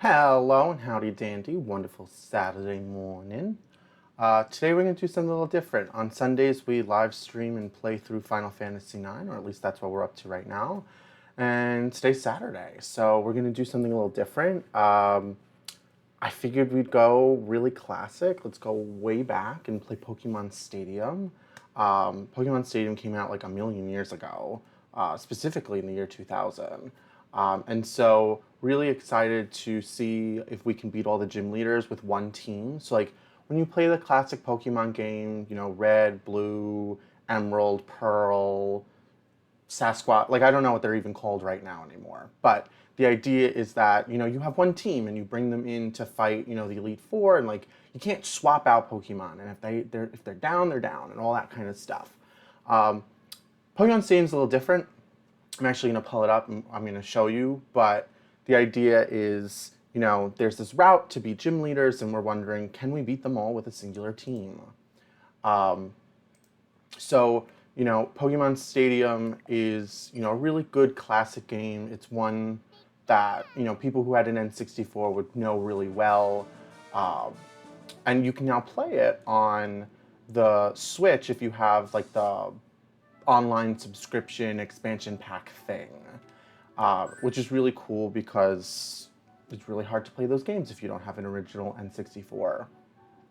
Hello and howdy dandy, wonderful Saturday morning. Today we're going to do something a little different. On Sundays we live stream and play through Final Fantasy IX, or at least that's what we're up to right now. And today's Saturday, so we're going to do something a little different. I figured we'd go really classic. Let's go way back and play Pokemon Stadium. Pokemon Stadium came out like a million years ago, specifically in the year 2000. And so really excited to see if we can beat all the gym leaders with one team. So like when you play the classic Pokemon game, Red, Blue, Emerald, Pearl, Sasquatch, like I don't know what they're even called right now anymore. But the idea is that, you have one team and you bring them in to fight, the Elite Four, and like you can't swap out Pokemon. And if they're down, they're down, and all that kind of stuff. Pokemon Stadium's a little different. I'm actually going to pull it up and I'm going to show you, but the idea is, there's this route to beat gym leaders and we're wondering, can we beat them all with a singular team? So, Pokemon Stadium is, a really good classic game. It's one that, people who had an N64 would know really well. And you can now play it on the Switch if you have like the online subscription expansion pack thing, which is really cool because it's really hard to play those games if you don't have an original N64.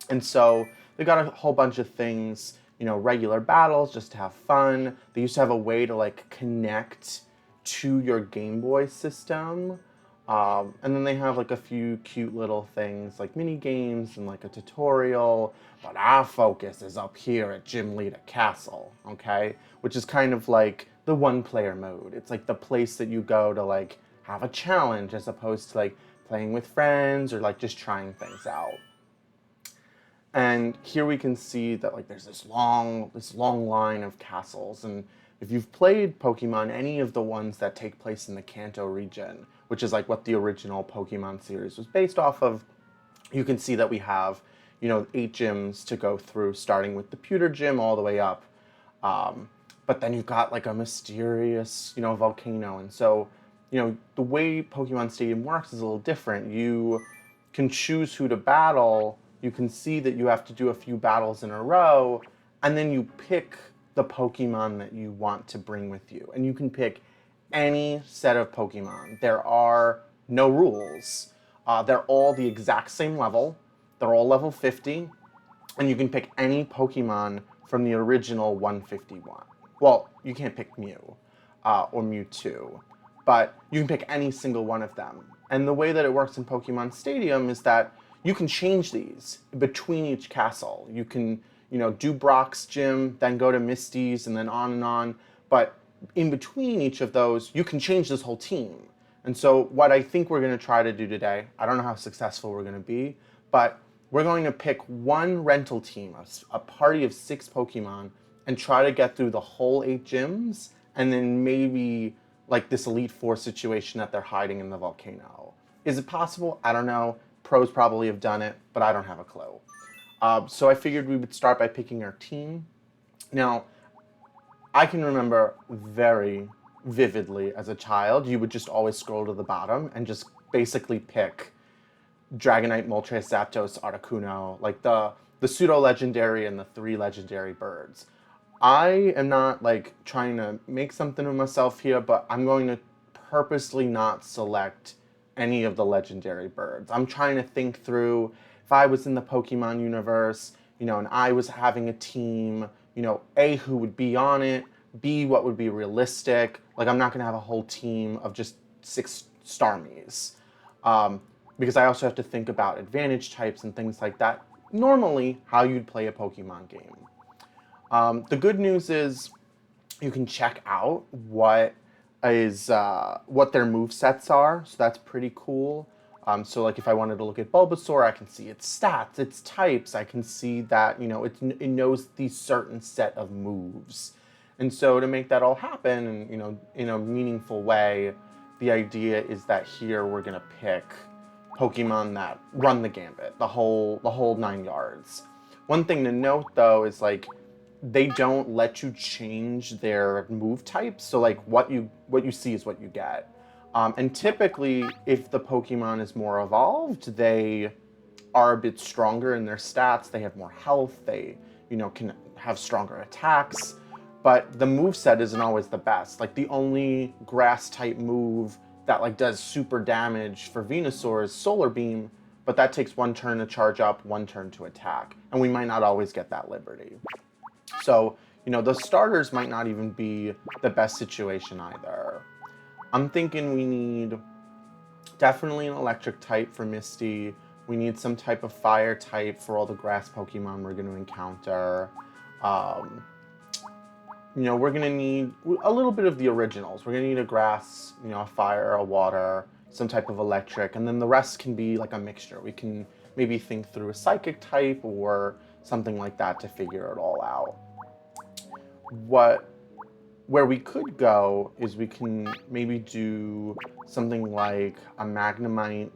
And so they got a whole bunch of things, regular battles just to have fun. They used to have a way to like connect to your Game Boy system. And then they have like a few cute little things like mini games and like a tutorial, but our focus is up here at Gym Leader Castle, okay? Which is kind of like the one-player mode. It's like the place that you go to like have a challenge as opposed to like playing with friends or like just trying things out. And here we can see that like there's this long line of castles, and if you've played Pokemon, any of the ones that take place in the Kanto region, which is like what the original Pokemon series was based off of, you can see that we have, 8 gyms to go through, starting with the Pewter Gym all the way up. But then you've got like a mysterious, volcano. And so, the way Pokemon Stadium works is a little different. You can choose who to battle. You can see that you have to do a few battles in a row, and then you pick the Pokemon that you want to bring with you. And you can pick any set of Pokemon. There are no rules. They're all the exact same level. They're all level 50. And you can pick any Pokemon from the original 151. Well, you can't pick Mew or Mewtwo, but you can pick any single one of them. And the way that it works in Pokemon Stadium is that you can change these between each castle. You can, do Brock's gym, then go to Misty's, and then on and on. But in between each of those, you can change this whole team. And so what I think we're going to try to do today, I don't know how successful we're going to be, but we're going to pick one rental team, a party of 6 Pokemon, and try to get through the whole 8 gyms, and then maybe like this Elite Four situation that they're hiding in the volcano. Is it possible? I don't know. Pros probably have done it, but I don't have a clue. So I figured we would start by picking our team. Now, I can remember very vividly as a child, you would just always scroll to the bottom and just basically pick Dragonite, Moltres, Zapdos, Articuno, like the pseudo-legendary and the 3 legendary birds. I am not like trying to make something of myself here, but I'm going to purposely not select any of the legendary birds. I'm trying to think through if I was in the Pokemon universe, and I was having a team, A, who would be on it, B, what would be realistic. Like, I'm not going to have a whole team of just 6 Starmies. Because I also have to think about advantage types and things like that. Normally, how you'd play a Pokemon game. The good news is you can check out what their move sets are, so that's pretty cool. So like if I wanted to look at Bulbasaur, I can see its stats, its types. I can see that it knows these certain set of moves, and so to make that all happen, and in a meaningful way, the idea is that here we're gonna pick Pokemon that run the gambit, the whole 9 yards. One thing to note though is like they don't let you change their move types, so like what you see is what you get. And typically, if the Pokemon is more evolved, they are a bit stronger in their stats. They have more health. They, can have stronger attacks. But the moveset isn't always the best. Like, the only grass type move that like does super damage for Venusaur is Solar Beam, but that takes 1 turn to charge up, 1 turn to attack, and we might not always get that Liberty. So, the starters might not even be the best situation either. I'm thinking we need definitely an electric type for Misty. We need some type of fire type for all the grass Pokemon we're going to encounter. We're going to need a little bit of the originals. We're going to need a grass, a fire, a water, some type of electric, and then the rest can be like a mixture. We can maybe think through a psychic type or something like that to figure it all out. Where we could go is we can maybe do something like a Magnemite,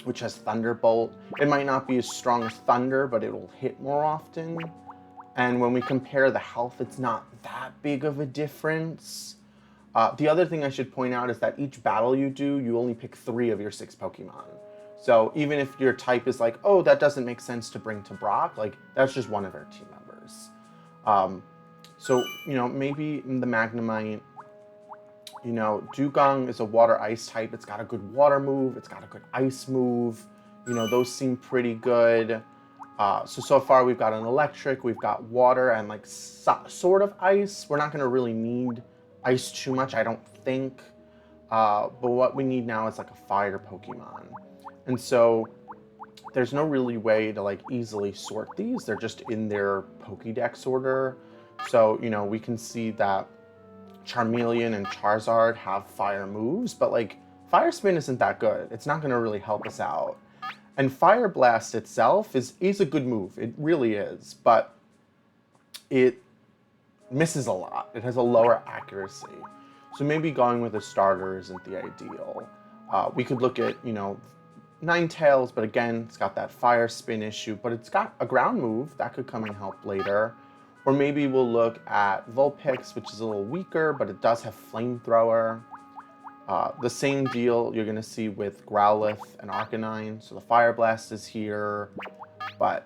which has Thunderbolt. It might not be as strong as Thunder, but it'll hit more often. And when we compare the health, it's not that big of a difference. The other thing I should point out is that each battle you do, you only pick 3 of your 6 Pokemon. So even if your type is like, oh, that doesn't make sense to bring to Brock, like, that's just one of our team members. So, maybe in the Magnemite, Dugong is a water-ice type. It's got a good water move. It's got a good ice move. Those seem pretty good. So far we've got an electric, we've got water, and like sort of ice. We're not going to really need ice too much, I don't think. But what we need now is like a fire Pokemon. And so there's no really way to like easily sort these. They're just in their Pokédex order. So, we can see that Charmeleon and Charizard have fire moves, but like Fire Spin isn't that good. It's not going to really help us out. And Fire Blast itself is a good move. It really is, but it misses a lot. It has a lower accuracy. So maybe going with a starter isn't the ideal. We could look at, Ninetales, but again, it's got that Fire Spin issue, but it's got a ground move that could come and help later. Or maybe we'll look at Vulpix, which is a little weaker, but it does have Flamethrower. The same deal you're going to see with Growlithe and Arcanine. So the Fire Blast is here, but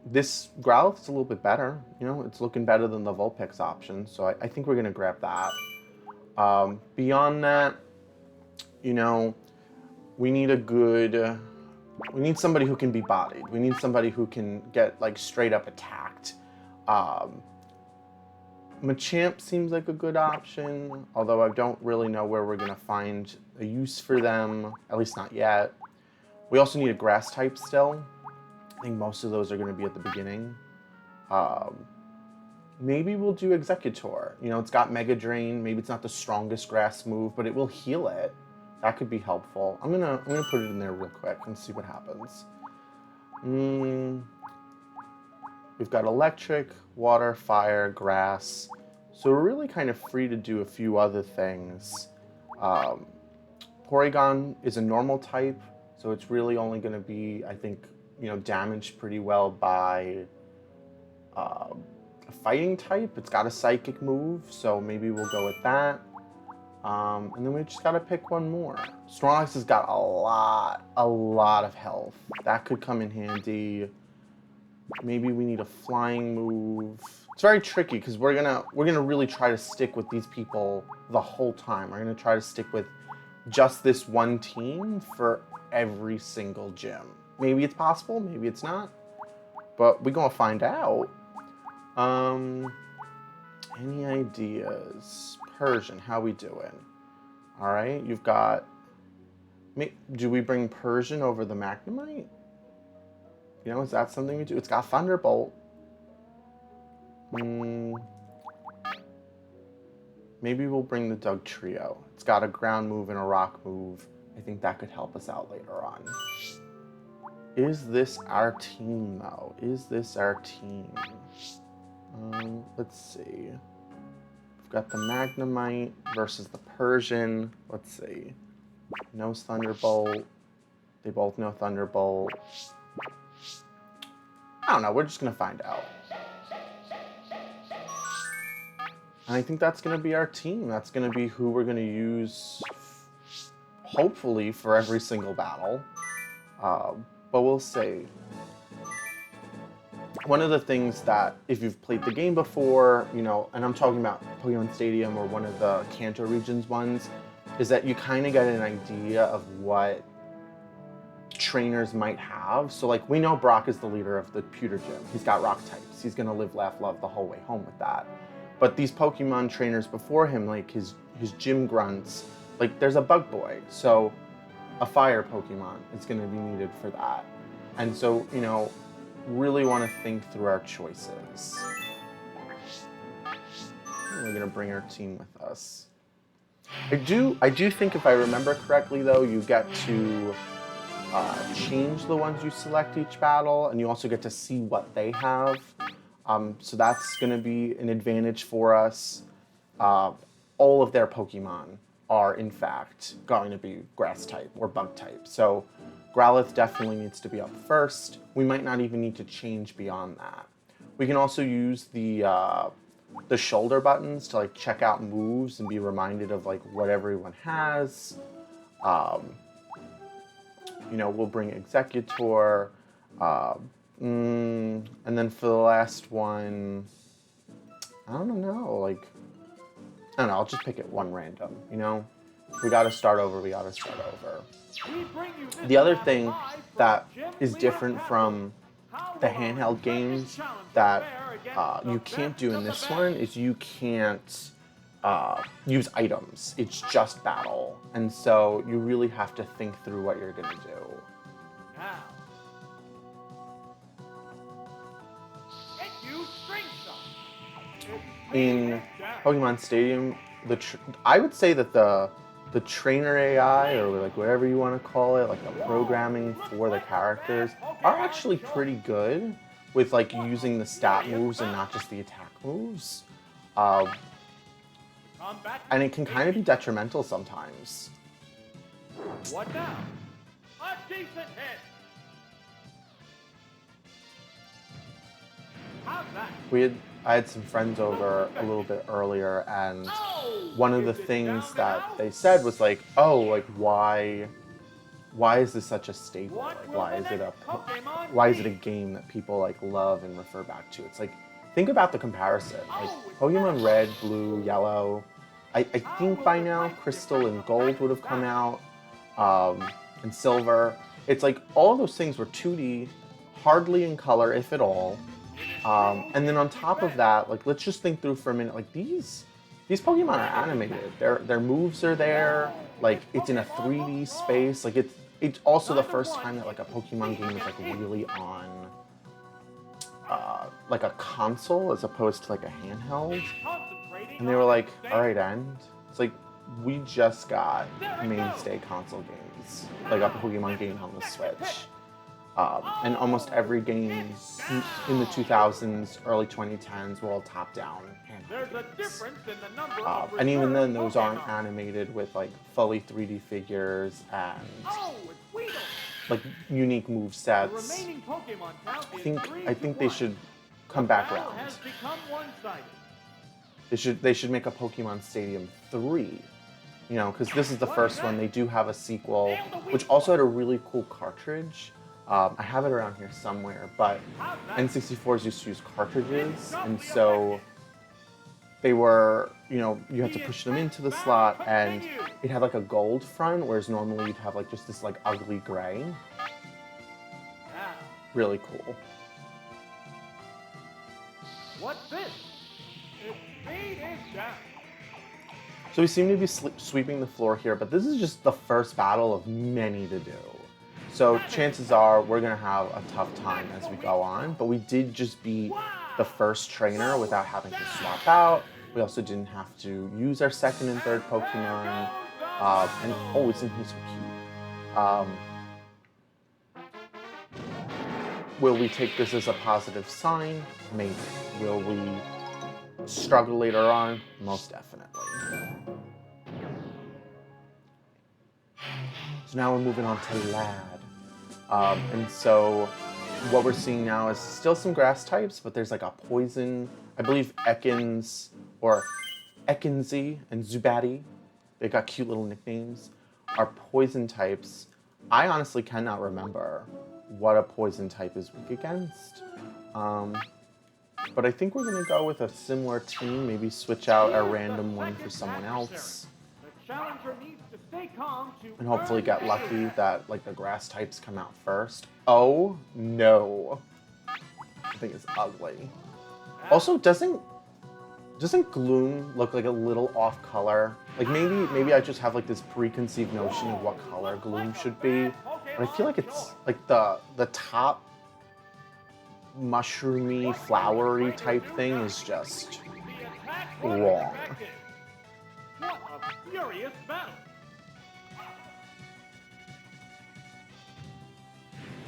this Growlithe is a little bit better. It's looking better than the Vulpix option, so I think we're going to grab that. Beyond that, we need somebody who can be bodied. We need somebody who can get like straight up attacked. Machamp seems like a good option, although I don't really know where we're going to find a use for them, at least not yet. We also need a grass type still. I think most of those are going to be at the beginning. Maybe we'll do Executor. It's got Mega Drain. Maybe it's not the strongest grass move, but it will heal it. That could be helpful. I'm gonna put it in there real quick and see what happens. We've got electric, water, fire, grass. So we're really kind of free to do a few other things. Porygon is a normal type, so it's really only going to be, I think, damaged pretty well by a fighting type. It's got a psychic move, so maybe we'll go with that. And then we just got to pick one more. Snorlax has got a lot of health. That could come in handy. Maybe we need a flying move. It's very tricky because we're gonna really try to stick with these people the whole time. We're gonna try to stick with just this one team for every single gym. Maybe it's possible, maybe it's not, but we're gonna find out. Any ideas? Persian, how we doing? All right, you've got. Do we bring Persian over the Magnemite? Is that something we do? It's got Thunderbolt. Maybe we'll bring the Doug Trio. It's got a ground move and a rock move. I think that could help us out later on. Is this our team, though? Is this our team? Let's see. We've got the Magnemite versus the Persian. Let's see. Knows Thunderbolt. They both know Thunderbolt. I don't know. We're just going to find out. And I think that's going to be our team. That's going to be who we're going to use hopefully for every single battle. But we'll see. One of the things that, if you've played the game before, you know, and I'm talking about Pokemon Stadium or one of the Kanto regions ones, is that you kind of get an idea of what trainers might have. So like, we know Brock is the leader of the Pewter Gym. He's got rock types. He's gonna live, laugh, love the whole way home with that. But these Pokemon trainers before him, like his gym grunts, like there's a Bug Boy. So a fire Pokemon is gonna be needed for that. And so, you know, really want to think through our choices. We're gonna bring our team with us. I do think, if I remember correctly though, you get to change the ones you select each battle, and you also get to see what they have. So that's gonna be an advantage for us. All of their Pokemon are in fact going to be grass type or bug type. So Growlithe definitely needs to be up first. We might not even need to change beyond that. We can also use the shoulder buttons to like check out moves and be reminded of like what everyone has. You know, we'll bring Executor. And then for the last one, I don't know, like, I don't know, I'll just pick it one random, you know? If we gotta start over, we gotta start over. The other thing that is different from the handheld games that you can't do in this one is you can't use items. It's just battle. And so you really have to think through what you're gonna do. In Pokemon Stadium, I would say that the trainer AI, or like whatever you want to call it, like the programming for the characters, are actually pretty good with like using the stat moves and not just the attack moves. And it can kind of be detrimental sometimes. What now? A decent hit. How's that? I had some friends over a little bit earlier, and one of the things that they said was like, oh, like why is this such a staple? Like why is it a game that people like love and refer back to? It's like, think about the comparison. Like Pokemon Red, Blue, Yellow. I think by now Crystal and Gold would have come out, and Silver. It's like all of those things were 2D, hardly in color, if at all. And then on top of that, like let's just think through for a minute. Like these Pokemon are animated. Their moves are there. Like it's in a 3D space. Like it's also the first time that like a Pokemon game is like really on like a console as opposed to like a handheld. And they were like, all right, end. It's like we just got mainstay console games, like a Pokemon game on the Switch. And almost every game in the 2000s, early 2010s were all top-down handheld games. And even then, those aren't animated with like fully 3D figures and like unique move sets. I think they should come back around. They should make a Pokemon Stadium 3. You know, because this is the first one. They do have a sequel, which also had a really cool cartridge. I have it around here somewhere, but N64s used to use cartridges, and so they were, you know, you had to push them into the slot, and it had like a gold front, whereas normally you'd have like just this like ugly gray. Really cool. What's this? Its speed is down. So we seem to be sweeping the floor here, but this is just the first battle of many to do. So chances are we're gonna have a tough time as we go on, but we did just beat the first trainer without having to swap out. We also didn't have to use our second and third Pokemon. And oh, isn't he so cute? Will we take this as a positive sign? Maybe. Will we struggle later on? Most definitely. So now we're moving on to Lad. And so what we're seeing now is still some grass types, but there's like a poison, I believe Ekans or Ekinsy and Zubatty. They got cute little nicknames. are poison types. I honestly cannot remember what a poison type is weak against. But I think we're going to go with a similar team, maybe switch out a random one for someone else. The challenger needs to stay calm to And hopefully earn get the lucky attack. that like the grass types come out first. Oh no. I think it's ugly. Also, doesn't Gloom look like a little off color? Like maybe I just have like this preconceived notion of what color Gloom should be. But I feel like it's like the top mushroomy, flowery type thing is just The attack wrong. was effective. What a furious battle!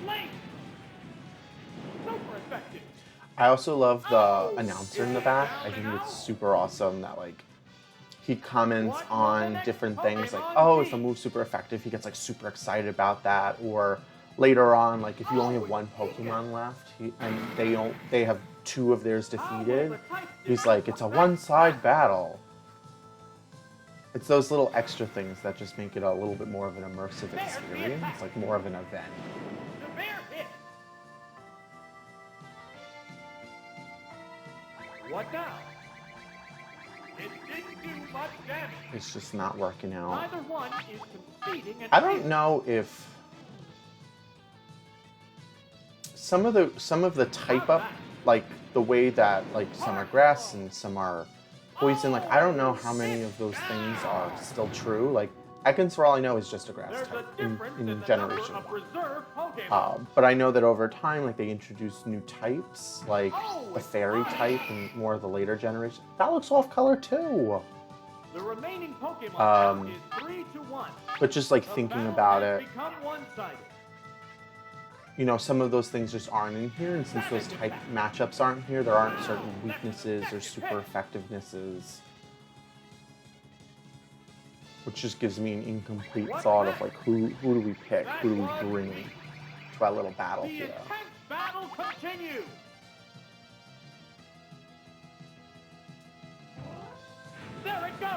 Late! Super effective! I also love the announcer in the back. I think it's super awesome that like he comments on different things like, oh, is the move super effective? He gets like super excited about that. Or later on, like if you only have one Pokemon left and they have two of theirs defeated, he's like, it's a one-side battle. It's those little extra things that just make it a little bit more of an immersive experience, like more of an event. The bear hit! What now? It didn't do much damage. It's just not working out. Neither one is conceding an I don't know if some of the type up, like the way that like some are grass and some are poison, like I don't know how many of those things are still true. Like Ekans, for all I know, is just a grass There's a type difference in the Generation number of 1. reserve Pokemon. But I know that over time, like they introduced new types, like the fairy type and more of the later generation. That looks off color too. The remaining Pokemon count is 3-1. But just like The thinking battle about has it, become one-sided. you know, some of those things just aren't in here, and since those type matchups aren't here, there aren't certain weaknesses or super effectivenesses, which just gives me an incomplete thought of like who do we pick, who do we bring to our little battle The here. intense battle continues. There it goes.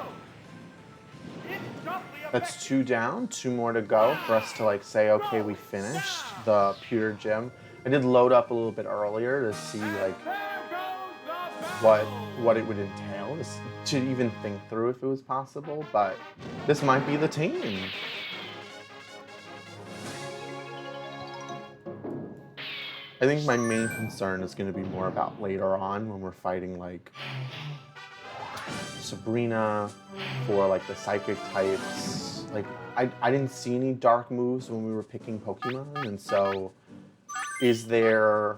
It's doubly That's effective. 2 down, 2 more to go for us to like say, okay, we finished the pewter gym. I did load up a little bit earlier to see like There goes the battle. what it would entail, to even think through if it was possible, but this might be the team. I think my main concern is going to be more about later on when we're fighting like Sabrina for like the psychic types. Like I didn't see any dark moves when we were picking Pokemon, and so is there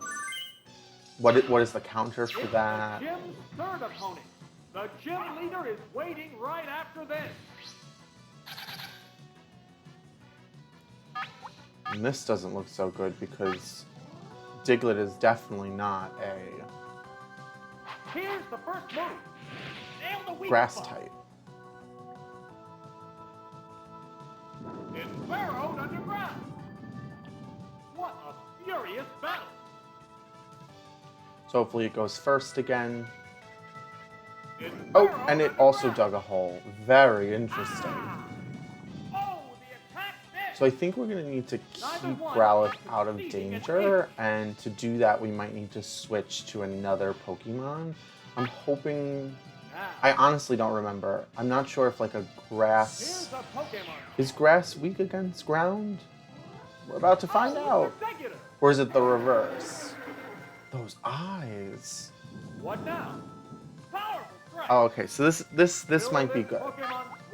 what is the counter for It's that? the gym's third opponent. The gym leader is waiting right after this. And this doesn't look so good because Diglett is definitely not a Here's the first move. Nail the weak grass spot. type. It's burrowed underground. What a furious battle. So hopefully it goes first again. It's Oh, burrowed and it also underground. dug a hole. Very interesting. Oh, the attack missed. So I think we're going to need to keep Growlithe out of danger, and to do that we might need to switch to another Pokemon. I'm hoping... Now, I honestly don't remember. I'm not sure if like a grass... here's a Pokemon. Is grass weak against ground? We're about to find out. It's regular. Or is it the reverse? Those eyes. What now? Powerful strike. Oh, okay, so this might be good.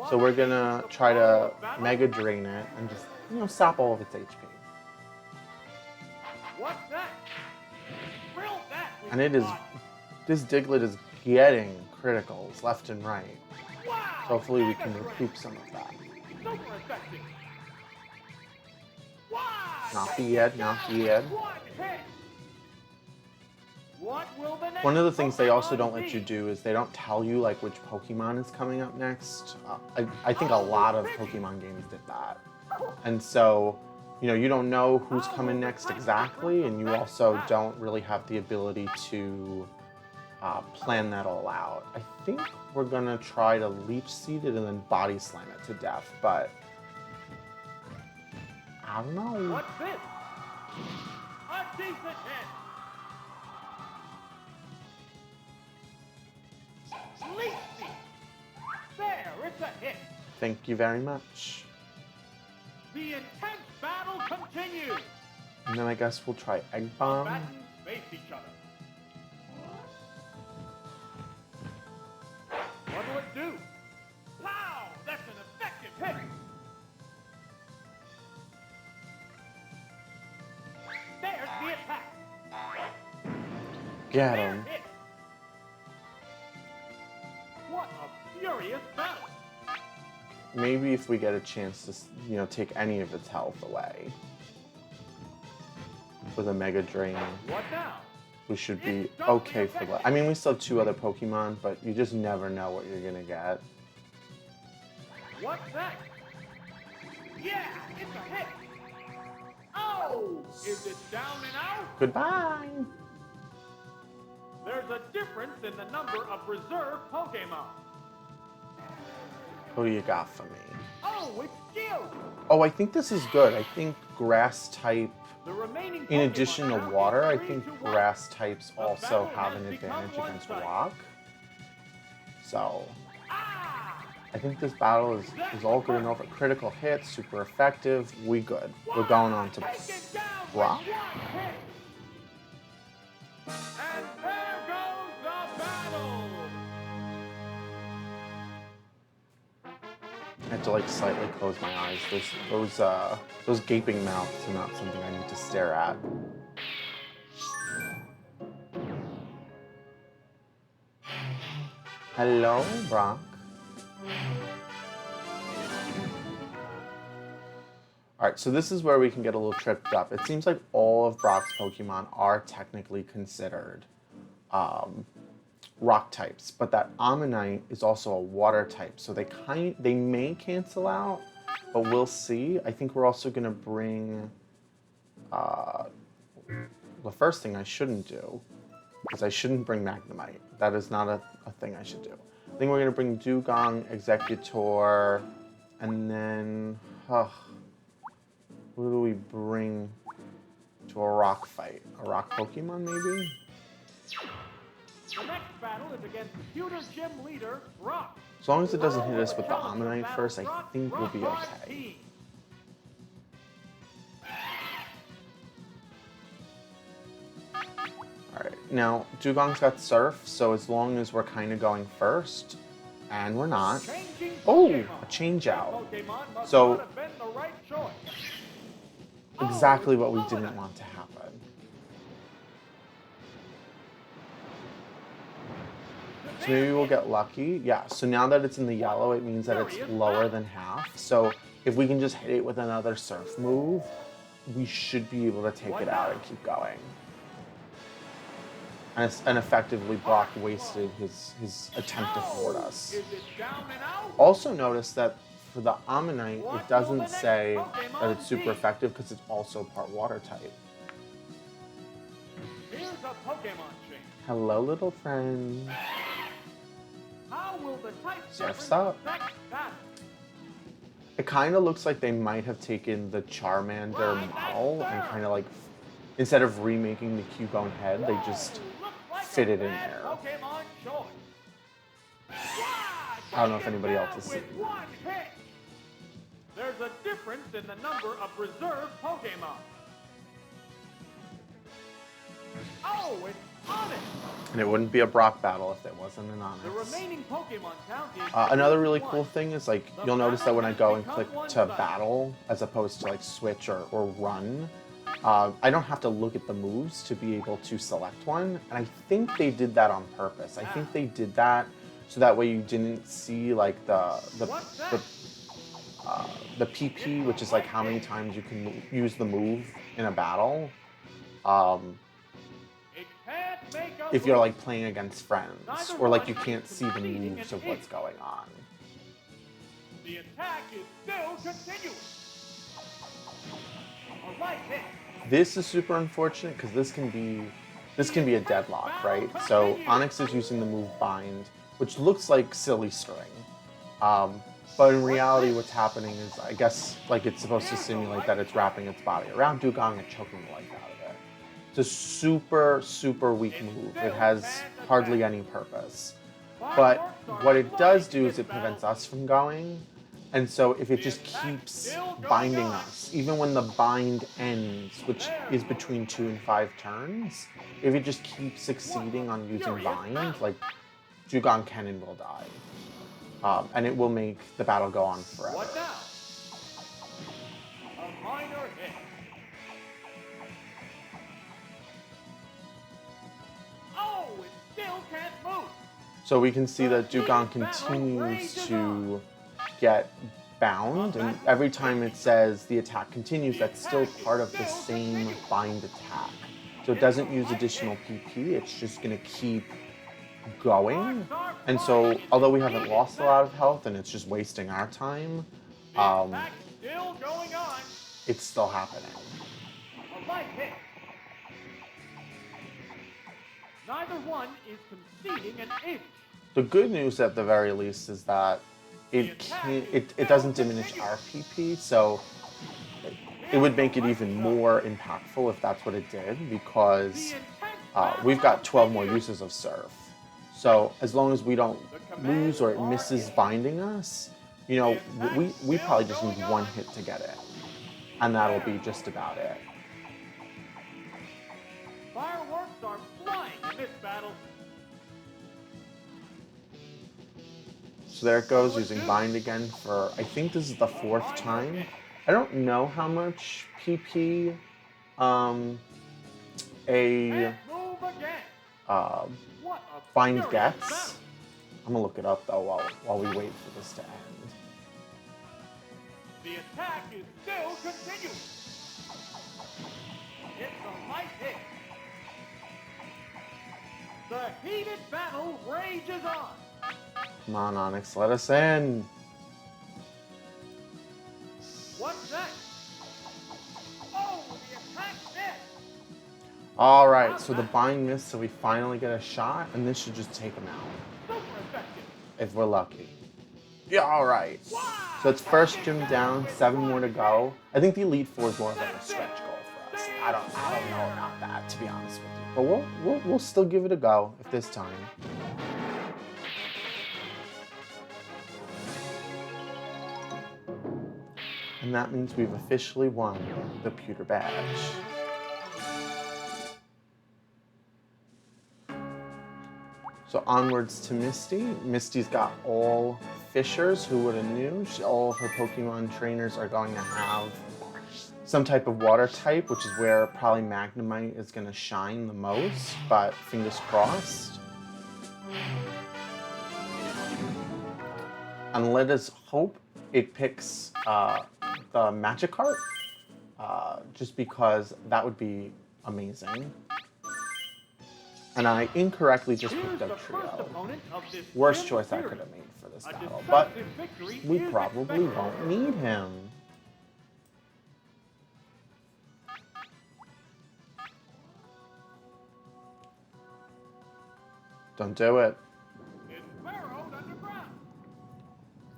So we're gonna try to Mega Drain it and just, you know, sap all of its HP. What's that? Drill that. And it is, this Diglett is getting criticals left and right. Wow. So hopefully we can recoup some of that. Super effective. Wow. Not yet, not yet. One hit. What will the next One of the things they also don't Pokemon let you be? do is they don't tell you like which Pokemon is coming up next. I think a lot of Pokemon games did that. And so, you know, you don't know who's coming next exactly, and you also don't really have the ability to plan that all out. I think we're gonna try to Leech Seed it and then Body Slam it to death, but I don't know. What's this? A decent hit. Leafy. There, it's a hit. Thank you very much. The intense battle continues. And then I guess we'll try Egg Bomb. Combatants face each other. What'll it do? Wow, that's an effective hit. There's the attack. Get There him. hit. What a furious battle. Maybe if we get a chance to, take any of its health away with a Mega Drain, What now? we should be okay for that. I mean, we still have 2 other Pokemon, but you just never know what you're gonna get. What's that? Yeah, it's a hit. Oh, is it down and out? Goodbye. There's a difference in the number of reserve Pokemon. What do you got for me? Oh, it's Gil. Oh, I think this is good. I think Grass type, The remaining in Pokemon addition to count is water, I 3 think to 1. Grass types The also battle have has an become advantage against one-sided. Rock. So, Ah! I think this battle is all good enough. A critical hit, super effective. We good. We're going on to Take it down with Brock. one hit. And there goes the battle. I have to like slightly close my eyes. Those gaping mouths are not something I need to stare at. Hello, Brock. Alright, so this is where we can get a little tripped up. It seems like all of Brock's Pokemon are technically considered rock types, but that Ammonite is also a water type, so they may cancel out, but we'll see. I think we're also gonna bring the first thing I shouldn't do is I shouldn't bring Magnemite. That is not a thing I should do. I think we're gonna bring Dugong, Executor, and then who do we bring to a rock fight? A rock Pokemon maybe? The next battle is against Computer Gym leader Rock. As long as it doesn't hit us with the Challenger Ammonite battle first, I Rock, think we'll Rock, be Rock okay. team. Alright, now Dugong's got Surf, so as long as we're kind of going first, and we're not. Changing Oh, Pokemon. a change out. Pokemon must So- not have been the right choice. Exactly what we it's didn't Golden. want to happen. So maybe we'll get lucky. Yeah, so now that it's in the yellow, it means that it's lower than half. So if we can just hit it with another Surf move, we should be able to take it out and keep going. And effectively, Brock wasted his attempt to thwart us. Is it down and out? Also notice that for the Ammonite, it doesn't say that it's super effective because it's also part water type. Here's a Pokemon change. Hello, little friend. How will the type Surf's difference up. affect battle? It kind of looks like they might have taken the Charmander model and kind of like, instead of remaking the Cubone head, they just Whoa, looks like fit a it in bad there. Pokemon choice. I don't know if anybody else has With seen. one hit. There's a difference in the number of reserve Pokemon. Oh, it's Onyx. And it wouldn't be a Brock battle if there wasn't an The Onyx. remaining Pokemon count is Another really 3 to cool 1. thing is like you'll notice that when I go and click to battle as opposed to like switch or run, I don't have to look at the moves to be able to select one. And I think they did that on purpose. I think they did that so that way you didn't see like the PP, which is like how many times you can use the move in a battle. It can't make a If you're move. like playing against friends, or like you can't see the moves of what's going on. The attack is still continuing. A right hit. This is super unfortunate because this can be a deadlock, right? So Onyx is using the move Bind, which looks like Silly String. But in reality, what's happening is, I guess, like it's supposed to simulate that it's wrapping its body around Dugong and choking the life out of it. It's a super, super weak move. It has hardly any purpose. But what it does do is it prevents us from going. And so if it just keeps binding us, even when the bind ends, which is between 2 and 5 turns, if it just keeps succeeding on using bind, like Dugong can and will die. And it will make the battle go on forever. What now? A minor hit. Oh, it still can't move. So we can see that Dugong continues to get bound, and every time it says the attack continues, that's still part of the same bind attack. So it doesn't use additional PP, it's just going to keep going. And so, although we haven't lost a lot of health and it's just wasting our time, Still going on. it's still happening. A light hit. Neither one is conceding an inch. The good news, at the very least, is that it doesn't diminish our PP, so it would make it even more impactful if that's what it did, because we've got 12 more uses of Surf. So as long as we don't lose or it misses binding us, you know, we probably just need one hit to get it, and that'll be just about it. Fireworks are flying in this battle. So there it goes, using bind again for, I think this is the 4th time. I don't know how much PP a Move again. What a bind furious gets. battle. I'm gonna look it up though while we wait for this to end. The attack is still continuing. It's a light hit. The heated battle rages on. Come on, Onyx, let us in. What's next? Oh, the attack missed. All right, so the bind missed, so we finally get a shot, and this should just take him out Super effective. if we're lucky. Yeah, all right. So it's first gym down, 7 more to go. I think the Elite Four is more of like a stretch goal for us. I don't know about that, to be honest with you. But we'll still give it a go if this time. And that means we've officially won the pewter badge. So onwards to Misty. Misty's got all fishers, who would have knew? All of her Pokemon trainers are going to have some type of water type, which is where probably Magnemite is going to shine the most, but fingers crossed. And let us hope it picks the Magikarp, just because that would be amazing. And I incorrectly just picked up Trio. Worst choice I could have made for this battle, but we probably won't need him. Don't do it.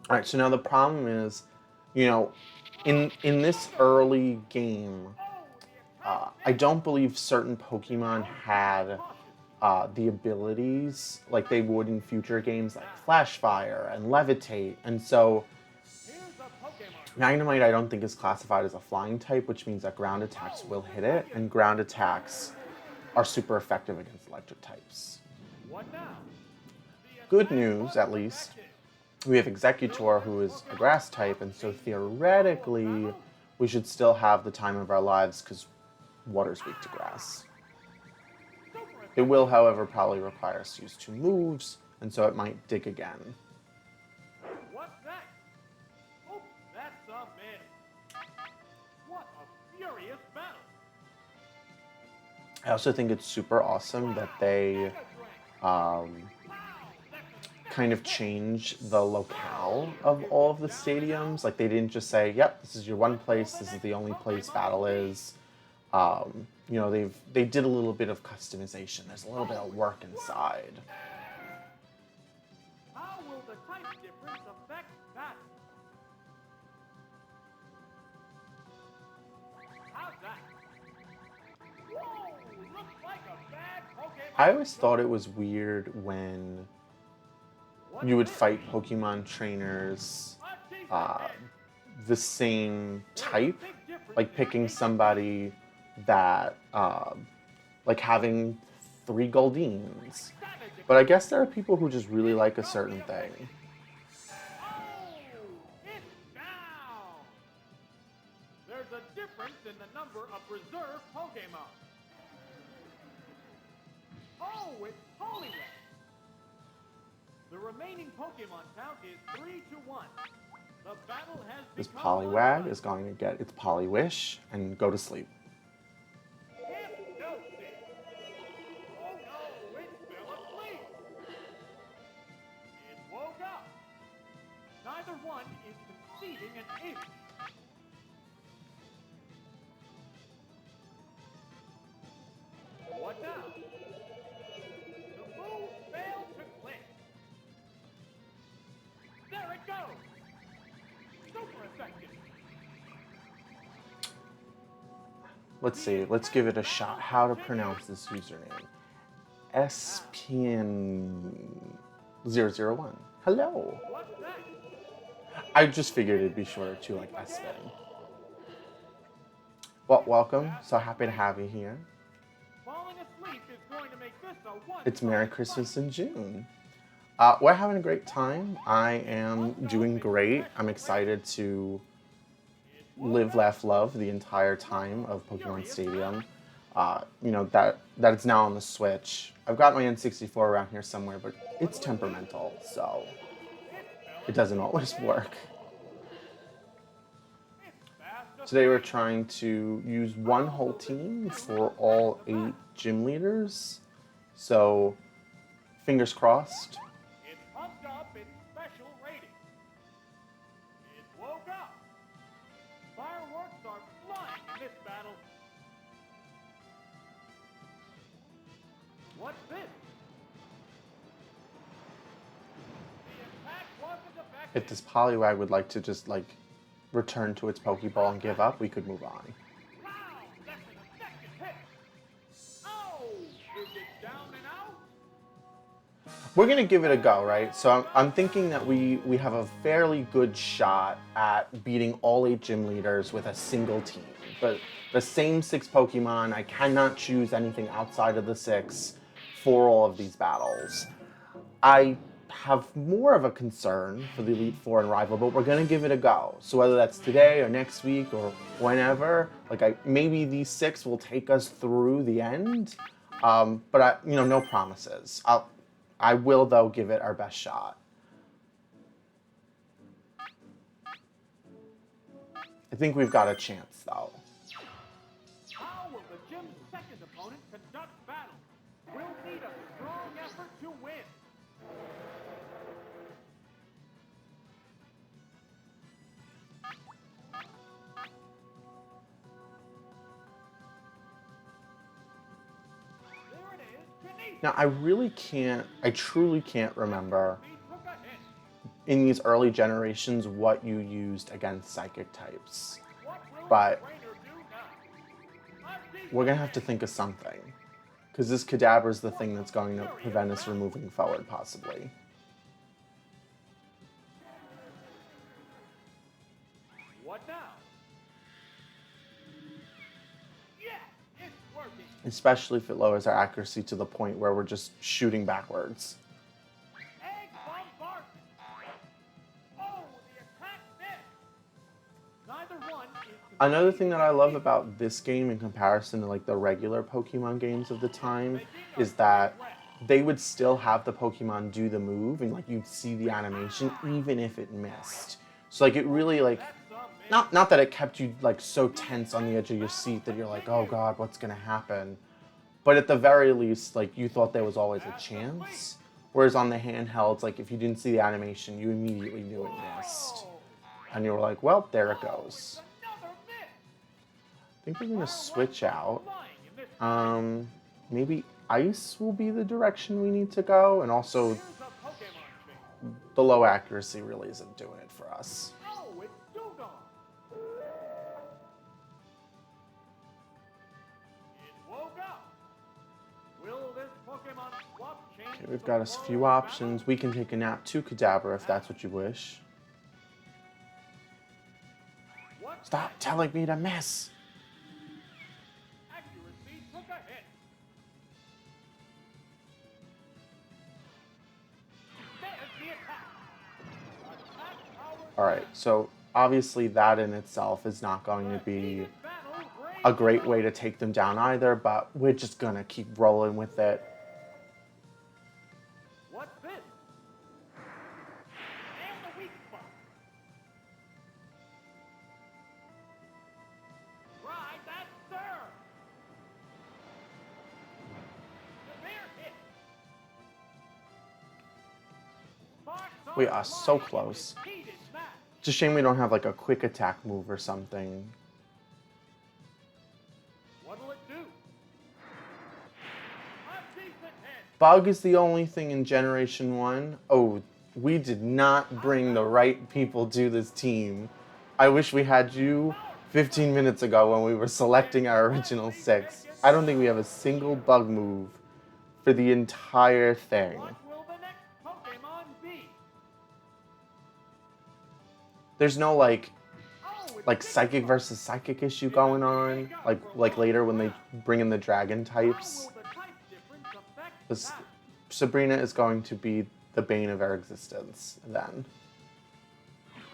All right, so now the problem is, you know, in this early game, I don't believe certain Pokemon had the abilities like they would in future games, like Flash Fire and Levitate, and so Magnemite I don't think is classified as a flying type, which means that ground attacks will hit it, and ground attacks are super effective against electric types. Good news, at least, we have Executor, who is a grass type, and so theoretically we should still have the time of our lives because water's weak to grass. It will, however, probably require us to use 2 moves, and so it might dig again. What's that? Oh, that's a miss. What a furious battle. I also think it's super awesome that they kind of change the locale of all of the stadiums. Like, they didn't just say, yep, this is your one place, this is the only place battle is. You know, they did a little bit of customization. There's a little bit of work inside. How will the type difference affect that? I always thought it was weird when you would fight Pokemon trainers uh, the same type, like picking somebody that, like having 3 Goldines. But I guess there are people who just really like a certain thing. It's down! There's a difference in the number of reserve Pokémon. Oh, it's Poliwag! The remaining Pokémon count is 3-1. The battle has This become Poliwag is going to get its Poliwish and go to sleep. Hypnosis! Oh no, it fell asleep! It woke up. Neither one is conceding an inch. What now? The move failed to click. There it goes! Super effective! Let's see. Let's give it a shot. How to pronounce this username? SPN001. Hello. What's that? I just figured it'd be shorter too, like SPN. Well, welcome. So happy to have you here. Falling asleep is going to make this a one. It's Merry Christmas in June. We're having a great time. I am doing great. I'm excited to live, laugh, love the entire time of Pokemon Stadium. You know, that it's now on the Switch. I've got my N64 around here somewhere, but it's temperamental, so it doesn't always work. Today we're trying to use one whole team for all 8 gym leaders. So, fingers crossed. It pumped up its special rating. It woke up. Fireworks are flying in this battle. What's this? The attack wasn't effective. If this Poliwag would like to just, like, return to its Pokeball and give up, we could move on. Wow, that's an effective hit. Oh, is it down and out? We're gonna give it a go, right? So I'm thinking that we have a fairly good shot at beating all 8 gym leaders with a single team. But the same 6 Pokemon, I cannot choose anything outside of the 6 for all of these battles. I have more of a concern for the Elite Four and Rival, but we're gonna give it a go. So whether that's today or next week or whenever, like maybe these 6 will take us through the end. But no promises. I will though give it our best shot. I think we've got a chance though. How will the gym's second opponent conduct battle? We'll need a strong effort to win. There it is, Denise. Now I truly can't remember He took a hit. in these early generations what you used against psychic types. What will But the trainer do now? we're gonna have to think of something. Because this Kadabra is the thing that's going to prevent us from moving forward, possibly. What now? Yeah, it's working. Especially if it lowers our accuracy to the point where we're just shooting backwards. Egg bombardment. Oh, the attack missed. Neither one is. Another thing that I love about this game in comparison to like the regular Pokemon games of the time is that they would still have the Pokemon do the move and like you'd see the animation even if it missed. So like it really like not that it kept you like so tense on the edge of your seat that you're like, oh god, what's gonna happen? But at the very least, like you thought there was always a chance. Whereas on the handhelds, like if you didn't see the animation, you immediately knew it missed. And you were like, well, there it goes. Another miss. I think we're gonna switch out. Maybe ice will be the direction we need to go, and also Here's a Pokemon chain. the low accuracy really isn't doing it for us. Oh, it's Dugong. It woke up. Will this Pokemon swap change Okay, we've the got a flow few of options. We can take a nap to Kadabra if that's what you wish. battle? What's Stop that? telling me to miss. Accuracy took a hit. There's the attack. Attack power All right, down. so obviously that in itself is not going to The be heated battle a rages great on. way to take them down either, but we're just gonna keep rolling with it. What's this? And the weak spot. Try that serve. Severe hit. Sparks We are so flying in close. this heated match. It's a shame we don't have like a quick attack move or something. What'll it do? A decent hit. Bug is the only thing in Generation 1. Oh, we did not bring the right people to this team. I wish we had you 15 minutes ago when we were selecting our original 6. I don't think we have a single bug move for the entire thing. What will the next Pokemon be? There's no like Oh, it's like Big psychic Bug. versus psychic issue going on. Like later when they bring in the dragon How types. will the type difference affect This, battle? Sabrina is going to be the bane of our existence then.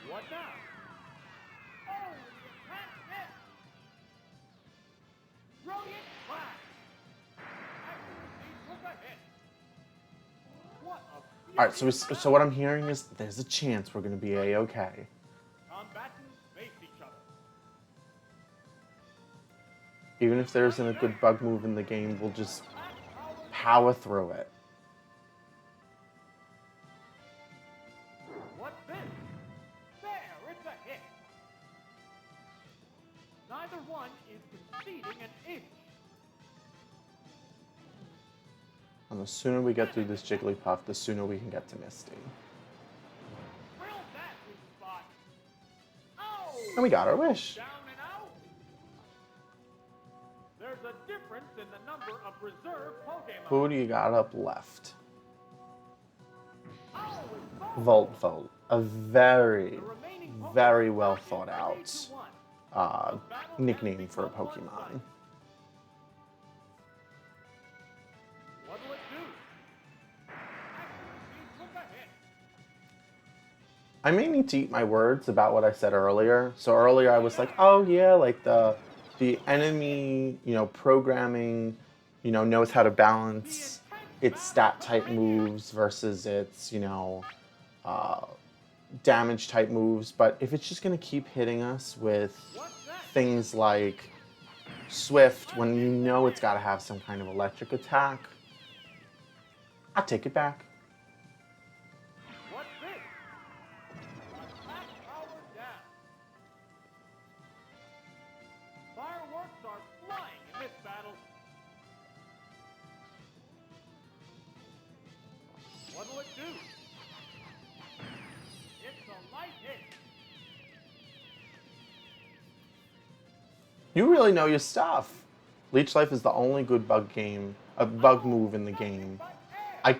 What now? Oh, the attack hit. Brilliant flash. Accuracy took a hit. What a All right, furious so what I'm hearing is there's a chance we're going to be A-okay. combatants face each other. Even if there isn't a good bug move in the game, we'll just Attack power power through it. What's this? There, it's a hit. Neither one is conceding an inch. And the sooner we get through this Jigglypuff, the sooner we can get to Misty. Drill that weak spot. Oh! And we got our wish. Down and out. There's a difference in the number of reserve Pokemon. Who do you got up left? Oh, it's Volt. A very, The remaining Pokemon very well is thought 3 out to 1. nickname for a Pokemon. What'll it do? Accuracy took a hit. I may need to eat my words about what I said earlier. So earlier I was like, oh yeah, like the enemy, programming, knows how to balance its stat type moves versus its, damage type moves. But if it's just gonna keep hitting us with What's that? things like Swift, when you know it's gotta have some kind of electric attack, I'll take it back. What's this? Attack power down. Fireworks are flying in this battle. What'll it do? It's a light hit. You really know your stuff. Leech Life is the only good bug move in the game. But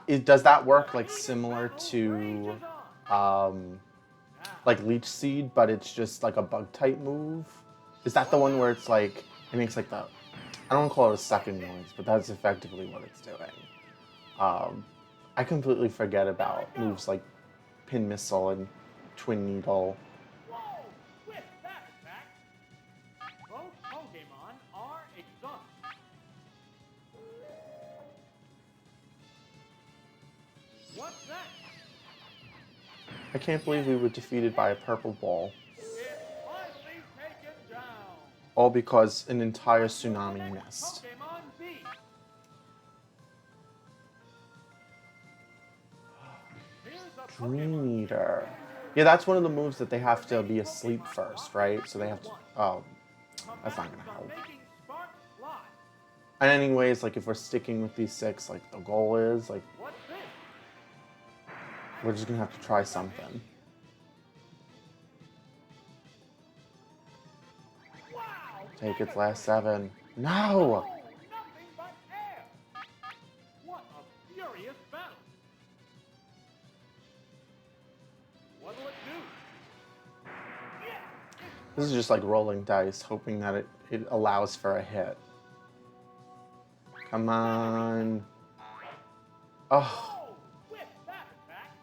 air. Does that work like similar to Rages on. like Leech Seed, but it's just like a bug type move? Is that the one where it's like it makes like the I don't want to call it a sucking noise, but that's effectively what it's doing. I completely forget about moves like Pin Missile and Twin Needle. Whoa! With that attack, both Pokemon are exhausted. What's that? I can't believe we were defeated by a purple ball, It's finally taken down. all because an entire tsunami missed. Pokemon B. Here's a Dream Pokemon. Eater. Yeah, that's one of the moves that they have to be asleep first, right? So they have to. Oh, that's not gonna Combatants are help. making sparks fly. And anyways, like if we're sticking with these 6, like the goal is like What's this? we're just gonna have to try something. Wow! Take its last Mega 7. No. Oh, nothing but air. This is just like rolling dice, hoping that it allows for a hit. Come on. Oh, Oh, with that attack,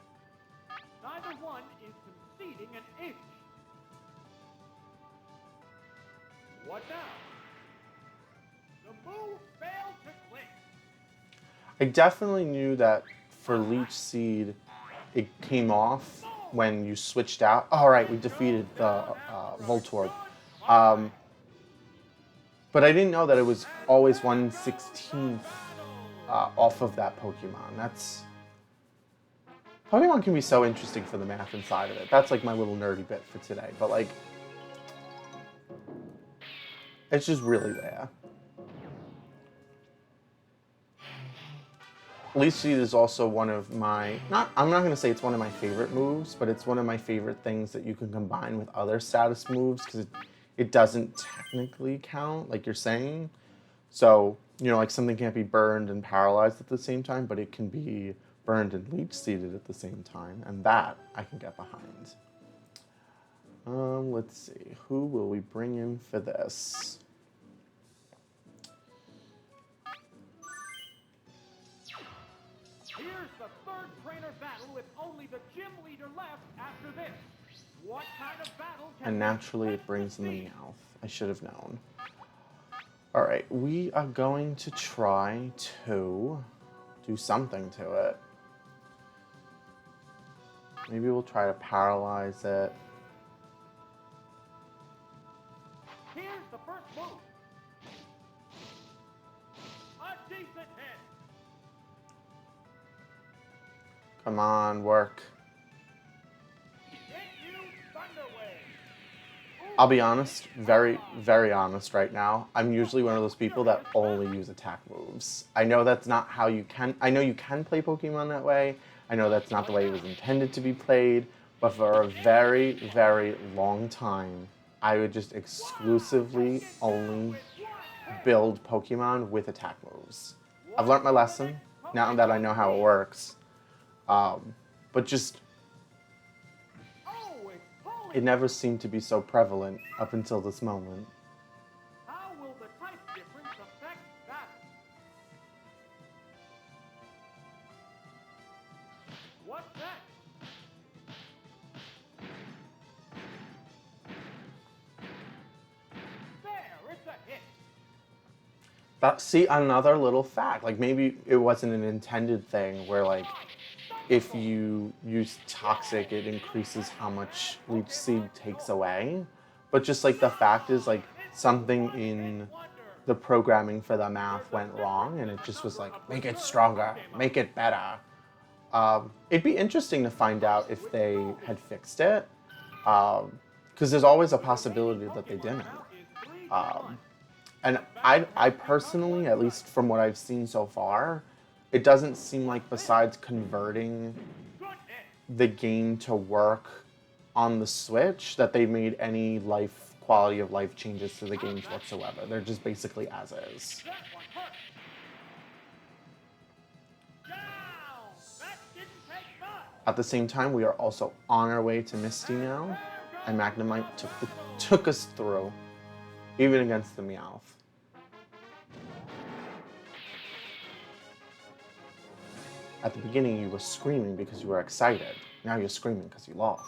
neither one is conceding an inch. What now? The move failed to click. I definitely knew that for Leech Seed, it came off when you switched out. All right, we defeated the Voltorb. But I didn't know that it was always 1/16th off of that Pokemon. Pokemon can be so interesting for the math inside of it. That's like my little nerdy bit for today. But like, it's just really there. Leech Seed is also one of my, I'm not going to say it's one of my favorite moves, but it's one of my favorite things that you can combine with other status moves because it doesn't technically count, like you're saying. So, like something can't be burned and paralyzed at the same time, but it can be burned and Leech Seeded at the same time, and that I can get behind. Let's see, who will we bring in for this? Here's the third trainer battle with only the gym leader left after this. What kind of battle can And we naturally it expect brings to in the see? Meowth. I should have known. All right, we are going to try to do something to it. Maybe we'll try to paralyze it. Here's the first move. A decent hit. Come on, work. Hit you, Thunder Wave. I'll be honest, very, very honest right now. I'm usually one of those people that only use attack moves. I know that's not how you can, I know you can play Pokemon that way. I know that's not the way it was intended to be played, but for a very, very long time, I would just exclusively only build Pokemon with attack moves. I've learned my lesson now that I know how it works. But just, Oh, it's pulling. it never seemed to be so prevalent up until this moment. How will the type difference affect that? What's that? There, it's a hit. See, another little fact, like maybe it wasn't an intended thing where like, if you use Toxic, it increases how much Leech Seed takes away. But just like the fact is like something in the programming for the math went wrong and it just was like, make it stronger, make it better. It'd be interesting to find out if they had fixed it. Because there's always a possibility that they didn't. And I personally, at least from what I've seen so far, it doesn't seem like besides converting the game to work on the Switch that they've made any quality of life changes to the games whatsoever. They're just basically as is. That one hurt. Down. That didn't take much. At the same time, we are also on our way to Misty now, and Magnemite took us through, even against the Meowth. At the beginning, you were screaming because you were excited. Now you're screaming because you lost.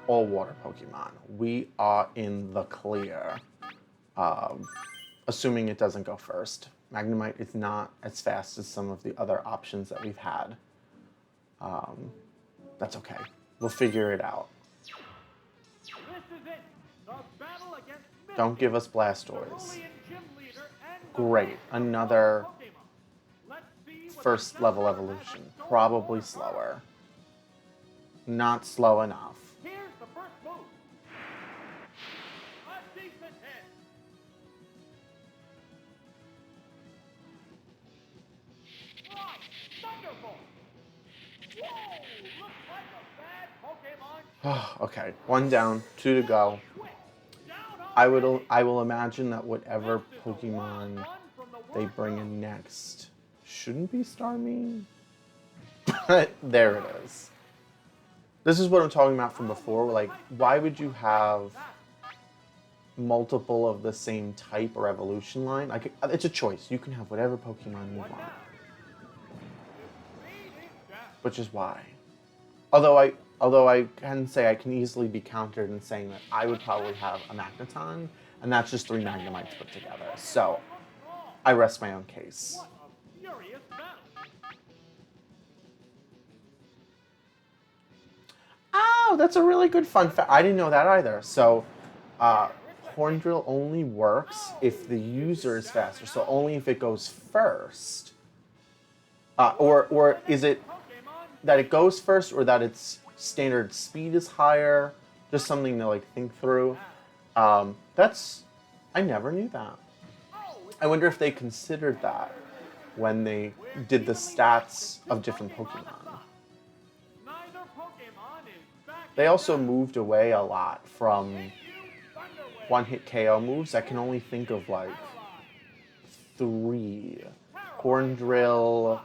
All water Pokemon. We are in the clear. Assuming it doesn't go first. Magnemite is not as fast as some of the other options that we've had. That's okay. We'll figure it out. This is it. The battle against Misty, Don't give us Blastoise. Cerulean gym leader and the Great. master Another of Pokemon. Let's see what first the level Master has evolution. in store Probably for her. slower. Not slow enough. Here's the first move. A decent hit. Right. Thunderbolt. Whoa. Looks like a bad Pokemon. Okay, one down, two to go. Quick. Down I will imagine that whatever Pokemon they bring in next shouldn't be Starmie. But there it is. This is what I'm talking about from before. Like, why would you have multiple of the same type or evolution line? Like, it's a choice. You can have whatever Pokemon you want. Which is why. Although I can say I can easily be countered in saying that I would probably have a Magneton, and that's just 3 Magnemites put together. So, I rest my own case. Oh, that's a really good fun fact. I didn't know that either. So, Horn Drill only works if the user is faster. So only if it goes first. Or is it that it goes first, or that its standard speed is higher? Just something to like think through. I never knew that. I wonder if they considered that when they did the stats of different Pokemon. They also moved away a lot from one-hit KO moves. I can only think of like 3. Horn Drill,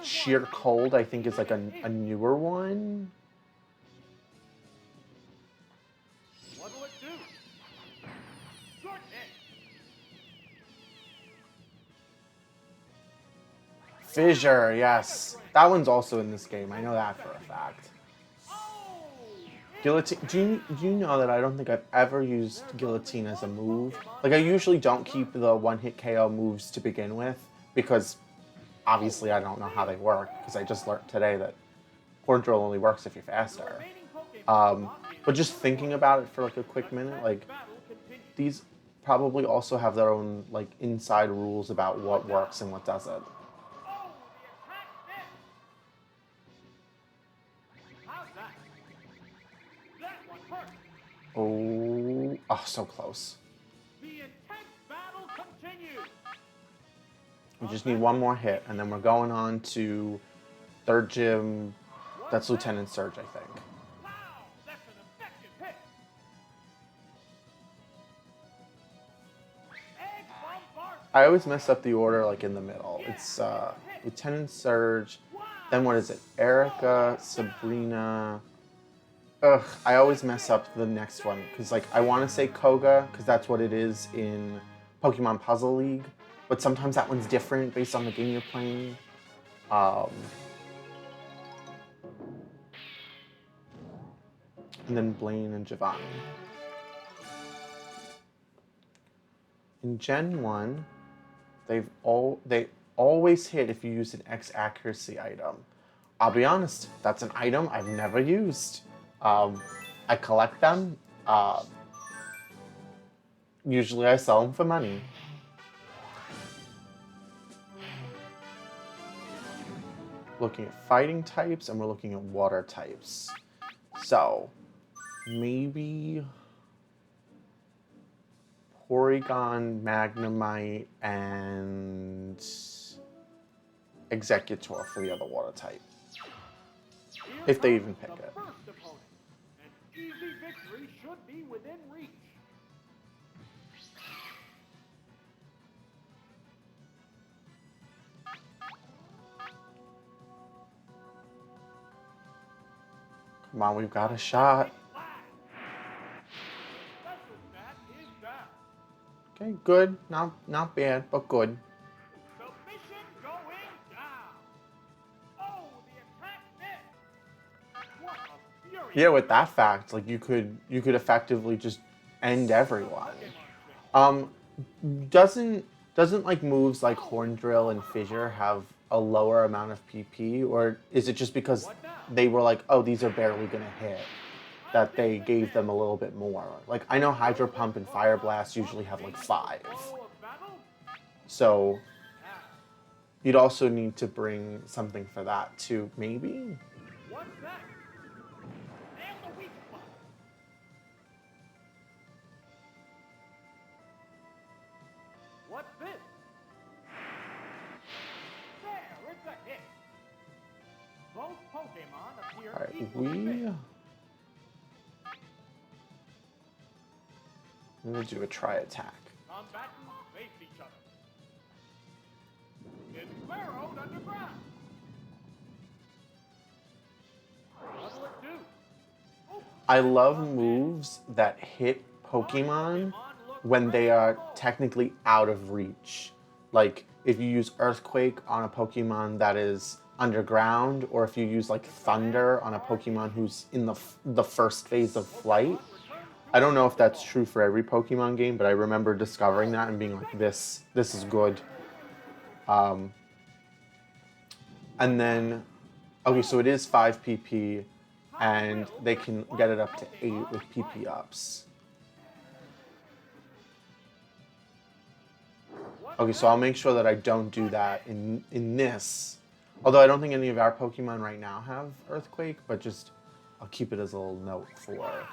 Sheer Cold, I think is like a newer one. What'll it do? Good hit. Fissure, yes. That one's also in this game. I know that for a fact. Guillotine. Do you know that I don't think I've ever used Guillotine as a move? Like, I usually don't keep the one-hit KO moves to begin with, because obviously I don't know how they work, because I just learned today that Horn Drill only works if you're faster. But just thinking about it for like a quick minute, like, these probably also have their own like inside rules about what works and what doesn't. Oh, so close. We just need one more hit, and then we're going on to 3rd gym. That's Lieutenant Surge, I think. I always mess up the order like in the middle. It's Lieutenant Surge, then what is it? Erica, Sabrina. Ugh, I always mess up the next one, because like I want to say Koga, because that's what it is in Pokemon Puzzle League, but sometimes that one's different based on the game you're playing. And then Blaine and Giovanni. In Gen 1, they always hit if you use an X accuracy item. I'll be honest, that's an item I've never used. I collect them. Usually I sell them for money. Looking at fighting types, and we're looking at water types. So, maybe Porygon, Magnemite, and Executor for the other water type. If they even pick it. An easy victory should be within reach. Come on, we've got a shot. Okay, good. Not bad, but good. Submission going down. Oh, the attack missed. What a furious. Yeah, with that fact, like you could effectively just end everyone. Doesn't like moves like Horn Drill and Fissure have a lower amount of PP, or is it just because they were like, oh, these are barely gonna hit, that they gave them a little bit more? Like, I know Hydro Pump and Fire Blast usually have like 5. So you'd also need to bring something for that too, maybe? What's that? Nail the weak spot. What's this? There, it's a hit. Both Pokemon appear Alright, equally fit. I'm gonna do a Tri-Attack. Combatants face each other. burrowed underground. What'll it do? Oh, I that's love a miss. moves that hit Our Pokemon looks when they ready are to roll. technically out of reach. Like if you use Earthquake on a Pokemon that is underground, or if you use like Thunder on a Pokemon who's in the first phase of flight. I don't know if that's true for every Pokemon game, but I remember discovering that and being like, this is good. And then, okay, so it is 5 PP, and they can get it up to 8 with PP ups. Okay, so I'll make sure that I don't do that in this. Although I don't think any of our Pokemon right now have Earthquake, but just I'll keep it as a little note for Mega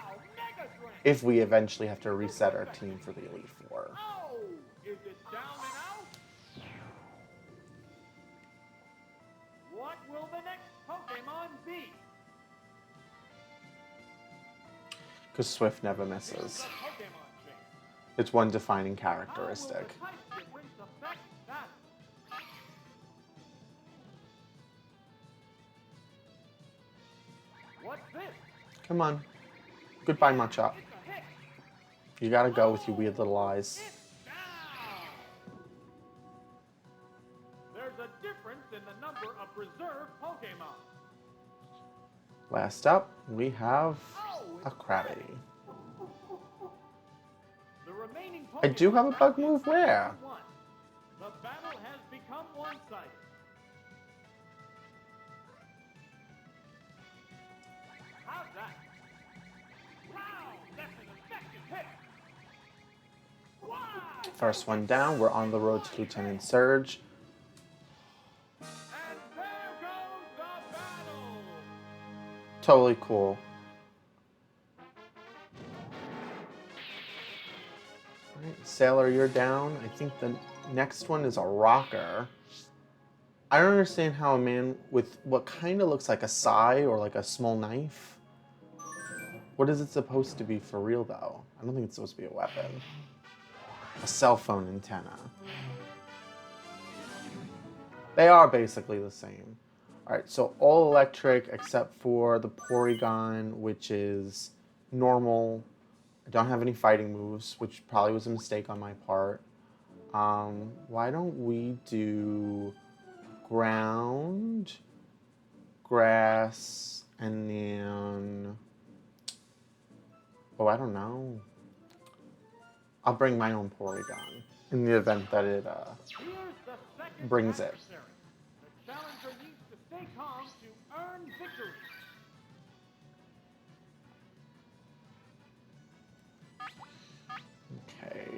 Drain. if we eventually have to reset our team for the Elite Four. Oh, is it down and out? What will the next Pokemon be? Because Swift never Here's misses. the Pokemon chain. It's one defining How will the characteristic. type difference affect that? What's this? Come on. Goodbye, Machop. It's a hit. You gotta go with your weird little eyes. It's down. There's a difference in the number of preserved Pokemon. Last up, we have Oh, a it's Krabby. The remaining I do have a Pokemon bug count move is where? 2-1. The battle has become one-sided. How's that? Wow, that's an effective hit. Wow. First one down, we're on the road to Lieutenant Surge. And there goes the battle. Totally cool. Alright, Sailor, you're down. I think the next one is a rocker. I don't understand how a man with what kind of looks like a sai or like a small knife. What is it supposed to be for real, though? I don't think it's supposed to be a weapon. A cell phone antenna. They are basically the same. Alright, so all electric except for the Porygon, which is normal. I don't have any fighting moves, which probably was a mistake on my part. Why don't we do ground, grass, and then... Oh, I don't know. I'll bring my own Porygon in the event that it Here's the second brings it. adversary. The challenger needs to stay calm to earn victory. Okay.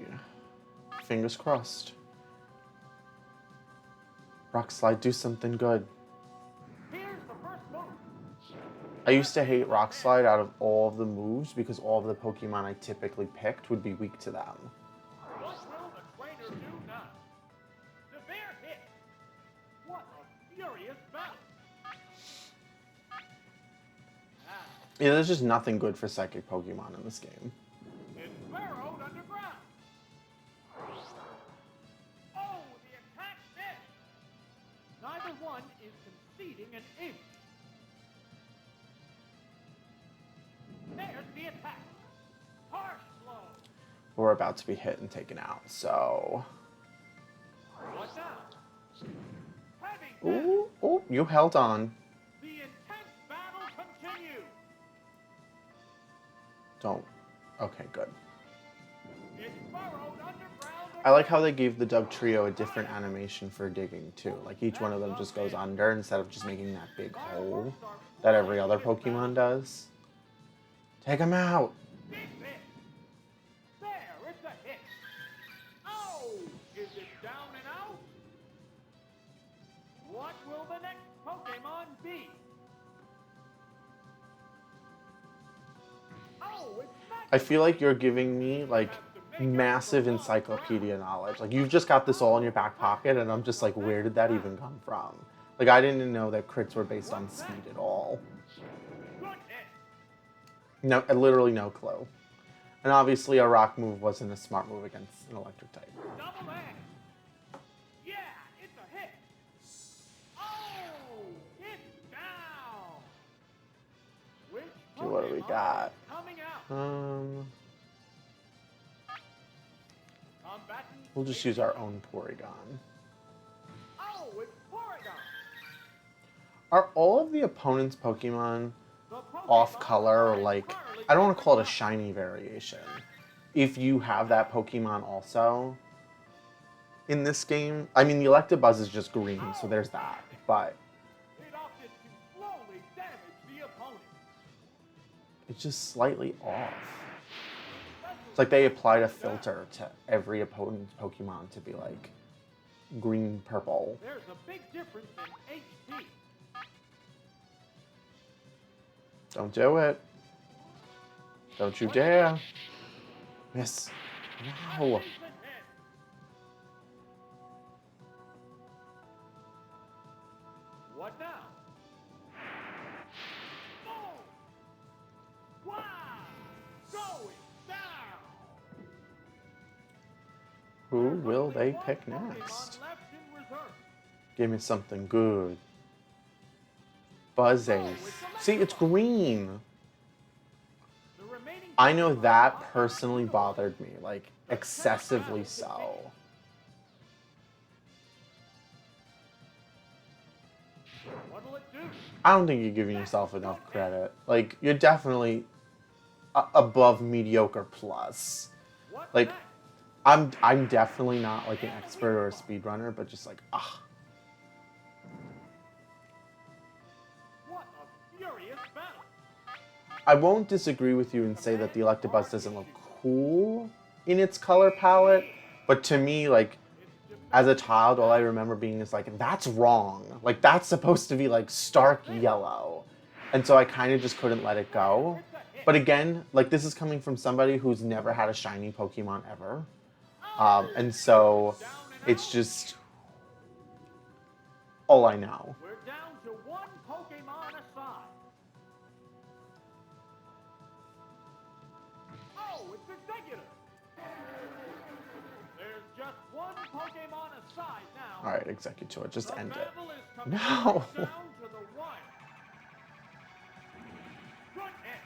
Fingers crossed. Rock Slide, do something good. Here's the first move. I used to hate Rock Slide out of all of the moves because all of the Pokemon I typically picked would be weak to them. What will the trainer do now? Severe hit. What a furious battle. Yeah, there's just nothing good for Psychic Pokemon in this game. It's burrowed underground. Oh, the attack missed. Neither one is conceding an inch. There's the attack. Harsh blow. We're about to be hit and taken out, so... What now? Heavy damage. Ooh, ooh, you held on. The intense battle continues. Don't. Okay, good. It's burrowed underground. I like how they gave the Dug Trio a different animation for digging, too. Like, each one of them just goes under instead of just making that big hole that every other Pokemon does. Take him out! Big hit. There, it's a hit. Oh, is it down and out? What will the next Pokemon be? Oh, it's not. I feel like you're giving me, like, massive encyclopedia knowledge. Like, you've just got this all in your back pocket, and I'm just like, where did that even come from? Like, I didn't know that crits were based on speed at all. Good hit. No, literally no clue. And obviously, a rock move wasn't a smart move against an electric type. Double edge. Yeah, it's a hit. What do we got? Coming out. Combatants We'll just use our own Porygon. Oh, it's Porygon. Are all of the opponent's Pokemon The Pokemon off color, or are like, entirely I don't want to call it a different shiny variation. If you have that Pokemon also in this game, I mean, the Electabuzz is just green, so there's that. But It opted to slowly damage the opponent. it's just slightly off. It's like they applied a filter to every opponent's Pokemon to be like green, purple. There's a big difference in HP. Don't do it. Don't you dare. Miss. No. What now? Boom! Wow! Going down! Who There's will only they one pick Pokemon next? left in reserve. Give me something good. Buzzing. See, it's green. The remaining I know Pokemon that are personally utilized. bothered me, like excessively so. What'll it do? I don't think you're giving yourself enough credit. Like, you're definitely above mediocre plus. What's Like, next? I'm definitely not like an expert or a speedrunner, but just like, What a furious battle! I won't disagree with you and say that the Electabuzz doesn't look cool in its color palette, but to me, like, as a child, all I remember being is like, that's wrong. Like, that's supposed to be like stark yellow. And so I kind of just couldn't let it go. But again, like, this is coming from somebody who's never had a shiny Pokemon ever. And so it's just all I know. We're down to one Pokemon aside. Oh, it's Executor. There's just one Pokemon aside now. All right, Executor, just The end it. battle is coming No. right down to the wire. Good hit.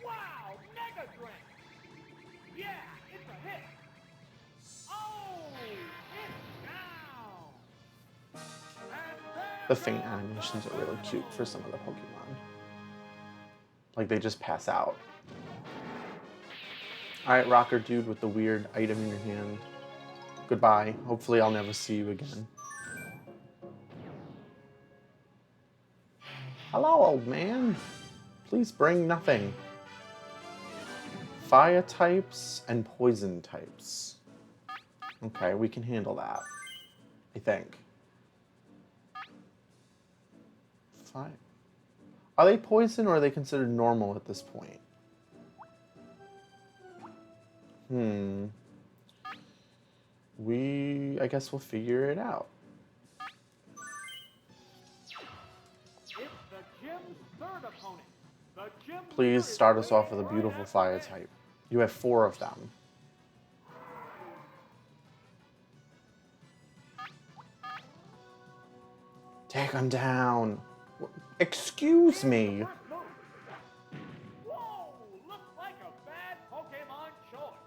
Wow, Mega Drain. Yeah, it's a hit. Oh, it's down. And The faint animations are really cute for some of the Pokemon. Like, they just pass out. All right, Rocker Dude with the weird item in your hand. Goodbye. Hopefully I'll never see you again. Hello, old man. Please bring nothing. Fire types and poison types. Okay, we can handle that. I think. Fire. Are they poison or are they considered normal at this point? I guess we'll figure it out. it's the gym's third opponent. The gym Please leader start is us off with a waiting beautiful right fire after type. You have 4 of them. Take him down. Excuse me. this. First move. Whoa, looks like a bad Pokemon choice.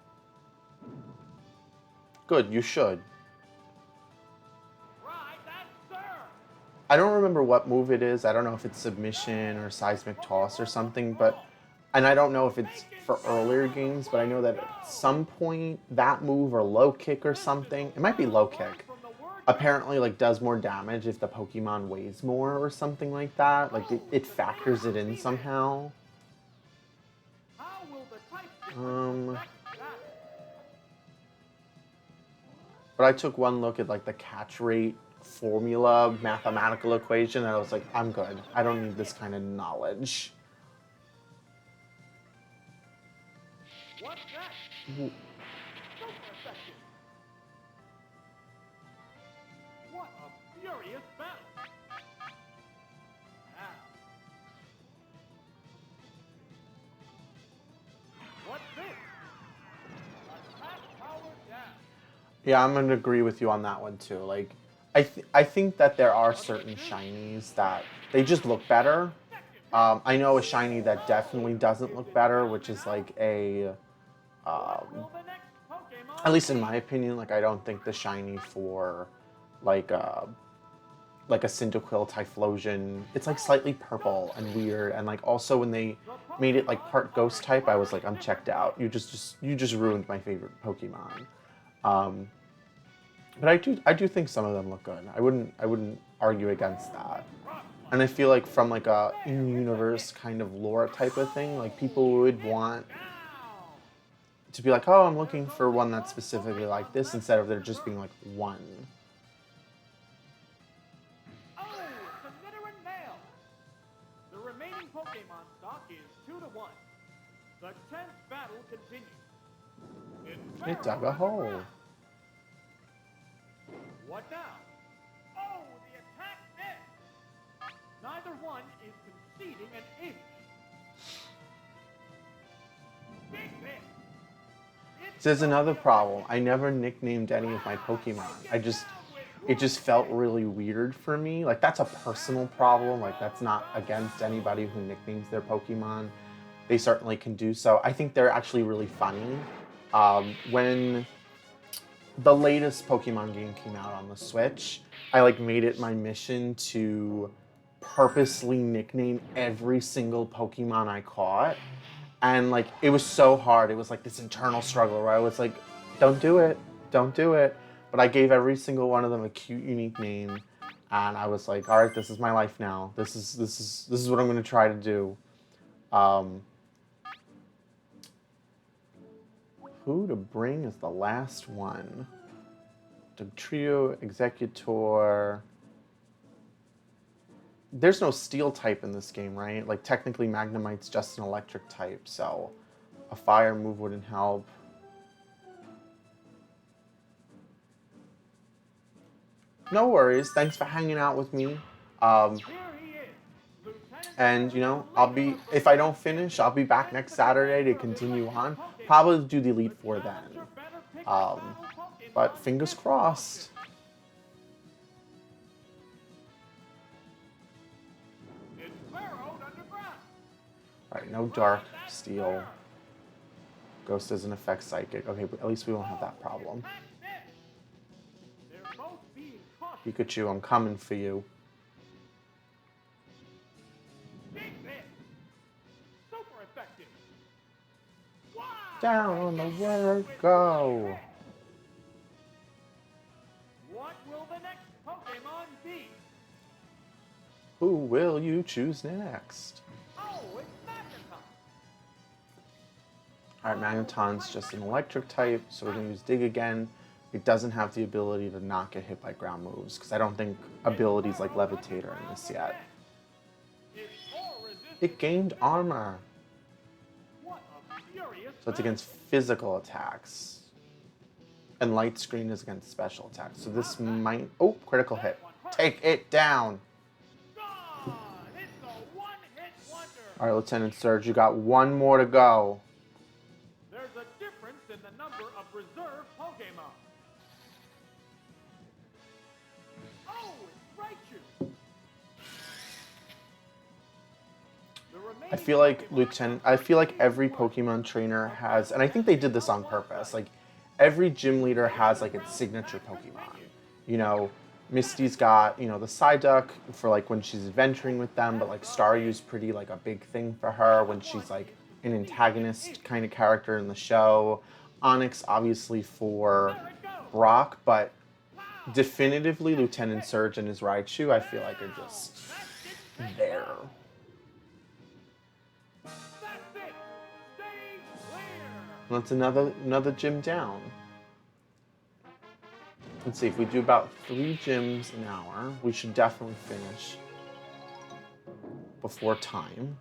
Good, you should. Right, that's sir. I don't remember what move it is. I don't know if it's submission or seismic toss or something, but and I don't know if it's for earlier games, but I know that at some point that move or low kick or something, it might be low kick, apparently like does more damage if the Pokemon weighs more or something like that. Like it factors it in somehow. How will the type difference affect that? But I took one look at like the catch rate formula mathematical equation and I was like, I'm good. I don't need this kind of knowledge. What's that? Ooh. Super effective. What a furious battle. Now. What's this? Attack power down. Yeah, I'm gonna agree with you on that one too. Like, I think that there are certain shinies that they just look better. I know a shiny that definitely doesn't look better, which is like a, at least in my opinion, like I don't think the shiny for like a like a Cyndaquil Typhlosion, it's like slightly purple and weird, and like also when they made it like part ghost type, I was like, I'm checked out. You just ruined my favorite Pokemon. Um, but I do think some of them look good. I wouldn't argue against that. And I feel like from like a in-universe kind of lore type of thing, like people would want to be like, oh, I'm looking for one that's specifically like this, instead of there just being like one. Oh, submitter and mail. The remaining Pokemon stock is 2-1. The 10th battle continues. It dug a hole. What now? Oh, the attack missed. Neither one is conceding an inch. Big miss. There's another problem. I never nicknamed any of my Pokemon. It just felt really weird for me. Like, that's a personal problem. Like, that's not against anybody who nicknames their Pokemon. They certainly can do so. I think they're actually really funny. When the latest Pokemon game came out on the Switch, I like made it my mission to purposely nickname every single Pokemon I caught. And like it was so hard. It was like this internal struggle where I was like, don't do it, don't do it. But I gave every single one of them a cute, unique name, and I was like, all right, this is my life now. This is what I'm going to try to do. Who to bring is the last one? The trio, Executor. There's no steel type in this game, right? Like technically Magnemite's just an electric type, so a fire move wouldn't help. No worries. Thanks for hanging out with me. And you know, if I don't finish, I'll be back next Saturday to continue on. Probably do the Elite Four then. But fingers crossed. Alright, no Dark, Steel. Ghost doesn't affect Psychic. Okay, but at least we won't have that problem. Pikachu, I'm coming for you. Down on the word go. What will the next Pokemon be? Who will you choose next? Oh, it's Magneton. Alright, Magneton's just an electric type, so we're going to use Dig again. It doesn't have the ability to not get hit by ground moves, because I don't think abilities like Levitate are in this yet. It gained armor. So it's against physical attacks. And Light Screen is against special attacks. So this might... Oh, critical hit. Take it down. Alright, Lieutenant Surge, you got one more to go. There's a difference in the number of reserve Pokemon. Oh, it's Raichu. I feel like every Pokemon trainer has, and I think they did this on purpose, like every gym leader has like its signature Pokemon. You know, Misty's got, you know, the Psyduck for like when she's adventuring with them, but like Staryu's pretty like a big thing for her when she's like an antagonist kind of character in the show. Onyx obviously for Brock, but definitively Lieutenant Surge and his Raichu I feel like are just there. That's another gym down. Let's see, if we do about 3 gyms an hour, we should definitely finish before time.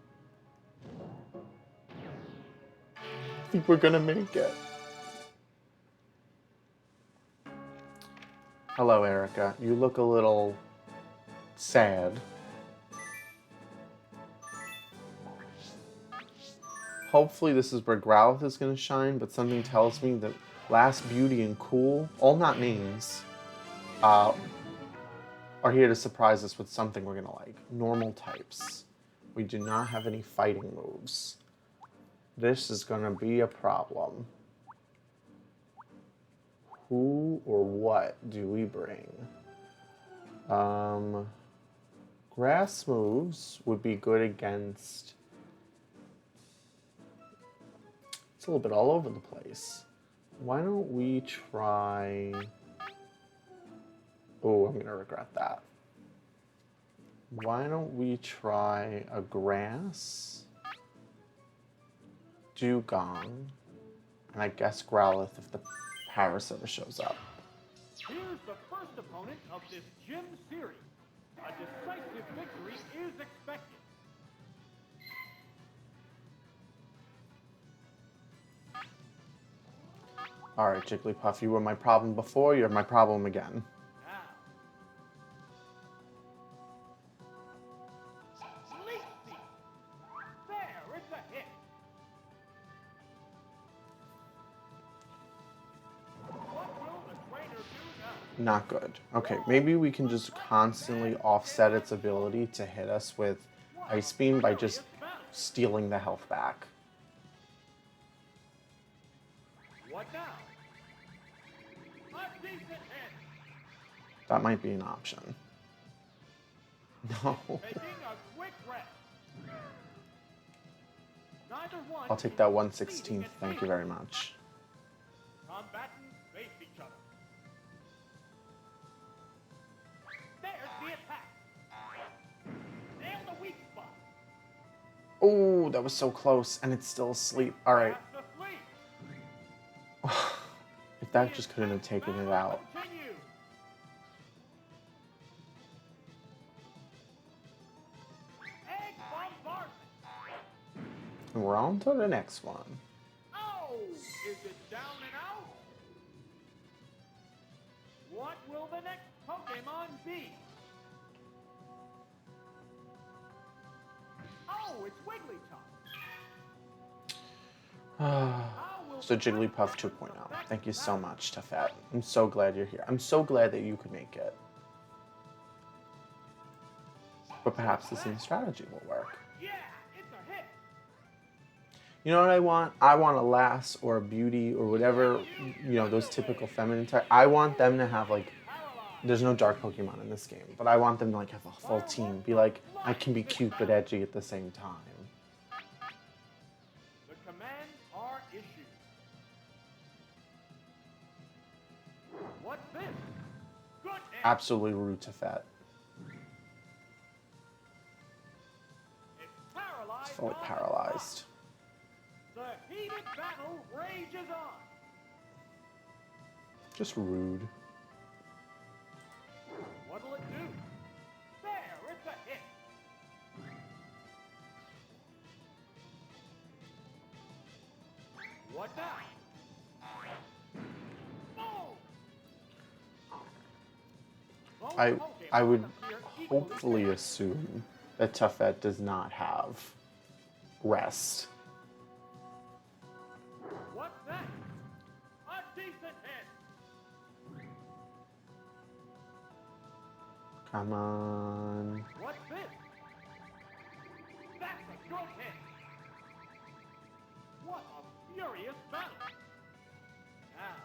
I think we're gonna make it. Hello, Erica. You look a little sad. Hopefully this is where Growlithe is going to shine, but something tells me that Last Beauty and Cool, all not names, are here to surprise us with something we're gonna like. Normal types. We do not have any fighting moves. This is gonna be a problem. Who or what do we bring? Grass moves would be good against... It's a little bit all over the place. Why don't we try... Oh, I'm going to regret that. Why don't we try a grass, Dugong, and I guess Growlithe if the Parasiter shows up. Here's the first opponent of this gym series. A decisive victory is expected. Alright, Jigglypuff, you were my problem before, you're my problem again. Not good. Okay, maybe we can just constantly offset its ability to hit us with Ice Beam by just stealing the health back. What now? That might be an option. No. I'll take that 1/16. Thank you very much. Combatants face each other. There's the attack. Nail the weak spot. Oh, that was so close, and it's still asleep. All right. If that just couldn't have taken it out. And we're on to the next one. Oh, is it down and out? What will the next Pokemon be? Oh, it's Wigglytuff. So Jigglypuff 2.0. Thank you so much, Tefet. I'm so glad you're here. I'm so glad that you could make it. But perhaps this new strategy will work. Yeah, it's a hit. You know what I want? I want a Lass or a Beauty or whatever, you know, those typical feminine type. I want them to have, like, there's no dark Pokemon in this game, but I want them to, like, have a full team. Be like, I can be cute but edgy at the same time. The commands are issued. What's this? Good answer. Absolutely rude to Fat. It's fully paralyzed. The heated battle rages on. Just rude. What'll it do? There, it's a hit. What now? Boom! I would hopefully assume that Tuffet does not have rest. What's that? A decent hit. Come on. What's this? That's a good hit. What a furious battle. Now.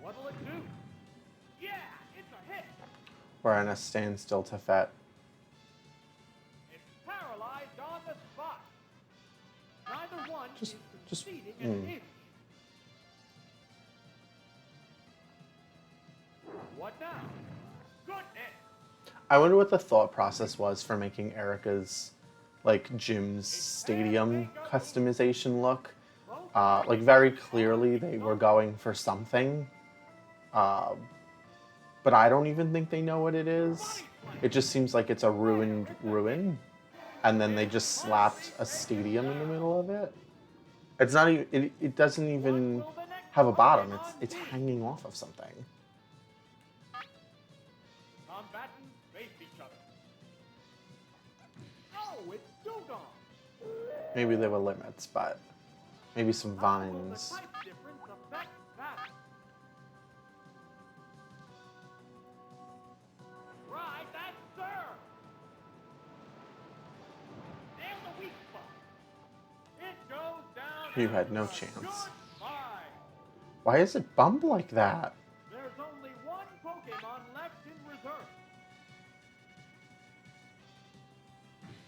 What'll it do? Yeah, it's a hit. We're on a standstill, Tuffet. It's paralyzed on the spot. Neither one is just conceding an inch. What now? Good hit. I wonder what the thought process was for making Erica's, like, gym's stadium customization look. Like, very clearly they were going for something. But I don't even think they know what it is. It just seems like it's a ruined ruin. And then they just slapped a stadium in the middle of it. It's not even, it doesn't even have a bottom. It's hanging off of something. Combatants face each other. Oh, it's Dugong. Maybe there were limits, but maybe some vines. The type difference affects that. You had no chance. Goodbye. Why is it bummed like that? There's only one Pokemon left in reserve.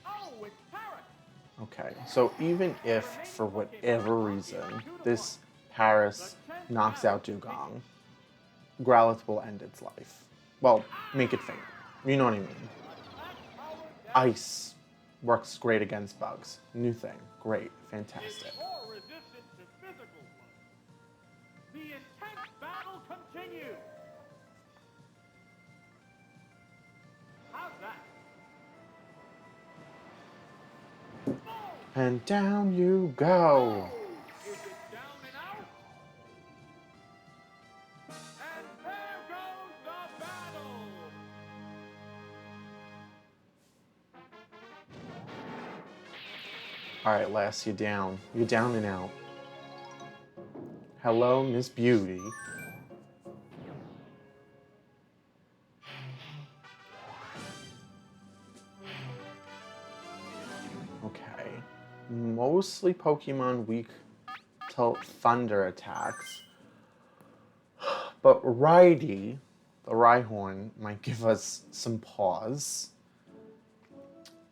Oh, it's Paris. Okay, so even if, for whatever reason, this Paris knocks out Dugong, Growlithe will end its life. Well, make it faint. You know what I mean. Attack power down. Ice works great against bugs. New thing. Great. Fantastic. It's more resistant to physical blows. The intense battle continues. How's that? Oh, And down you go. is it down and out? And there goes the battle. Alright, lass, you're down. You're down and out. Hello, Miss Beauty. Okay. Mostly Pokemon weak to thunder attacks. But Rhyhorn, the Rhyhorn, might give us some pause.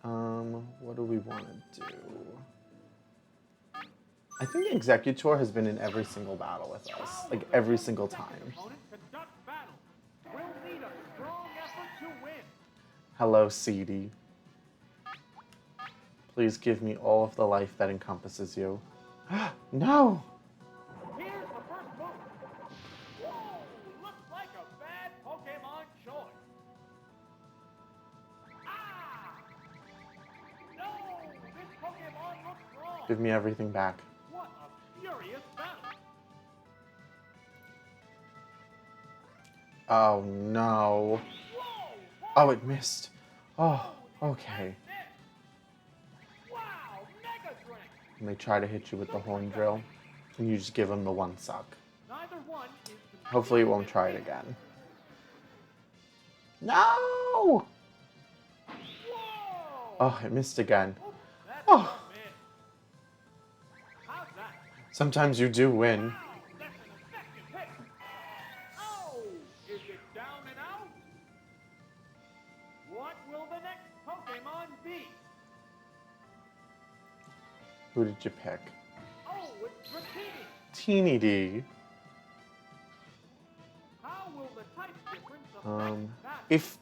What do we want to do? I think Executor has been in every single battle with us. Like, every single time. Opponent conducts battle. We'll need a strong effort to win. Hello, CD. Please give me all of the life that encompasses you. No! Here's the first move. Whoa! Looks like a bad Pokemon choice. Ah! No! This Pokemon looks wrong. Give me everything back. What a furious battle. Oh, no. Whoa! Oh, it missed. Oh, okay. Wow! Mega Strength. And they try to hit you with the horn drill, and you just give them the one suck. Neither one is Hopefully it won't try it again. No! Whoa! Oh, it missed again. Oops, that's Oh. a miss. How's that? Sometimes you do win. Wow, that's an effective hit. Oh, is it down and out? What will the next Pokemon be? Who did you pick? Oh, it's Dratini. Teeny D. How will the type difference affect that? If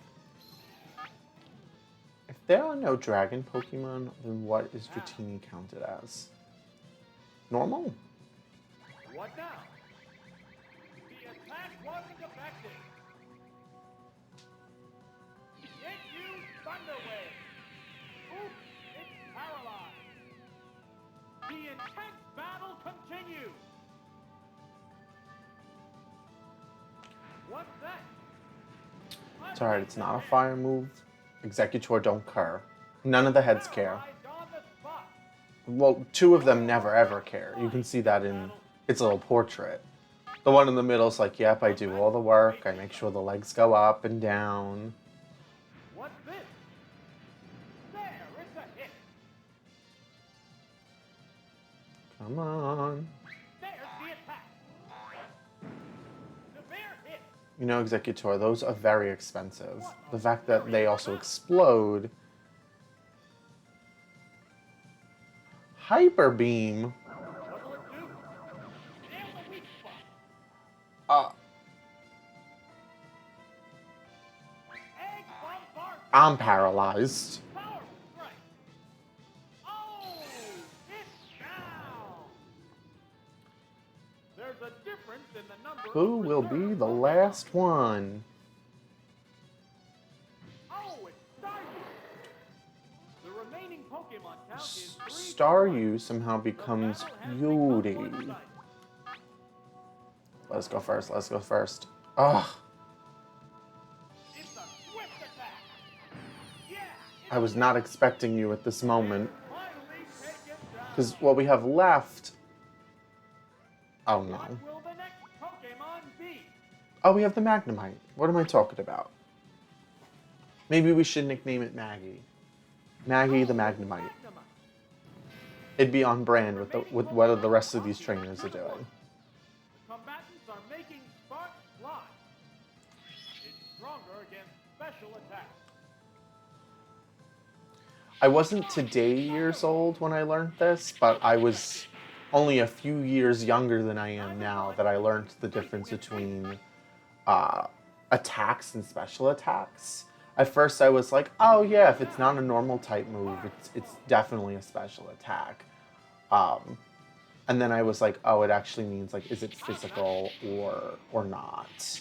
there are no dragon Pokemon, then what is Dratini counted as? Normal? What now? The attack wasn't effective. It used Thunder Wave. Oops, it's paralyzed. The intense battle continues. What's that? It's alright, it's not a fire move. Executor don't care. None of the heads care. Paralyzed on the spot. Well, two of them never ever care. You can see that in its little portrait. The one in the middle is like, yep, I do all the work. I make sure the legs go up and down. What's this? There, it's a hit. Come on. There's the attack. Severe hit. You know, Executor, those are very expensive. The fact that they also explode. Hyper Beam. What will it do? Nail the weak spot. Egg bombardment. I'm paralyzed. Power strike. Oh, it's down. There's a difference in the number. Who of will be reserve the Pokemon. last one? Oh, it's Staryu. The remaining Pokemon count is 3 to 1. Staryu somehow The becomes battle has Beauty. become one-sided. Let's go first, let's go first. Ugh, It's a swift attack. Yeah. I was not expecting you at this moment. Finally taken down. Because what we have left... Oh no. What will the next Pokemon be? Oh, we have the Magnemite. What am I talking about? Maybe we should nickname it Maggie. Maggie the Magnemite. Magnemite. It'd be on brand with what the rest of these trainers are doing. The combatants are making sparks fly. It's stronger against special attacks. I wasn't today years old when I learned this, but I was only a few years younger than I am now that I learned the difference between attacks and special attacks. At first, I was like, "Oh yeah, if it's not a normal type move, it's definitely a special attack." Um, and then I was like, "Oh, it actually means like, is it physical or not?"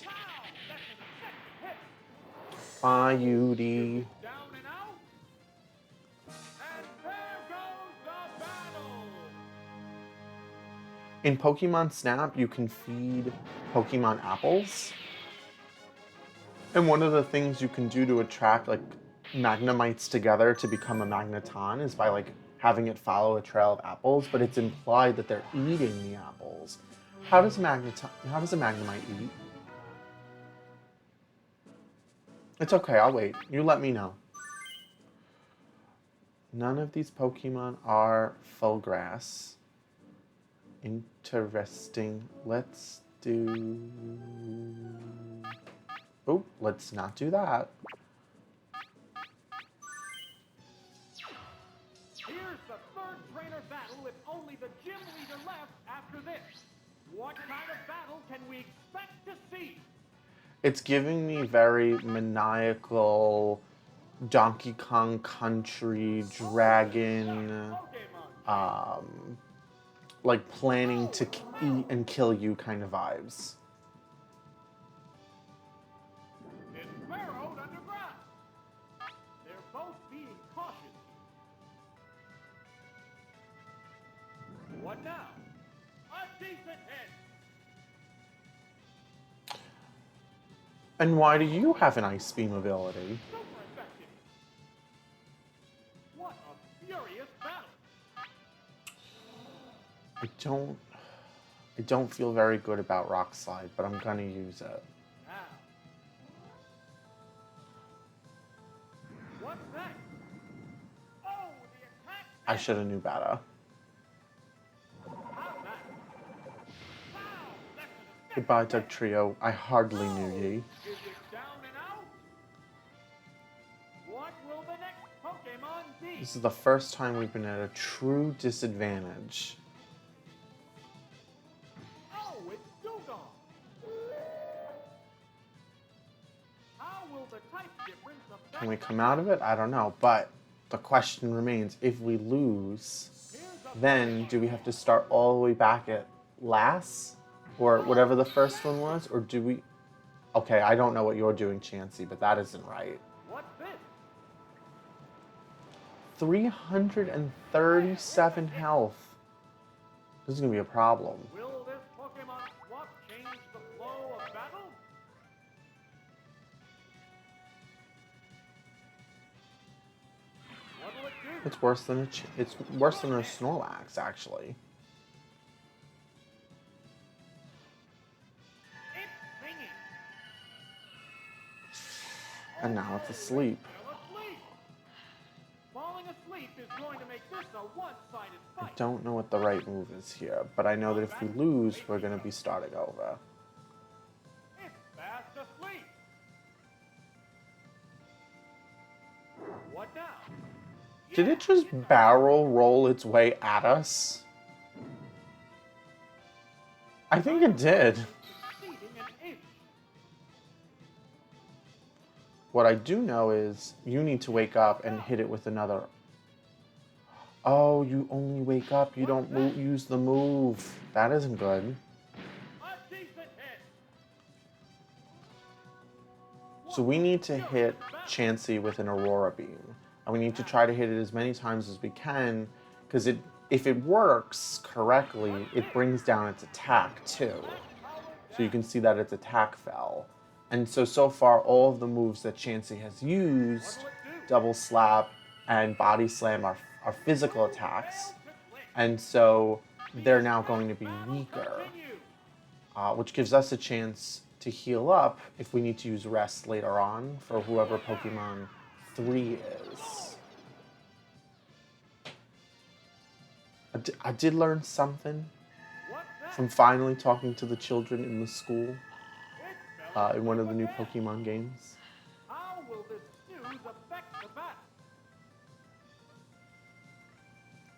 Bye, Yudi. Down and out. And there goes the battle. In Pokemon Snap, you can feed Pokemon apples. And one of the things you can do to attract like Magnemites together to become a Magneton is by like having it follow a trail of apples, but it's implied that they're eating the apples. How does a Magnemite eat? It's okay, I'll wait. You let me know. None of these Pokemon are full grass. Interesting. Let's do... Oh, let's not do that. Here's the third trainer battle with only the gym leader left after this. What kind of battle can we expect to see? It's giving me very maniacal Donkey Kong Country dragon, like planning to eat and kill you kind of vibes. It's burrowed underground. They're both being cautious. What now? A decent hit. And why do you have an Ice Beam ability? Super effective. What a furious battle. I don't feel very good about Rock Slide, but I'm gonna use it. Now. What's that? Oh, the attack. I should have knew better. How's that? Wow, that's an Goodbye, Doug Trio. I hardly knew ye. Is it down and out? What will the next Pokemon be? This is the first time we've been at a true disadvantage. Oh, it's Dugong. How will the type difference affect? Can we come out of it? I don't know, but the question remains, if we lose, then do we have to start all the way back at last? Or whatever the first one was? Or do we... Okay, I don't know what you're doing, Chansey, but that isn't right. What's this? 337 health. This is going to be a problem. Will this Pokemon swap change the flow of battle? What'll it do? It's worse than it's worse than a Snorlax, actually. It's singing. And now it's asleep. Still asleep. Falling asleep is going to make this a one-sided I fight. don't know what the right move is here, but I know that if we lose, we're going to be starting over. It's fast asleep. What now? Did it just barrel roll its way at us? I think it did. Succeeding an inch. What I do know is you need to wake up and hit it with another. Oh, you only wake up. You don't use the move. That isn't good. A decent hit. So we need to hit Chansey with an Aurora Beam. And we need to try to hit it as many times as we can, because if it works correctly, it brings down its attack too. So you can see that its attack fell. And so far, all of the moves that Chansey has used, Double Slap and Body Slam, are physical attacks. And so they're now going to be weaker, which gives us a chance to heal up if we need to use Rest later on for whoever Pokemon 3 is. I did learn something What's that? from finally talking to the children in the school It fell in one of asleep the new again. Pokemon games. How will this news affect the battle?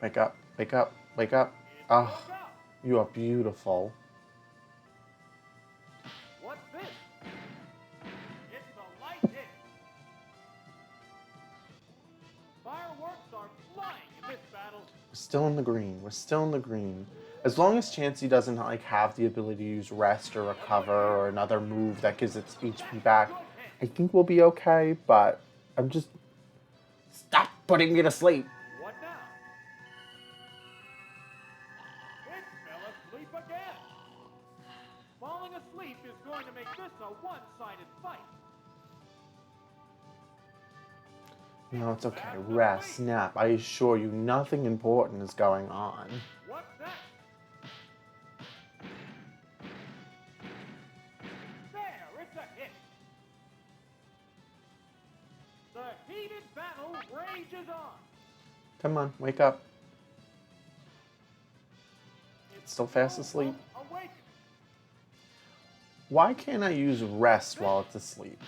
Wake up, wake up, wake up. It Ah, woke up. you are beautiful. What's this? It's a light hit. Fireworks are flying in this battle. We're still in the green. We're still in the green. As long as Chansey doesn't like have the ability to use rest or recover or another move that gives its HP back, I think we'll be okay. But I'm just stop putting me to sleep. What now? It fell asleep again. Falling asleep is going to make this a one-sided fight. No, it's okay. Rest, nap. I assure you, nothing important is going on. What's that? There, it's a hit. The heated battle rages on. Come on, wake up. It's Still fast asleep. awakened. Why can't I use rest while it's asleep?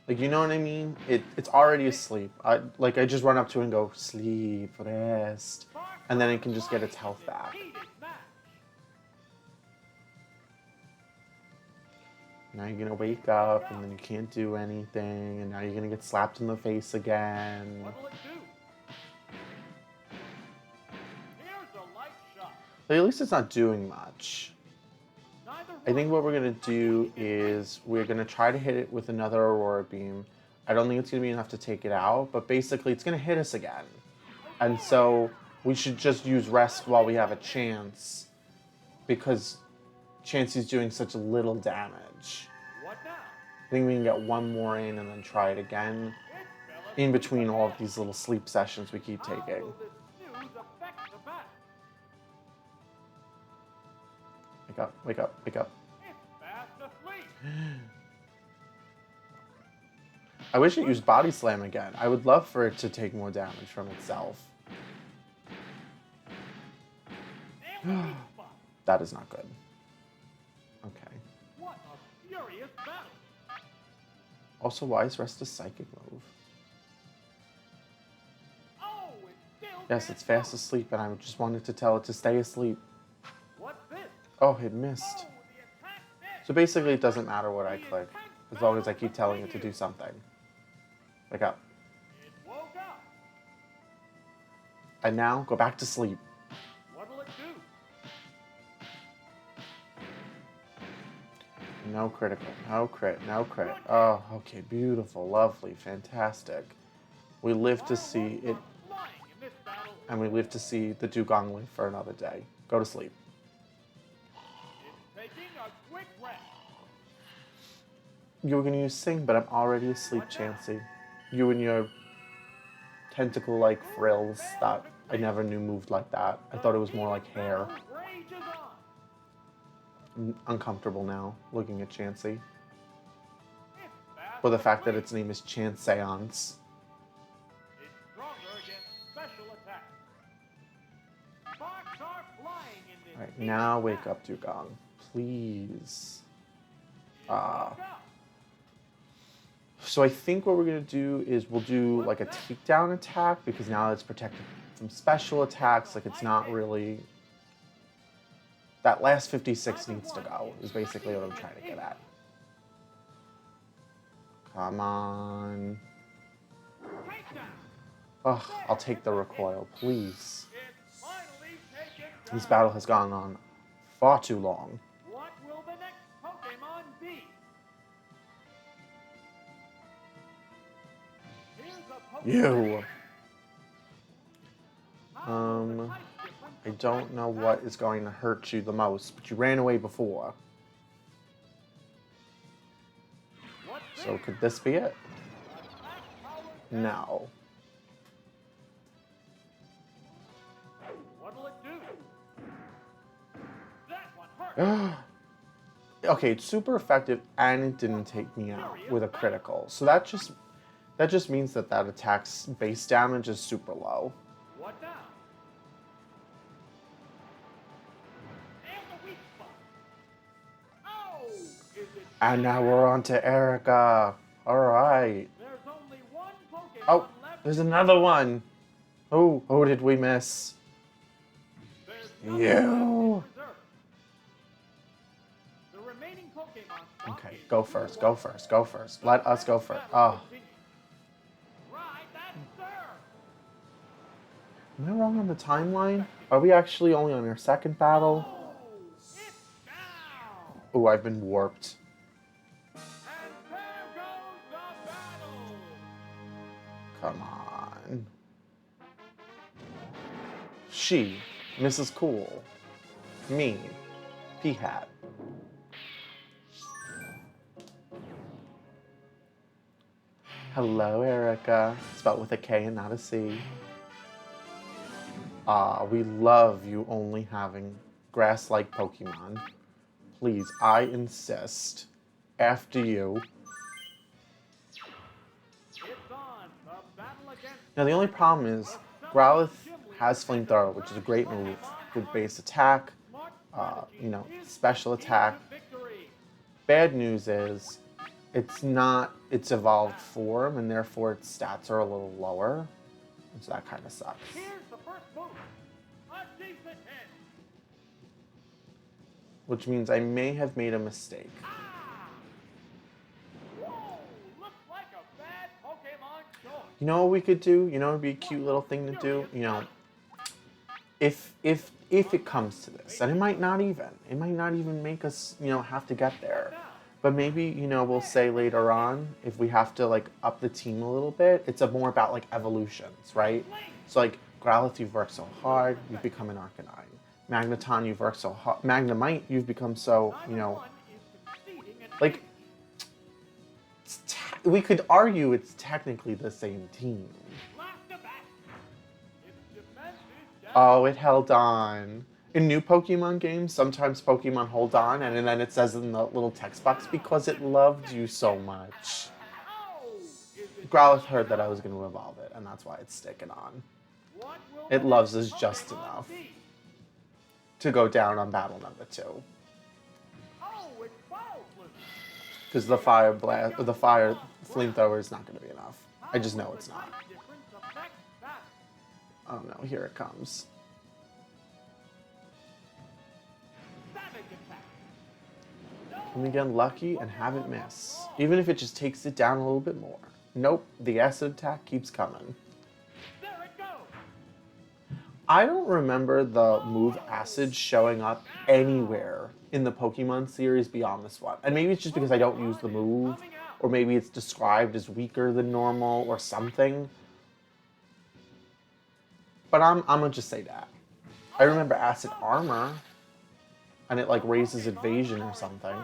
Like, you know what I mean? It's already asleep. I just run up to it and go, sleep, rest. And then it can just get its health back. Heated match. Now you're gonna wake up and then you can't do anything. And now you're gonna get slapped in the face again. What'll it do? Here's a light shot. But at least it's not doing much. Neither I think what one we're going to do is we're going to try to hit it with another Aurora Beam. I don't think it's going to be enough to take it out, but basically it's going to hit us again. And so we should just use rest while we have a chance because Chansey's doing such little damage. What now? I think we can get one more in and then try it again It fell in asleep between all of again. these little sleep sessions we keep How taking. will this news affect the battle? Wake up, wake up, wake up. It's fast asleep. I wish it used Body Slam again. I would love for it to take more damage from itself. Nailed the weak spot. That is not good. Okay. What a furious battle. Also, why is rest a psychic move? Oh, it still Yes, can't it's fast go. asleep, and I just wanted to tell it to stay asleep. What's this? Oh, it missed. Oh, the attack missed. So basically, it doesn't matter what I click, as long as I keep telling it to do something. Wake up. It woke up. And now, go back to sleep. What'll it do? No critical. No crit. No crit. Oh, okay. Beautiful. Lovely. Fantastic. We live to see it, Flying in this battle. and we live to see the Dugong live for another day. Go to sleep. It's taking a quick rest. You were going to use Sing, but I'm already asleep, Chansey. You and your tentacle-like frills that I never knew moved like that. I thought it was more like hair. Battle rages on. I'm uncomfortable now, looking at Chansey. It's fast Or the fact that asleep. its name is Chance Seance. It's stronger against special attacks. Sparks are flying in this. Alright, heated now wake match. up, Dugong. Please. It woke up. So I think what we're going to do is we'll do like a takedown attack, because now it's protected from special attacks. Like, it's not really... That last 56 needs to go, is basically what I'm trying to get at. Come on. Takedown. Ugh, I'll take the recoil, please. It's finally taken This down. battle has gone on far too long. What will the next Pokemon be? Here's a Pokemon. You. How will the type difference I affect don't know the what battle? is going to hurt you the most, but you ran away before. What's So this? could this be it? Attack powered down. No. What'll it do? That one hurt. Okay, it's super effective, and it didn't take me out with a critical. So that just means that attack's base damage is super low. What now? And now we're on to Erica. Alright. There's only one Pokemon Oh, left. there's another one. Oh, who did we miss? There's nothing You. left in reserve. The remaining Pokemon Okay, go first, go first, go first. Let us go first. Oh, Right, that's sir. am I wrong on the timeline? Are we actually only on our second battle? Oh, it's down. Oh, I've been warped. And there goes the battle. Come on. She, Mrs. Cool. Me, P-Hat. Hello, Erica. Spelled with a K and not a C. We love you only having grass-like Pokemon. Please, I insist. After you. It's on. The battle against Now, the only problem is Growlithe has Flamethrower, which is a great move. Good base attack, special attack. victory. Bad news is it's not its evolved form, and therefore its stats are a little lower. And so that kind of sucks. Here's the first move. A decent hit. Which means I may have made a mistake. Ah! Whoa! Looks like a bad Pokemon choice. You know what we could do? You know what would be a cute little thing to do? You know, if it comes to this, and it might not even make us, have to get there. But maybe, we'll say later on, if we have to, like, up the team a little bit, it's more about, like, evolutions, right? So, like, Growlithe, you've worked so hard, you've become an Arcanine. Magneton, you've worked so hard. Magnemite, you've become so, like, we could argue it's technically the same team. Oh, it held on. In new Pokemon games, sometimes Pokemon hold on, and then it says in the little text box, because it loved you so much. Growlithe heard that I was going to evolve it, and that's why it's sticking on. It loves us just enough to go down on battle number 2. Because the fire flamethrower is not going to be enough. I just know it's not. Oh no, here it comes. Can we get lucky and have it miss? Even if it just takes it down a little bit more. Nope, the acid attack keeps coming. I don't remember the move acid showing up anywhere in the Pokemon series beyond this one. And maybe it's just because I don't use the move, or maybe it's described as weaker than normal or something. But I'm gonna just say that. I remember acid armor, and it like raises evasion or something.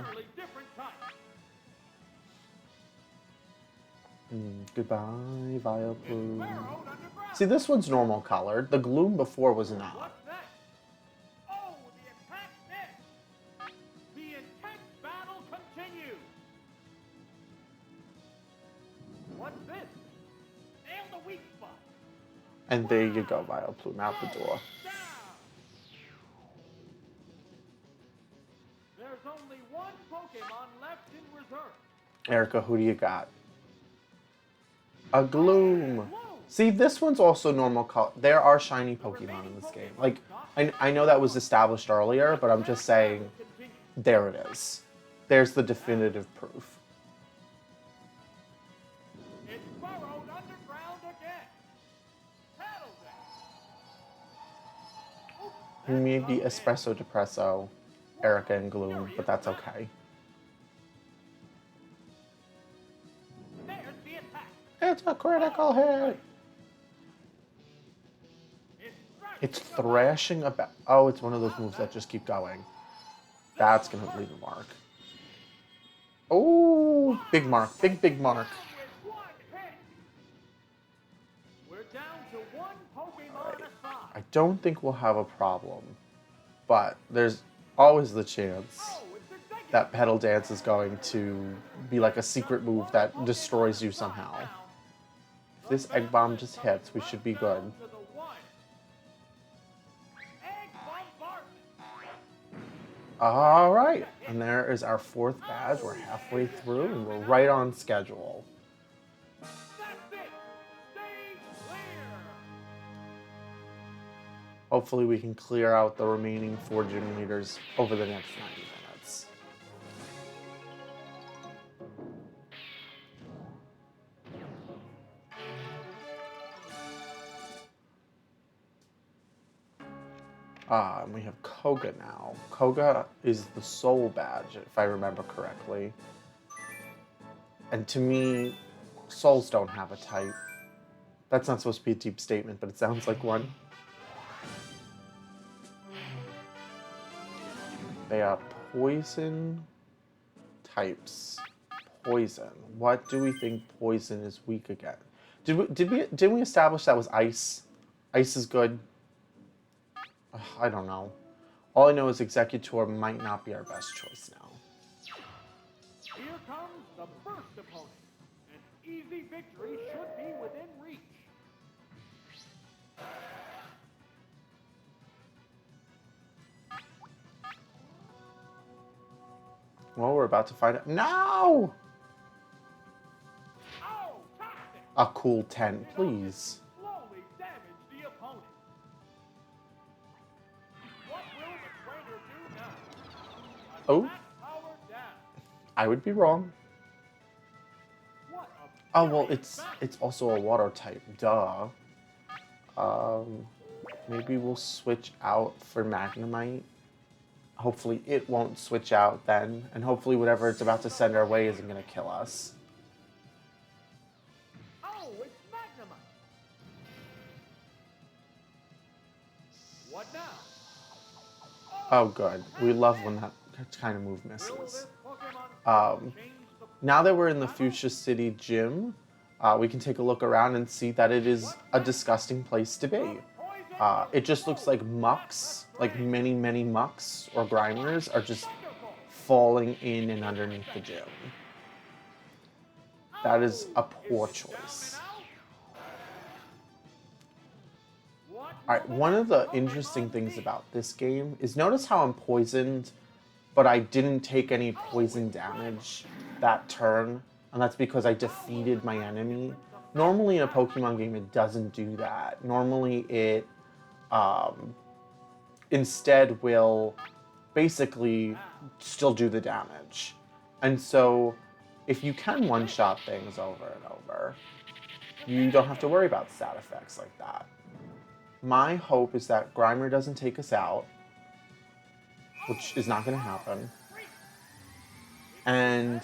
Goodbye, Vileplume. See, this one's normal colored. The Gloom before was not. Oh, the attack missed. The intense battle continues. What's this? Nail the weak spot. And there you go, Vileplume, out the door. There's only one Pokemon left in reserve. Erica, who do you got? A Gloom. See, this one's also normal color. There are shiny Pokemon in this game. Like, I know that was established earlier, but I'm just saying, there it is. There's the definitive proof. It's burrowed underground again. Paddle We may be espresso depresso, Erica and Gloom, but that's okay. There's the attack. It's a critical hit. It's thrashing about. Oh, it's one of those moves that just keep going. That's going to leave a mark. Oh, big mark. Big mark. We're down to one Pokemon aside. I don't think we'll have a problem, but there's always the chance that Petal Dance is going to be like a secret move that destroys you somehow. If this Egg Bomb just hits, we should be good. All right, and there is our 4th badge. We're halfway through, and we're right on schedule. That's it. Stay clear. Hopefully we can clear out the remaining 4 gym leaders over the next 90 minutes. And we have Koga now. Koga is the soul badge, if I remember correctly. And to me, souls don't have a type. That's not supposed to be a deep statement, but it sounds like one. They are poison types. Poison. What do we think poison is weak again? Didn't we establish that was ice? Ice is good. Ugh, I don't know. All I know is Executor might not be our best choice now. Here comes the first opponent. An easy victory should be within reach. Well, we're about to find out. No! Oh, toxic! A cool 10, please. Slowly damage the opponent. What will the trainer do now? Oh. Attack power down. I would be wrong. What a Oh, well, furious it's battle. also a water type. Duh. Maybe we'll switch out for Magnemite. Hopefully it won't switch out then. And hopefully whatever it's about to send our way isn't going to kill us. Oh, it's Magnemite. What now? Oh, good. We love when that kind of move Will misses. this Pokemon change the Now that we're in the Fuchsia City gym, we can take a look around and see that it is a disgusting place to be. It just looks like mucks, like many, many mucks or grimers are just falling in and underneath the gym. That is a poor choice. Alright, one of the interesting things about this game is notice how I'm poisoned, but I didn't take any poison damage that turn, and that's because I defeated my enemy. Normally in a Pokemon game it doesn't do that. Normally it instead will basically still do the damage. And so if you can one-shot things over and over, you don't have to worry about side effects like that. My hope is that Grimer doesn't take us out, which is not going to happen. And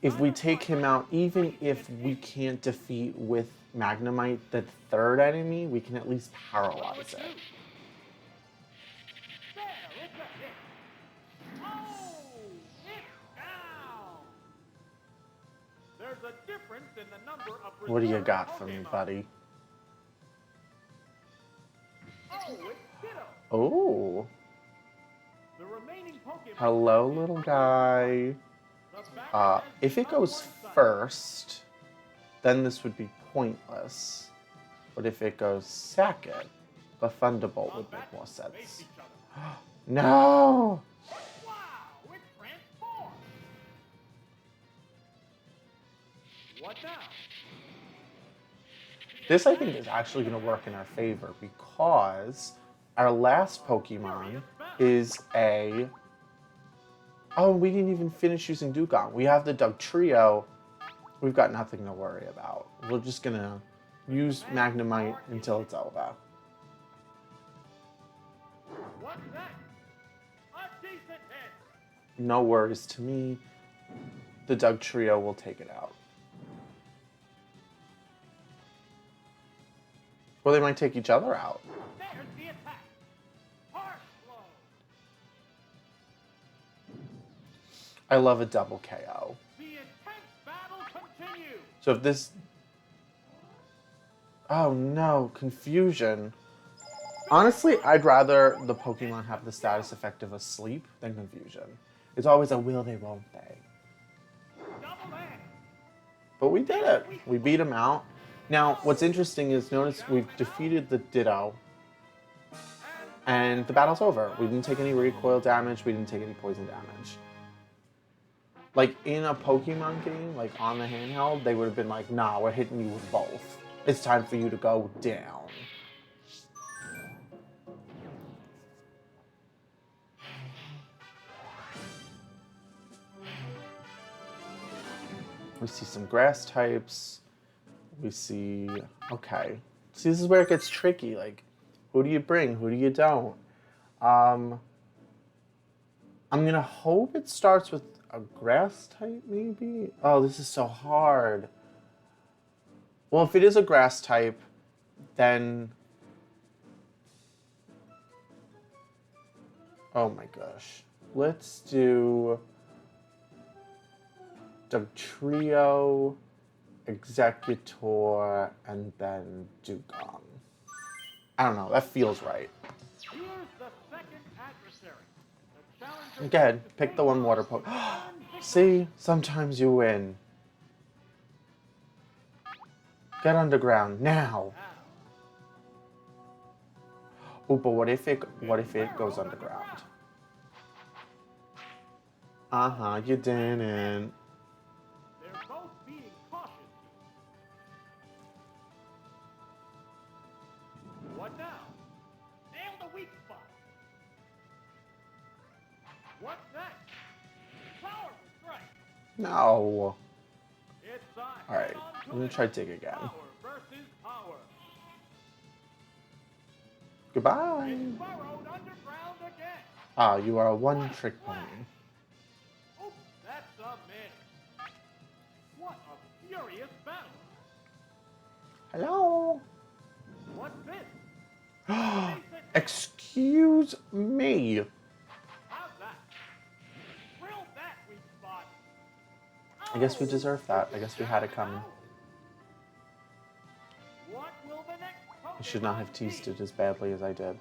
if we take him out, even if we can't defeat with Magnemite the 3rd enemy, we can at least paralyze it. There, it's a hit. Oh, it's down. There's a difference in the number of What do you reserve got for me, Pokemon. buddy? Oh, it's Ditto. Oh, The remaining Pokemon. hello, little guy. The battle has If it begun goes one-sided. first, then this would be pointless. But if it goes second, the Thunderbolt would make more Face sense. each other. No! Wow, it transformed. What now? This, I think, is actually going to work in our favor because our last Pokemon is a... Oh, we didn't even finish using Dugong. We have the Dugtrio. We've got nothing to worry about. We're just going to use Magnemite until it's over. What's that? A decent hit. No worries to me. The Dugtrio will take it out. Or they might take each other out. There's the attack. Harsh blow. I love a double KO. The intense battle continues. So if this... Oh no, confusion. Honestly, I'd rather the Pokemon have the status effect of asleep than confusion. It's always a will they, won't they. Double edge. But we did it. We beat him out. Now, what's interesting is notice we've defeated the Ditto. And the battle's over. We didn't take any recoil damage, we didn't take any poison damage. Like, in a Pokemon game, like, on the handheld, they would have been like, nah, we're hitting you with both. It's time for you to go down. We see some grass types. We see, okay. See, this is where it gets tricky. Like, who do you bring? Who do you don't? I'm gonna hope it starts with a grass type, maybe? Oh, this is so hard. Well, if it is a grass type, then... Oh my gosh. Let's do... Dugtrio, Executor, and then Dugong. I don't know, that feels right. Here's the second adversary. The challenger Go ahead, pick the one water poke. See, sometimes you win. Get underground now. Oh, but what if it goes underground? You didn't. They're both being cautious. What now? Nail the weak spot. What's next? Powerful strike. No. It's All right, I'm gonna try dig again. Power versus power. Goodbye. It's burrowed underground again. Ah, you are a one-trick pony. Oops, that's a miss. What a furious battle. Hello. What's this? Excuse me. How's that? Drill that weak spot. I guess we deserve that. I guess we had it coming. What will the next I should not have Pokemon teased be? it as badly as I did.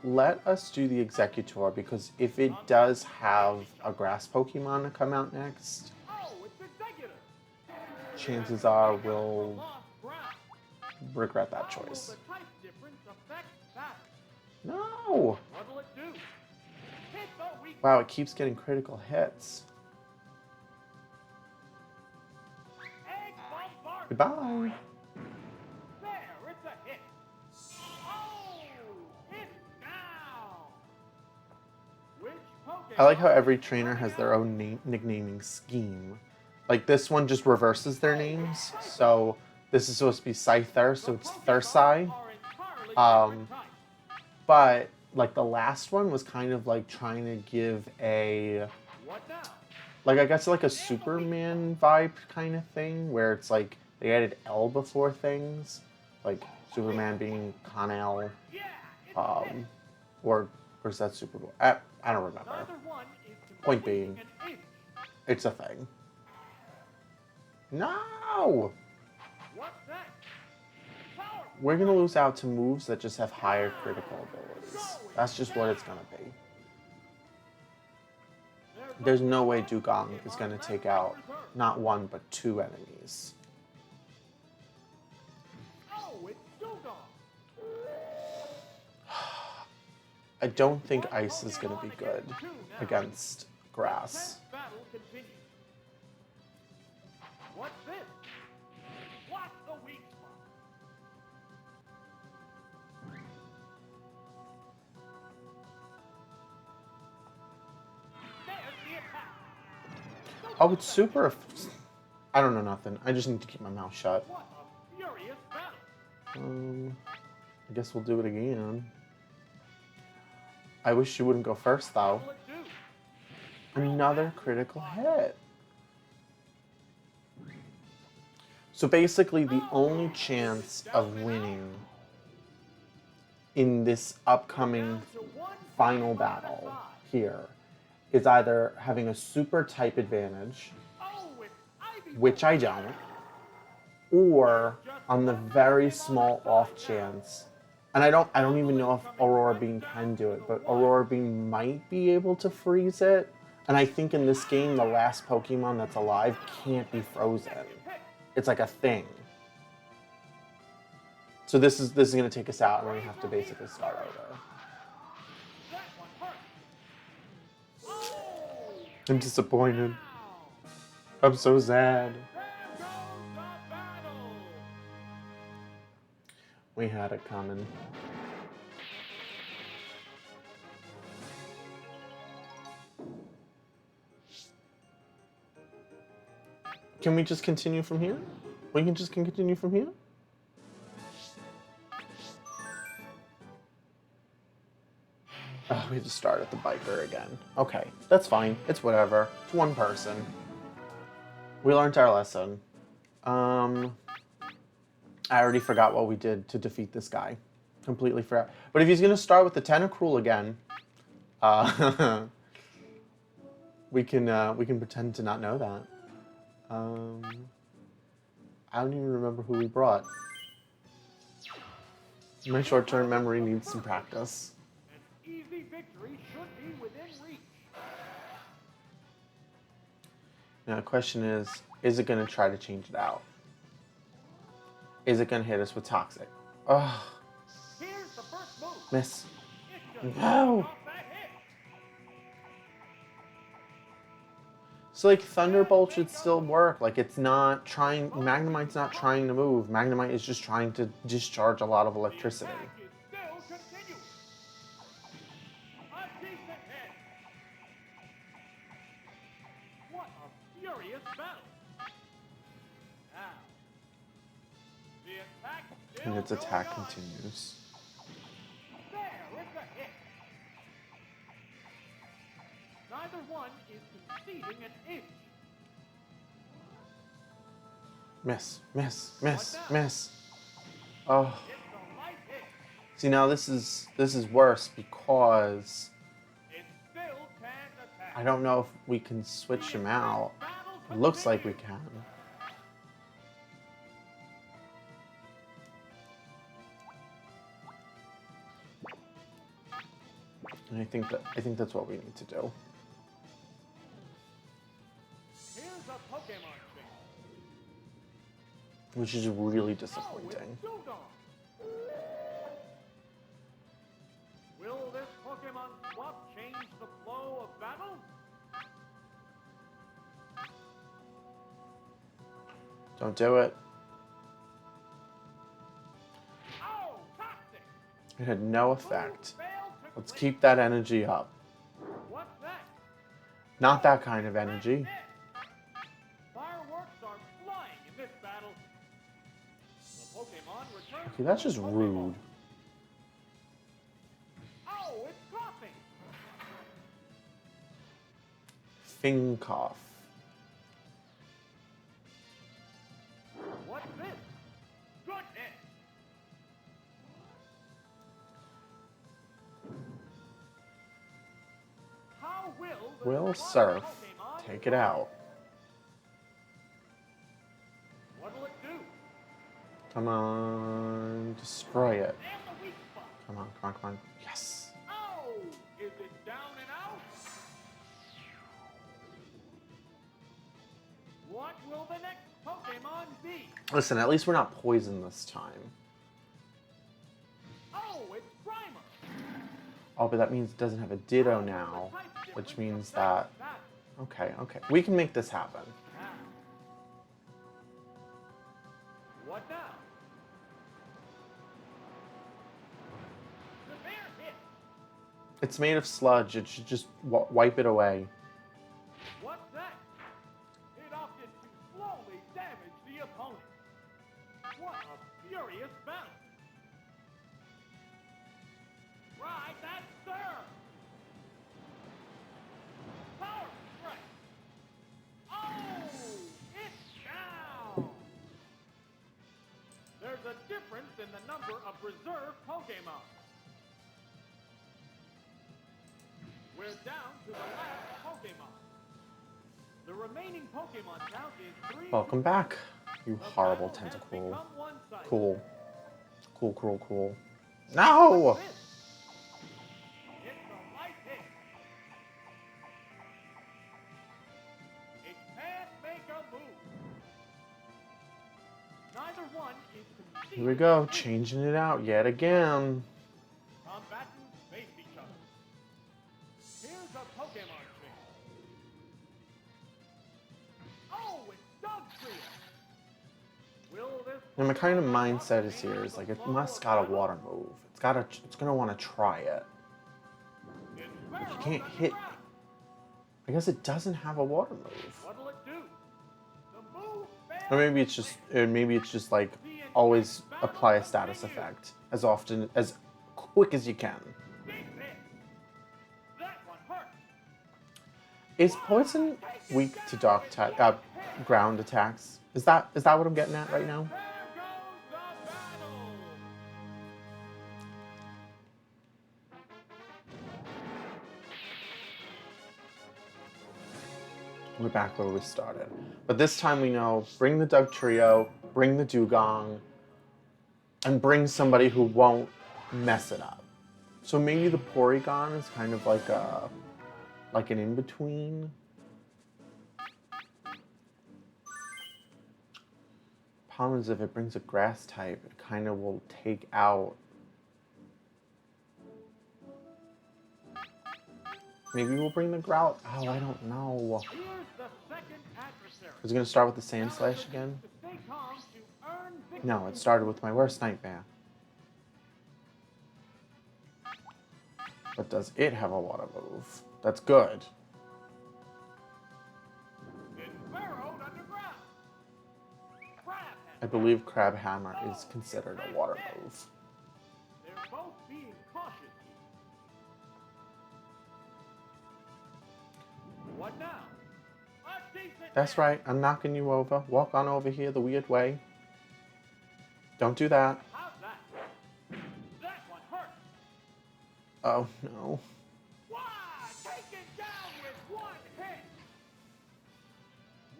Let us do the Executor, because if it does have a grass Pokemon to come out next, Oh, it's Executor. chances are we'll Lost ground. regret that How will choice. the type difference affect that? No! What'll it do? Hit the weak Wow, it keeps getting critical hits. egg bombardment. Goodbye. There, it's a hit. Oh, it's down. Which Pokemon? I like how every trainer has their own nicknaming scheme. Like, this one just reverses their names. So, this is supposed to be Scyther, so it's Thursai. But, like, the last one was kind of, like, trying to give a... What now? Like, I guess, like, a Superman vibe kind of thing, where it's, like, they added L before things. Like, Superman being Con-El, Yeah, it's a hit. or is that Superboy? I don't remember. Neither one is Point completing being. an inch. It's a thing. No! What's next? Power. We're gonna lose out to moves that just have higher critical abilities. That's just what it's gonna be. There's no way Dugong is gonna take out not one, but two enemies. Oh, it's Dugong. I don't think Ice is gonna be good against Grass. Tense battle continues. What's this? Block the weak spot. There's the attack. Oh, it's super... I don't know nothing. I just need to keep my mouth shut. What a furious battle. I guess we'll do it again. I wish you wouldn't go first, though. What'll it do? Another critical hit. So basically, the only chance of winning in this upcoming final battle here is either having a super type advantage, Oh, it's Ivy. which I don't, or on the very small off chance, and I don't even know if Aurora Beam can do it, but Aurora Beam might be able to freeze it. And I think in this game, the last Pokemon that's alive can't be frozen. It's like a thing. So this is gonna take us out, and we have to basically start over. I'm disappointed. Now, I'm so sad. there goes the battle. We had it coming. Can we just continue from here? We can just continue from here? Oh, we have to start at the biker again. Okay, that's fine. It's whatever. It's one person. We learned our lesson. I already forgot what we did to defeat this guy. Completely forgot. But if he's gonna start with the Tentacruel again, we can pretend to not know that. I don't even remember who we brought. My short-term memory needs some practice. An easy victory should be within reach. Now the question is it gonna try to change it out? Is it gonna hit us with Toxic? Ugh, Here's the first move. miss. It just No. off that hit. So like Thunderbolt should still work. Like it's not trying. Magnemite's not trying to move. Magnemite is just trying to discharge a lot of electricity. The attack is still continuing. A decent hit. What a furious battle. Now, the attack still And its attack going on. continues. There is a hit. Neither one is conceding an inch. Miss, miss, miss, miss. Oh, It's a light hit. see now this is worse because It still can attack. I don't know if we can switch him out. It looks like we can. And I think that's what we need to do. Here's a Pokémon thing. Which is really Oh, it's disappointing. Dewgong. Will this Pokémon swap change the flow of battle? Don't do it. Oh, toxic! It had no effect. Failed to Let's clear. keep that energy up. What's that? Not that kind of energy. That's it. Fireworks are flying in this battle. The Pokémon returns. Okay, that's to just the Pokeball. rude. Oh, it's coughing. Fincough. What's this? Good hit. How will the Will stronger Surf Pokémon take it out? What'll it do? Come on, destroy it. And the weak spot. Come on, come on, come on. Yes. Oh, is it down and out? What will the next Pokémon be? Listen, at least we're not poisoned this time. Oh, it's Grimer. Oh, but that means it doesn't have a Ditto now, which means that... Okay, okay. We can make this happen. What now? Severe hit. It's made of sludge. It should just wipe it away. What's that? It opted to slowly damage the opponent. What a furious battle. Right, that's sir. Power strike. Oh, it's down. There's a difference in the number of reserve Pokémon. We're down to the last Pokémon. The remaining Pokémon count is 3. Welcome back, you The horrible battle has tentacle. become one-sided. Cool. Cool, cool, cool. No! This. It's a light hit. It can't make a move. Neither one is conceding. Here we go, changing it out yet again. Combatants face each other. Here's a Pokémon thing. And my kind of mindset is here is like, it must got a water move. It's gonna want to try it. Like, you can't hit me. I guess it doesn't have a water move. What'll it do? The move Or maybe it's just like always apply a status effect as quick as you can. That one hurt. Is poison weak to ground attacks? Is that what I'm getting at right now? There goes the battle. We're back where we started. But this time we know, bring the Doug Trio, bring the Dugong, and bring somebody who won't mess it up. So maybe the Porygon is kind of like an in-between. Problem is if it brings a grass type, it kind of will take out. Maybe we'll bring the Growl. Oh, I don't know. Here's the second adversary. Is it going to start with the Sand Slash again? To stay calm to earn victory. No, it started with my worst nightmare. But does it have a water move? That's good. It's burrowed underground. Crab I believe Crab Hammer is considered a water move. They're both being cautious. What now? A decent That's hit. right, I'm knocking you over. Walk on over here the weird way. Don't do that. How's that? That one hurt. Oh, no. Why? Taken down with one hit.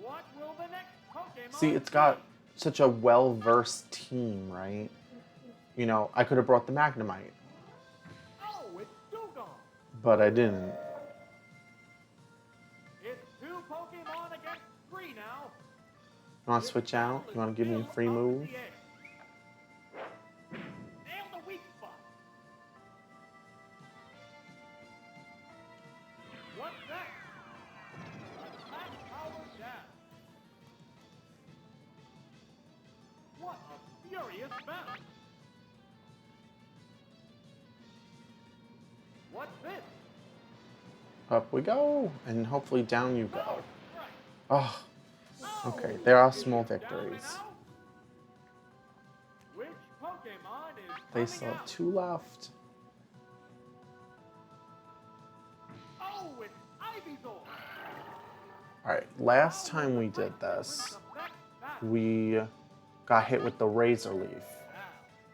What will the next Pokemon See, it's got such a well-versed team, right? You know, I could have brought the Magnemite, Oh, it's Dugong. but I didn't. It's 2 Pokemon against 3 now. You want to switch out? You want to give me a free move? Nail the weak spot. What's that? Attack power down. What a furious battle. What's this? Up we go, and hopefully down you go. Right. Oh, Oh, okay, there are is small it down victories. and out? Which Pokemon is They coming still have out? 2 left. Oh, it's Ivysaur. Alright, last time we did this, we got hit with the Razor Leaf.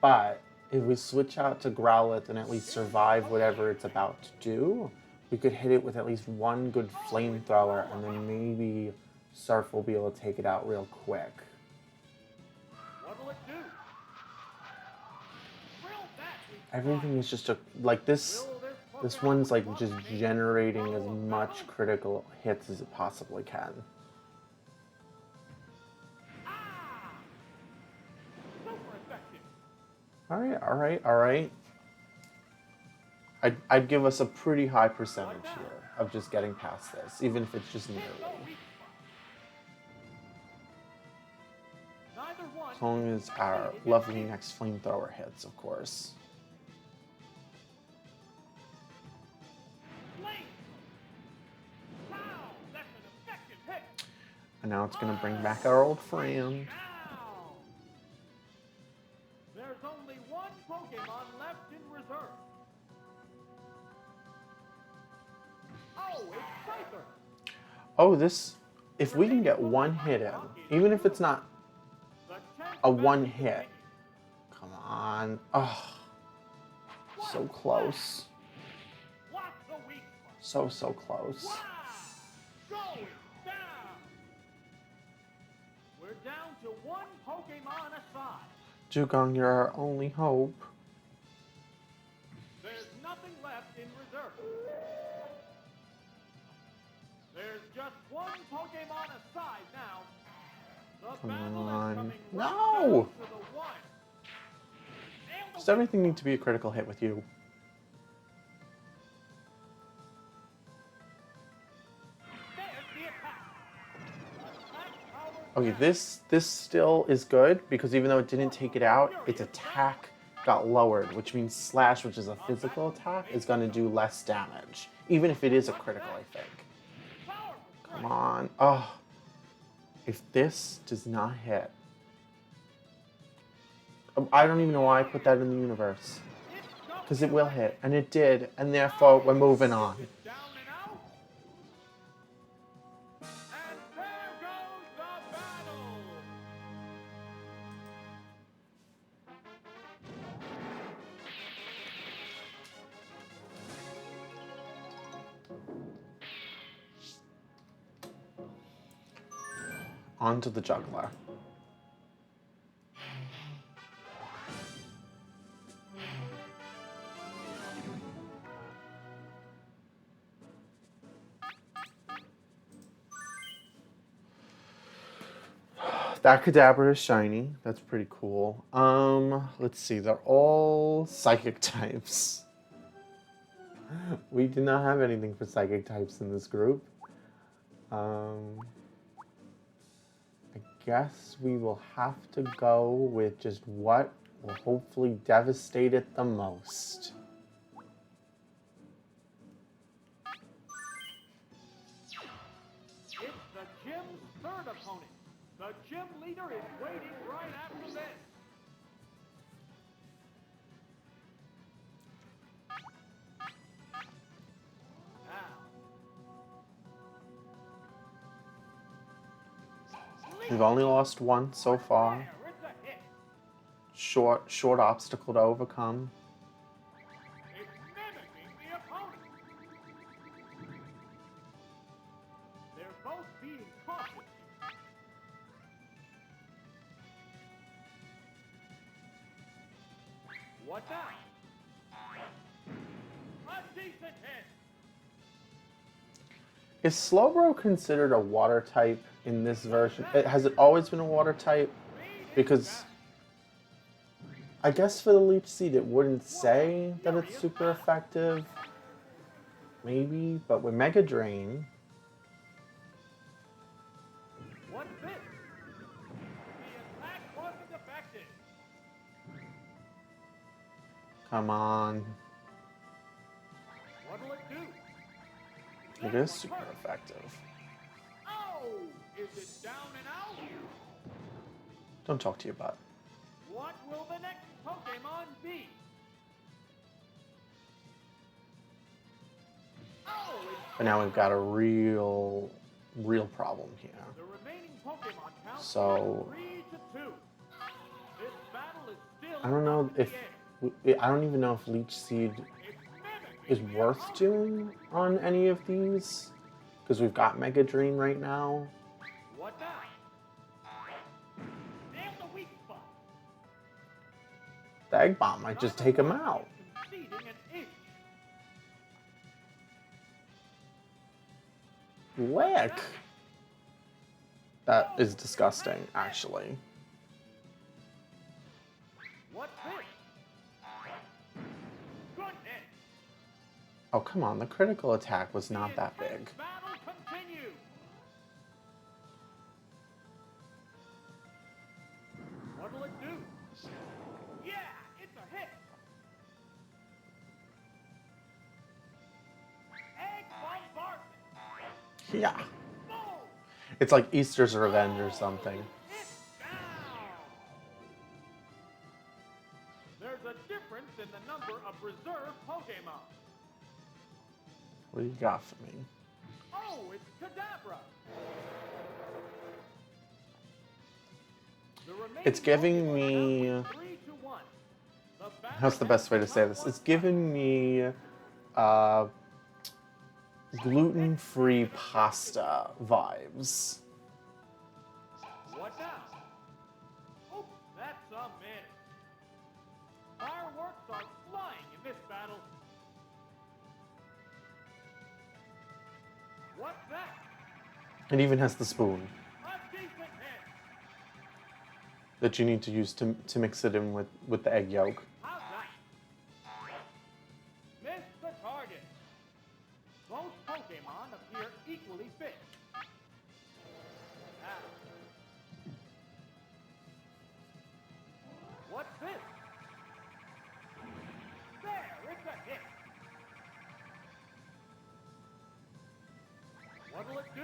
But if we switch out to Growlithe and at least survive whatever it's about to do, we could hit it with at least one good flamethrower, and then maybe Surf will be able to take it out real quick. What'll it do? Will that be Everything is just like this. This one's like just generating as much critical hits as it possibly can. Ah! Super effective. All right. I'd give us a pretty high percentage here of just getting past this, even if it's just No nearly. weak spot. Neither one. As long as our lovely next flamethrower hits, of course. Flame. Wow, that's an effective hit. And now it's gonna bring back our old friend. Now. There's only one Pokemon left in reserve. Oh, it's Scyther. Oh, this. If we can get one hit in, even if it's not The 10th a one battle hit. Come on. Oh, so close. What's the weak spot? So close. Wow! Going down. We're down to one Pokemon aside. Dugong, you're our only hope. There's nothing left in reserve. There's just one Pokemon aside now. The battle on. is coming No! right down to the one. Nail the Does everything need to be a critical hit with you? There's the attack. Attack power Okay, this still is good because even though it didn't take it out, its attack got lowered, which means slash, which is a physical attack, is going to do less damage, even if it is a critical, I think. Come on. Oh, if this does not hit, I don't even know why I put that in the universe, because it will hit, and it did, and therefore we're moving on. Down and out. And there goes the battle. On to the juggler. That Kadabra is shiny. That's pretty cool. Let's see. They're all psychic types. We do not have anything for psychic types in this group. I guess we will have to go with just what will hopefully devastate it the most. It's the gym's third opponent. The gym leader is waiting right after this. We've only lost one so far. It's a hit. Short obstacle to overcome. It's mimicking the opponent. They're both being cautious. What now? A decent hit. Is Slowbro considered a water type in this version? Has it always been a water type? Because I guess for the Leech Seed it wouldn't say that it's super effective. Maybe, but with Mega Drain, What's this? The attack wasn't effective. come on. What'll it do? It is super effective. Oh! Is it down and out? Don't talk to your butt. What will the next Pokemon be? Oh! But now we've got a real problem here. The remaining Pokemon count So 3-2. This battle is still I don't know up in if the air. I don't even know if Leech Seed It's is mimicking the worth opponent. doing on any of these because we've got Mega Drain right now. What now? Nail the weak spot. The Egg Bomb might just take him Neither out. is conceding an inch. Lick. That is disgusting, actually. What's this? Goodness! Oh, come on. The critical attack was not that The big. intense battle continues. What'll it do? Yeah, it's a hit. Egg bombardment. Yeah. Boom! It's like Easter's Revenge or something. It's down. There's a difference in the number of reserve Pokemon. What do you got for me? Oh, it's Kadabra. The remaining It's giving Pokemon me... count is 3-1. The battle How's the best way to say this? It's giving me gluten-free pasta vibes. What now? Oh, that's a miss. Fireworks are flying in this battle. What's that? It even has the spoon A decent hit. that you need to use to mix it in with the egg yolk. How's that? Missed the target. Both Pokemon appear equally fit. Now, will it do?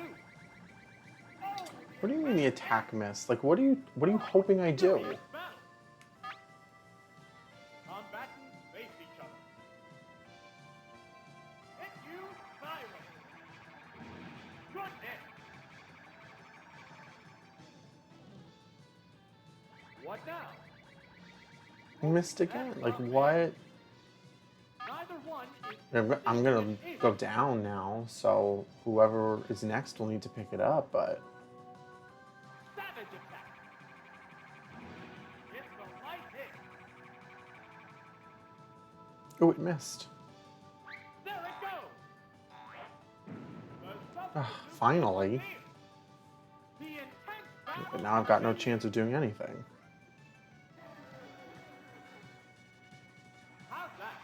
Oh, What do you mean the attack missed? Like, what are you hoping I do? furious battle. Combatants face each other. Hit you, siren. Good hit. What now? Missed again. Like, what? Neither one is I'm gonna succeeding in go down now, so whoever is next will need to pick it up, but savage attack. It's a light hit. oh, it missed. There it goes. The Ah, substitute finally. disappears. The intense battle But now I've got no continues. chance of doing anything. How's that?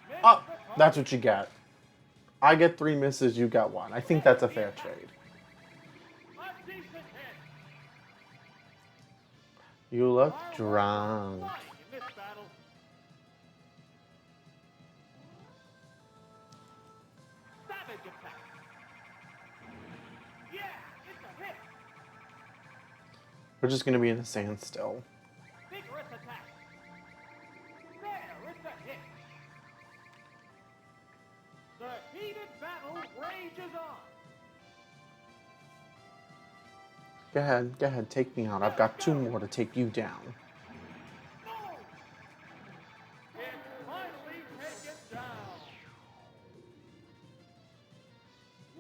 Missed Oh, the target. that's what you get. I get 3 misses, you get 1. I think that's a fair trade. A decent hit. You look Fireworks drunk. flying in this battle. Savage attack. Yeah, it's a hit. We're just gonna be in a standstill. Vigorous attack. There, it's a hit. The heated battle rages on. Go ahead, take me out. I've got 2 more to take you down. Boom! It's finally taken down.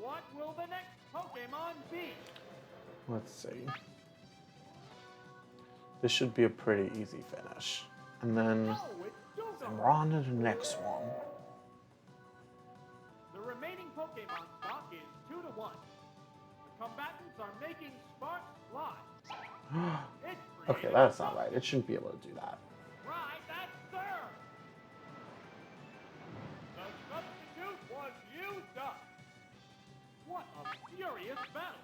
What will the next Pokemon be? Let's see. This should be a pretty easy finish. And then Oh, it's Dougal. we're on to the next one. The remaining Pokemon stock is 2-1. The combatants are making sparks fly. It's Okay, created that's a not right. It shouldn't be able to do that. Right, that's third. The substitute was used up. What a furious battle.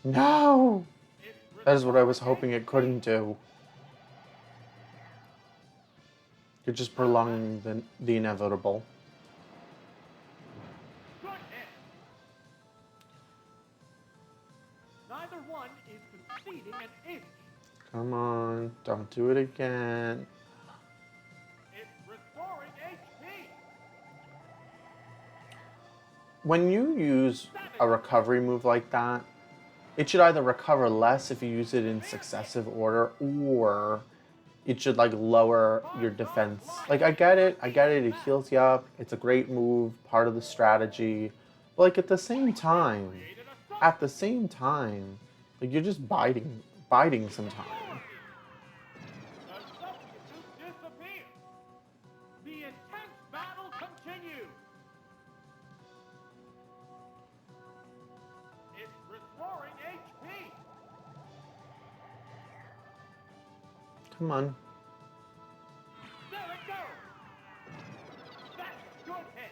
No! It's That is what I was restored hoping it HP. couldn't do. You're just prolonging the inevitable. Good hit. Neither one is conceding an inch. Come on, don't do it again. It's restoring HP. When you use a recovery move like that, it should either recover less if you use it in successive order, or it should like lower your defense. Like I get it, it heals you up, it's a great move, part of the strategy. But like at the same time, Created a like you're just biting some time. The substitute disappears. The intense battle continues. It's restoring HP. Come on. There it goes. That's a good hit.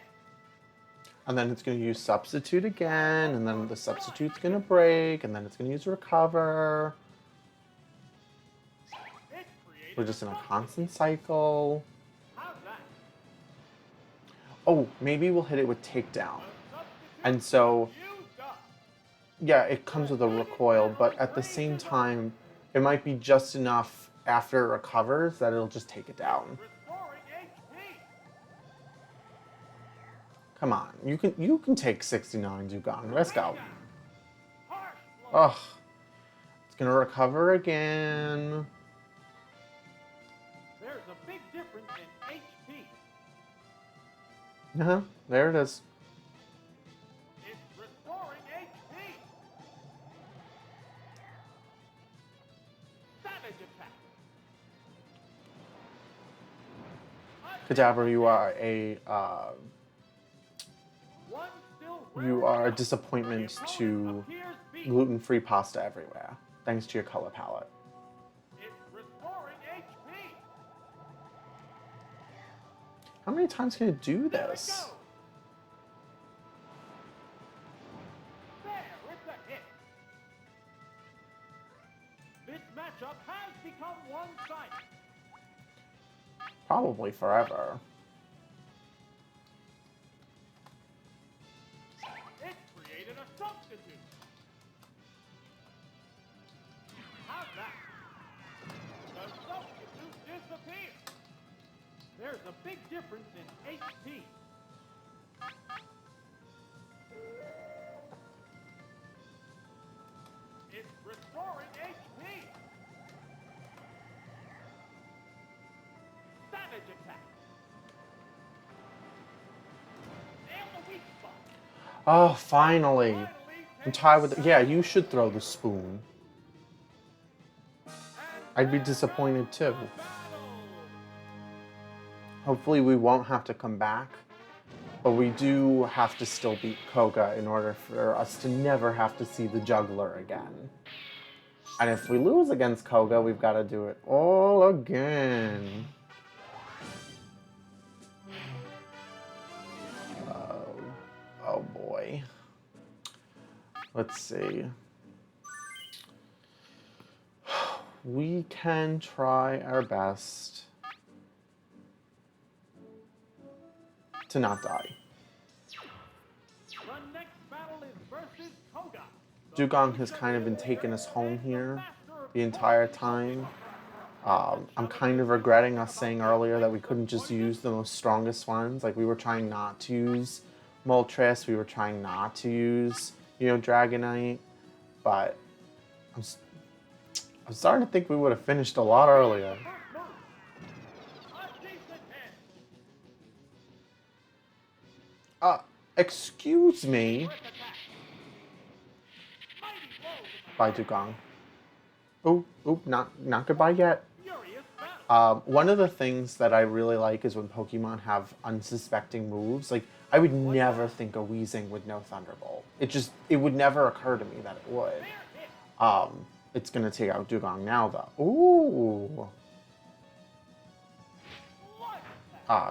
And then it's going to use substitute again, and then the substitute's going to break, and then it's going to use recover. It created We're just in a substitute. constant cycle. How's that? Oh, maybe we'll hit it with takedown. The substitute And so, used up. yeah, it comes with a recoil, but at the same time, it might be just enough after it recovers that it'll just take it down. Restoring HP. Come on, you can take 69, Zugan. Let's go. Harsh blow. Ugh. It's gonna recover again. There's a big difference in HP. Uh-huh, there it is. It's restoring HP. Savage attack. Kadabra, you are a One still you rare are a enough. disappointment The to opponent appears beaten. gluten-free pasta everywhere, thanks to your color palette. It's restoring HP. How many times can it do There it this? goes. There, it's a hit. This matchup has become one-sided. Probably forever. altitude. How's that? The substitute disappeared. There's a big difference in HP. It's restoring HP. Savage attack. Nail the weak spot. Oh, finally. Finally, I'm tired with it. Yeah, you should throw the spoon. I'd be disappointed too. Hopefully we won't have to come back, but we do have to still beat Koga in order for us to never have to see the juggler again. And if we lose against Koga, we've got to do it all again. Oh boy. Let's see. We can try our best to not die. The next battle is versus Koga. Dugong has kind of been taking us home here the entire time. I'm kind of regretting us saying earlier that we couldn't just use the most strongest ones. Like, we were trying not to use Moltres, we were trying not to use, Dragonite, but I'm starting to think we would have finished a lot earlier. Excuse me. Bye, Dugong. Ooh, not goodbye yet. One of the things that I really like is when Pokemon have unsuspecting moves. Like, I would never think a Weezing would know Thunderbolt. It would never occur to me that it would. It's gonna take out Dugong now, though. Ooh.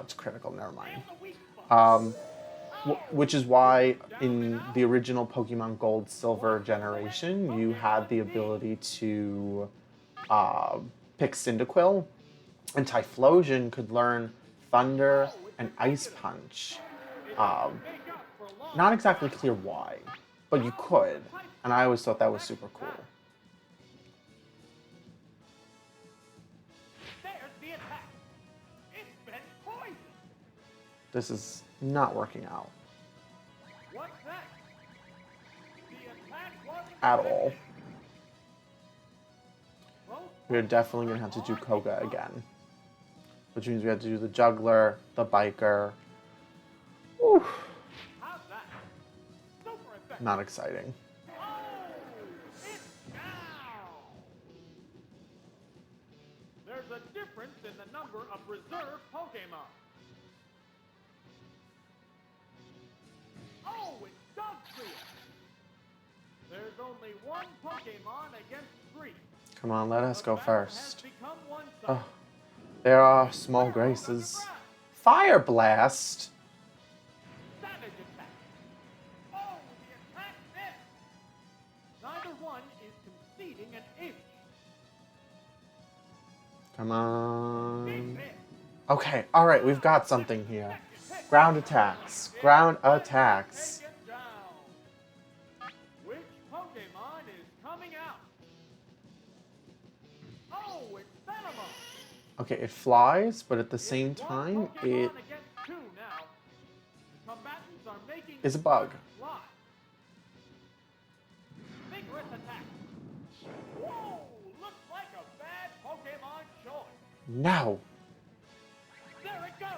It's critical, never mind. Which is why in the original Pokemon Gold Silver generation, you had the ability to pick Cyndaquil, and Typhlosion could learn Thunder and Ice Punch. Not exactly clear why, but you could, and I always thought that was super cool. This is not working out. At all. We're definitely going to have to do Koga again. Which means we have to do the Juggler, the Biker. Whew. Not exciting. There's a difference in the number of reserve Pokémon. Oh, it's Dugtrio. There's only one Pokémon against 3. Come on, let us go first. Oh, there are small graces. Fire Blast! Savage attack. Oh, the attack missed. Neither one is conceding an inch. Come on. Okay, alright, we've got something here. Ground attacks. Ground attacks. Which Pokemon is coming out? Oh, it's Venomous. Okay, it flies, but at the same time, it is a bug. Vigorous attack. Whoa, looks like a bad Pokemon choice. No. There it goes.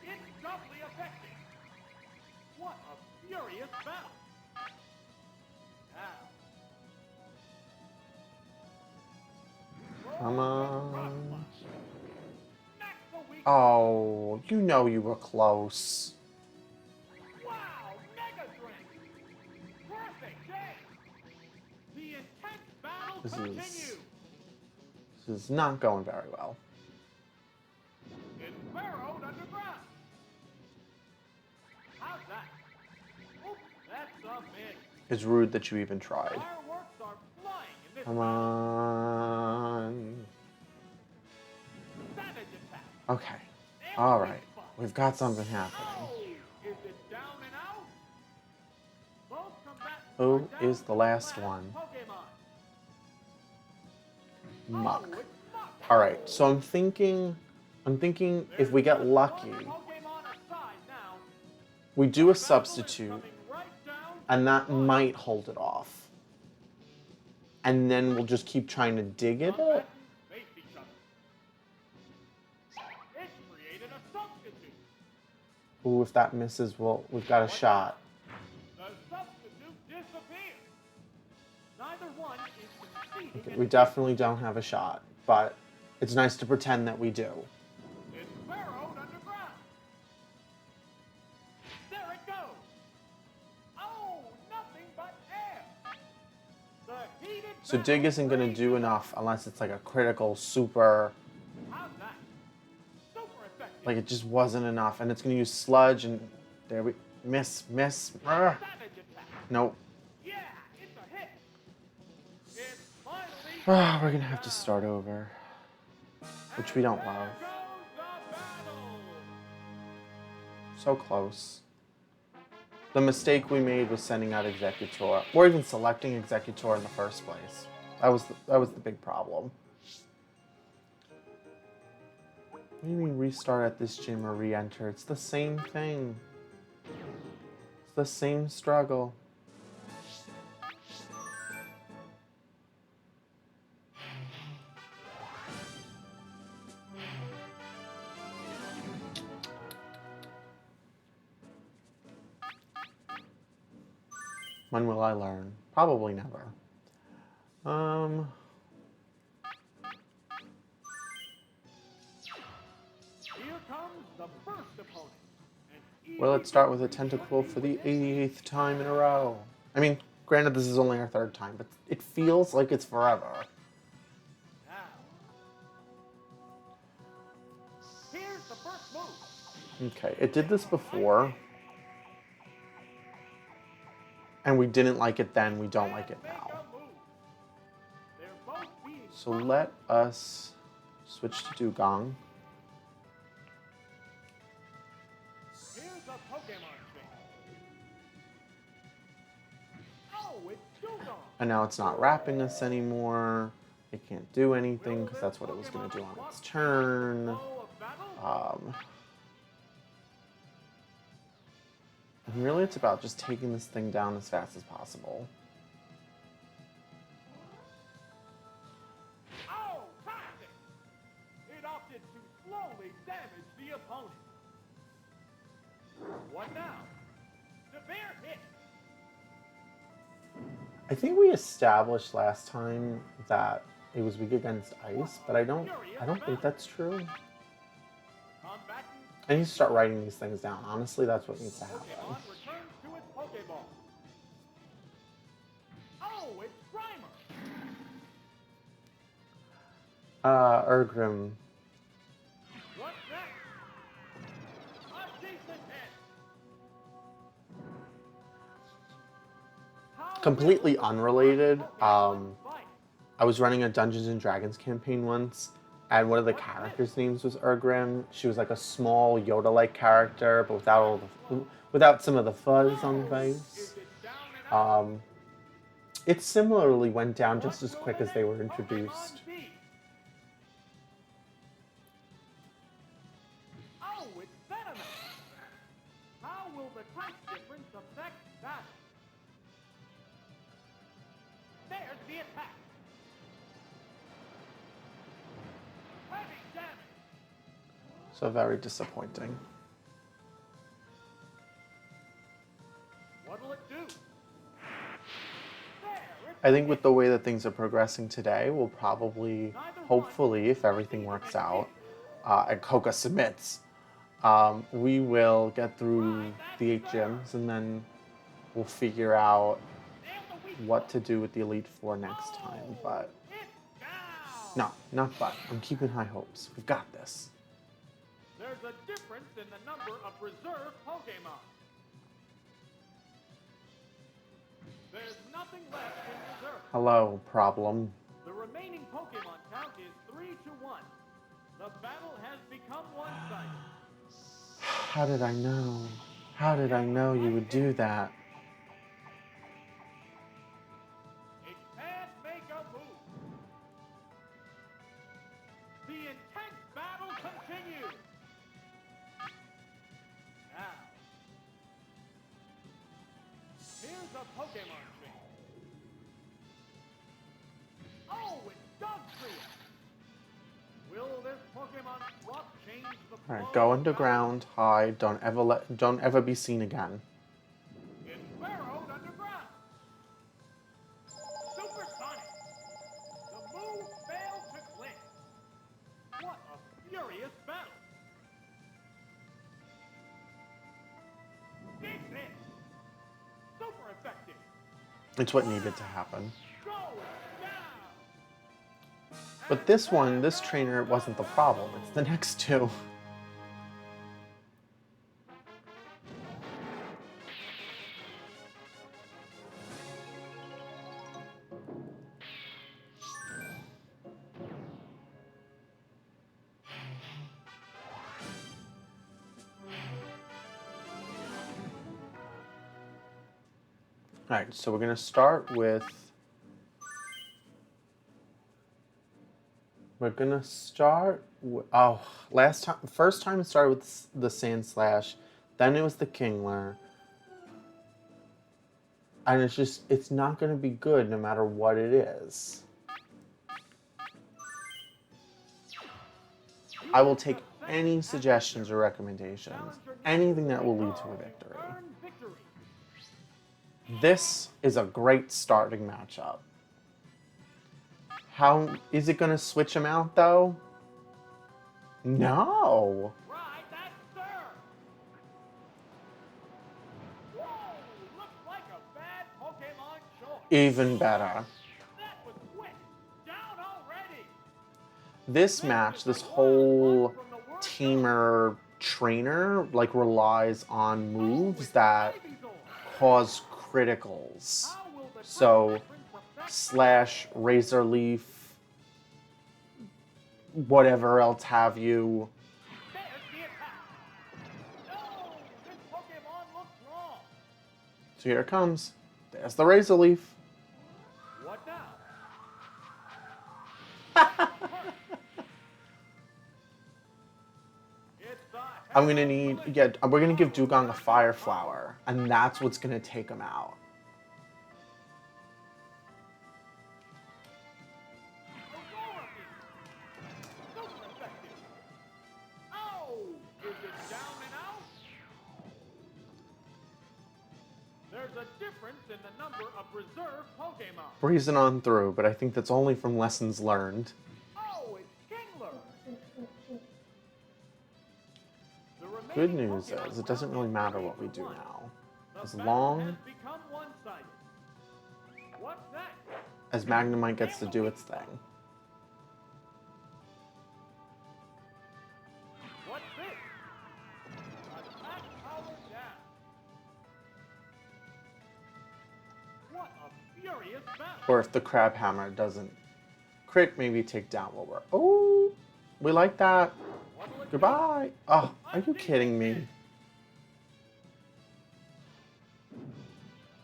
It's doubly effective. What a furious battle. Now. Come on. Oh, you were close. Wow, Mega Drain. Perfect day. The intense battle continues. This is not going very well. It's burrowed underground. How's that? Oops, that's a miss. It's rude that you even tried. Fireworks are flying in this Come on. Savage attack. Okay. All right. We've got something happening. Oh, is it down and out? Both Who is the last one? Pokemon. Muck. Oh, it's Muck. All right, so I'm thinking if we get lucky, Pokemon aside now. we do a Battle is substitute, coming right down and that to the wire. might hold it off. And then we'll just keep trying to dig at it. Combatants face each other. It created a substitute. Ooh, if that misses, we've got a shot. The substitute disappeared. Neither one is conceding. Okay, we definitely don't have a shot, but it's nice to pretend that we do. It's burrowed underground. There it goes. Oh, nothing but air. The heated So dig battle isn't going to rages do on. enough unless it's like a critical super, How's that? Super effective. like it just wasn't enough. And it's going to use sludge and there we, miss. Ugh. Savage attack. Nope. Yeah, it's a hit. It's finally. We're going to have to start over, which we don't love. There goes the battle. So close. The mistake we made was sending out Executor, or even selecting Executor in the first place. That was the big problem. What do you mean restart at this gym or re-enter? It's the same thing. It's the same struggle. When will I learn? Probably never. Here comes the first opponent. Well, let's start with a tentacle for the 88th time in a row. I mean, granted, this is only our third time, but it feels like it's forever. Now, here's the first move. Okay, it did this before, and we didn't like it then, we don't like it now. They're both being So let us switch to Dugong. Here's a Pokemon trick. Oh, it's Dugong. And now it's not wrapping us anymore. It can't do anything because that's what it was going to do on its turn. Flow of battle. And really it's about just taking this thing down as fast as possible. Oh, toxic! It opted to slowly damage the opponent. What now? Severe hit. I think we established last time that it was weak against ice, but I don't think that's true. Combatant I need to start writing these things down. Honestly, that's what needs to happen. Pokemon returns to its Pokeball. Oh, it's Grimer. Urgrim. What's next? A decent hit. How Completely will unrelated. Pokemon fight? I was running a Dungeons and Dragons campaign once, and one of the characters' names was Urgrim. She was like a small Yoda-like character, but without some of the fuzz on the face. Is it down and out? It similarly went down just as What quick will as they were the next introduced. Pokemon be? Oh, it's Venomous. How will the type difference affect that? There's the attack. Heavy damage. So very disappointing. What'll it do? There, it's I think with the way that things are progressing today, we'll probably, hopefully, if everything works out, and Koka submits, we will get through the 8 gyms, and then we'll figure out nailed the weak what to do with the Elite Four next time. But It's down. no, not but. I'm keeping high hopes. We've got this. There's a difference in the number of reserve Pokemon. There's nothing left in reserve. Hello, problem. The remaining Pokemon count is 3-1. The battle has become one-sided. How did I know? How did I know you would do that? a Pokemon train. Oh, it's Dog Trio. Will this Pokemon swap change the All right, flow go of underground, hide, don't ever be seen again. battle? It's burrowed underground. Supersonic. The move failed to click. What a furious battle. Big hit. Super effective. It's what needed to happen. Go down. But this one, this trainer wasn't the problem. It's the next two. All right, so we're gonna start with. We're gonna start. First time it started with the Sand Slash, then it was the Kingler, and it's not gonna be good no matter what it is. I will take any suggestions or recommendations, anything that will lead to a victory. Earn victory. This is a great starting matchup. How is it going to switch him out though? No. Ride that stir. Whoa, looks like a bad Pokemon choice. Even better. That was quick. Down already. This match, this whole teamer trainer like relies on moves that cause criticals. So Slash, Razor Leaf, whatever else have you. There's the attack. No, this Pokemon looks wrong. So here it comes. There's the Razor Leaf. What now? I'm gonna need, we're gonna give Dugong a Fire Flower, and that's what's gonna take him out. Super effective. Oh, is it down and out? There's a difference in the number of reserve Pokemon. Breezing on through, but I think that's only from lessons learned. Oh, it's Kingler. The Good remaining news Pokemon is, it doesn't really round matter is what we 3 do to 1. now. The As battle long has become one-sided. What's that? as Magnemite gets to do its thing. What's this? Attack power down. What a furious battle. Or if the Crab Hammer doesn't crit, maybe take down what we're... Oh, we like that. What'll it do? Goodbye. Oh, are you kidding me?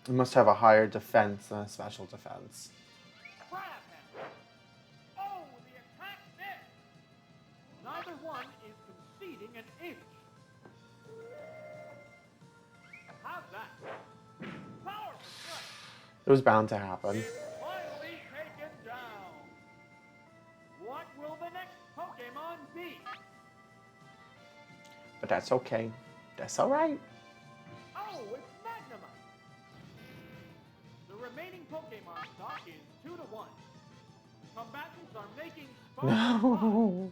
It must have a higher defense than a special defense. Crab Hammer. Oh, the attack missed. Neither one is conceding an inch. How's that? Powerful strike. It was bound to happen. It's finally taken down. What will the next Pokemon be? But that's okay. That's all right. Oh, it's Magnemite. The remaining Pokemon stock is 2 to 1. Combatants are making No.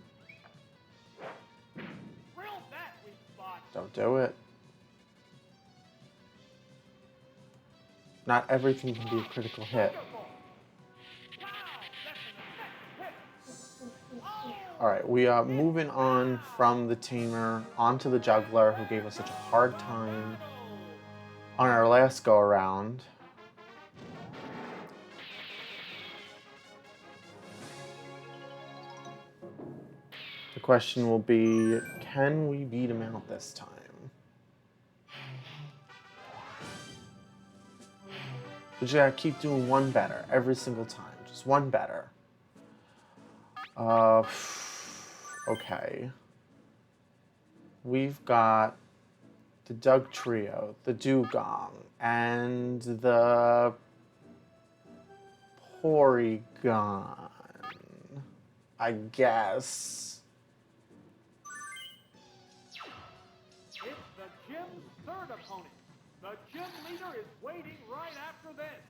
Drill that weak spot. Don't do it. Not everything can be a critical hit. Wonderful. Wow, that's an effective hit. Oh, All right, we are moving on from the Tamer onto the Juggler, who gave us such a hard time on our last go-around. The question will be, can we beat him out this time? We just gotta keep doing one better every single time. Just one better. Okay. We've got the Doug Trio, the Dugong, and the Porygon, I guess. It's the gym's third opponent. The gym leader is waiting right after this.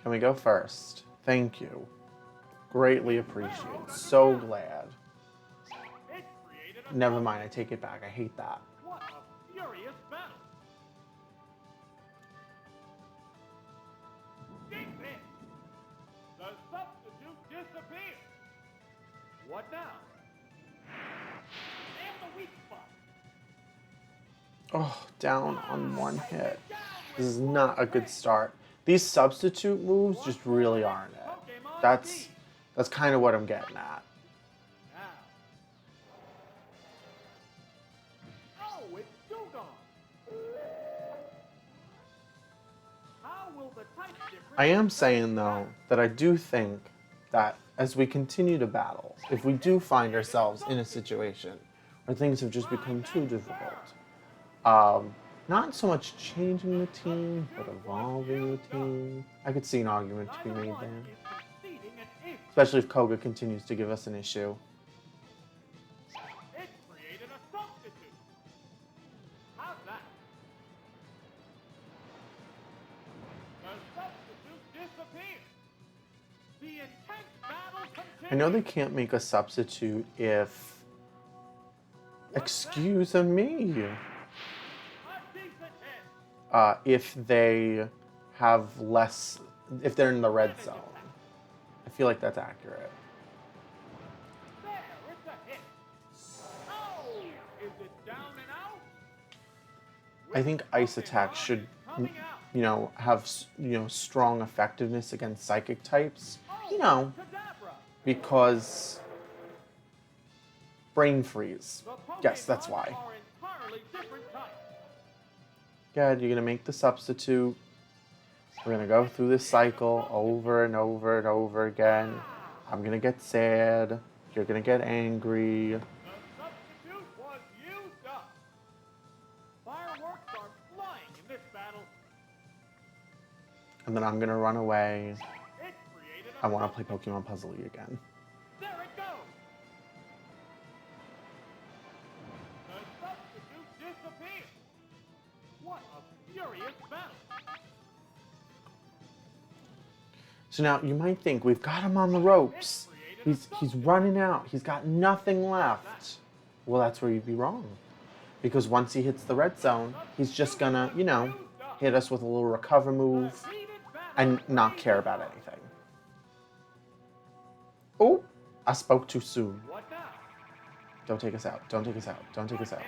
Can we go first? Thank you. Greatly appreciate. So glad. It created a Never mind, I take it back. I hate that. What a furious battle! Dig this! The substitute disappeared! What now? And the weak spot! Oh, down on one hit. This is not a good start. These substitute moves just really aren't it. That's kind of what I'm getting at. Now. Oh, it's Dugong! How will the type difference... I am saying, though, that I do think that as we continue to battle, if we do find ourselves in a situation where things have just become too difficult, not so much changing the team, but evolving the team, I could see an argument to be made there. Especially if Koga continues to give us an issue. It created a substitute. How's that? The substitute disappeared. The intense battle continues. I know they can't make a substitute if... Excuse me. If they have less... If they're in the red zone. I feel like that's accurate. There, it's a hit. Oh, is it down and out? I think Ice Attack should, you know, have, you know, strong effectiveness against Psychic types. You know, because Brain Freeze. Yes, that's why. Good, you're gonna make the substitute. We're gonna go through this cycle over and over and over again. I'm gonna get sad. You're gonna get angry. The substitute was used up. Fireworks are flying in this battle. And then I'm gonna run away. It created a I wanna play Pokemon Puzzle League again. There it goes. The substitute disappeared. What a furious battle. So now you might think we've got him on the ropes. He's running out. He's got nothing left. Well, that's where you'd be wrong. Because once he hits the red zone, he's just gonna, you know, hit us with a little recover move and not care about anything. Oh, I spoke too soon. What now? Don't take us out. Don't take us out. Don't take us out.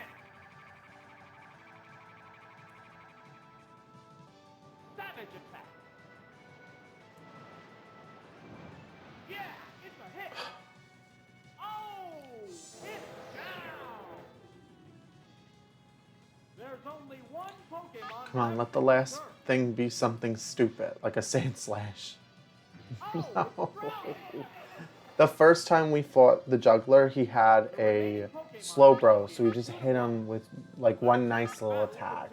Savage attack. Yeah, it's a hit. Oh, it's down. There's only one Pokemon. Come on, let the last thing be something stupid, like a Sand Slash. No. The first time we fought the juggler, he had a Slowbro, so we just hit him with like one nice little attack.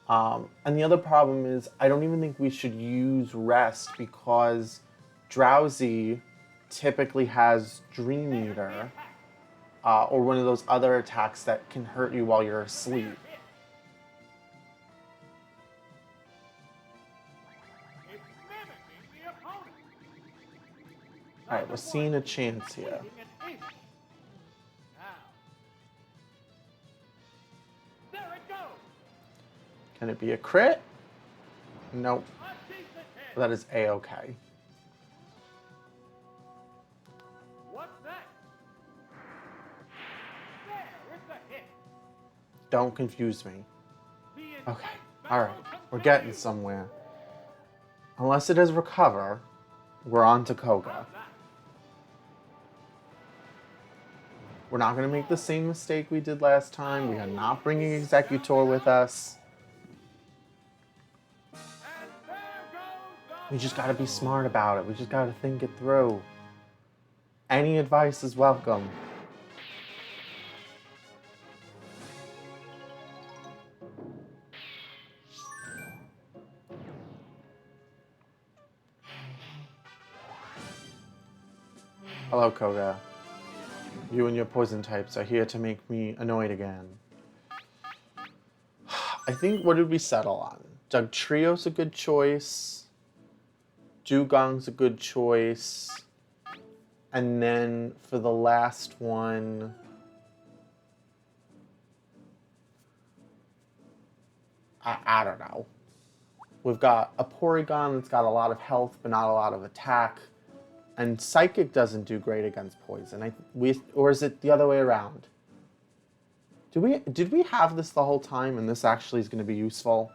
And the other problem is, I don't even think we should use Rest because Drowsy typically has Dream Eater, or one of those other attacks that can hurt you while you're asleep. It's mimicking the opponent. Alright, we're seeing a chance here. Leading an inch. Now. There it goes. Can it be a crit? Nope. A decent hit. That is A-okay. What's that? There, it's a hit. Don't confuse me. The intense Okay, battle alright. We're continues. getting somewhere. Unless it has Recover, we're on to Koga. How's that? We're not going to make the same mistake we did last time. We are not bringing Executor with us. And there goes the We just got to be smart about it. We just got to think it through. Any advice is welcome. Hello, Koga. You and your poison types are here to make me annoyed again. I think, what did we settle on? Dugtrio's a good choice. Dugong's a good choice. And then for the last one, I don't know. We've got a Porygon that's got a lot of health but not a lot of attack. And Psychic doesn't do great against poison. Or is it the other way around? Did we have this the whole time and this actually is going to be useful?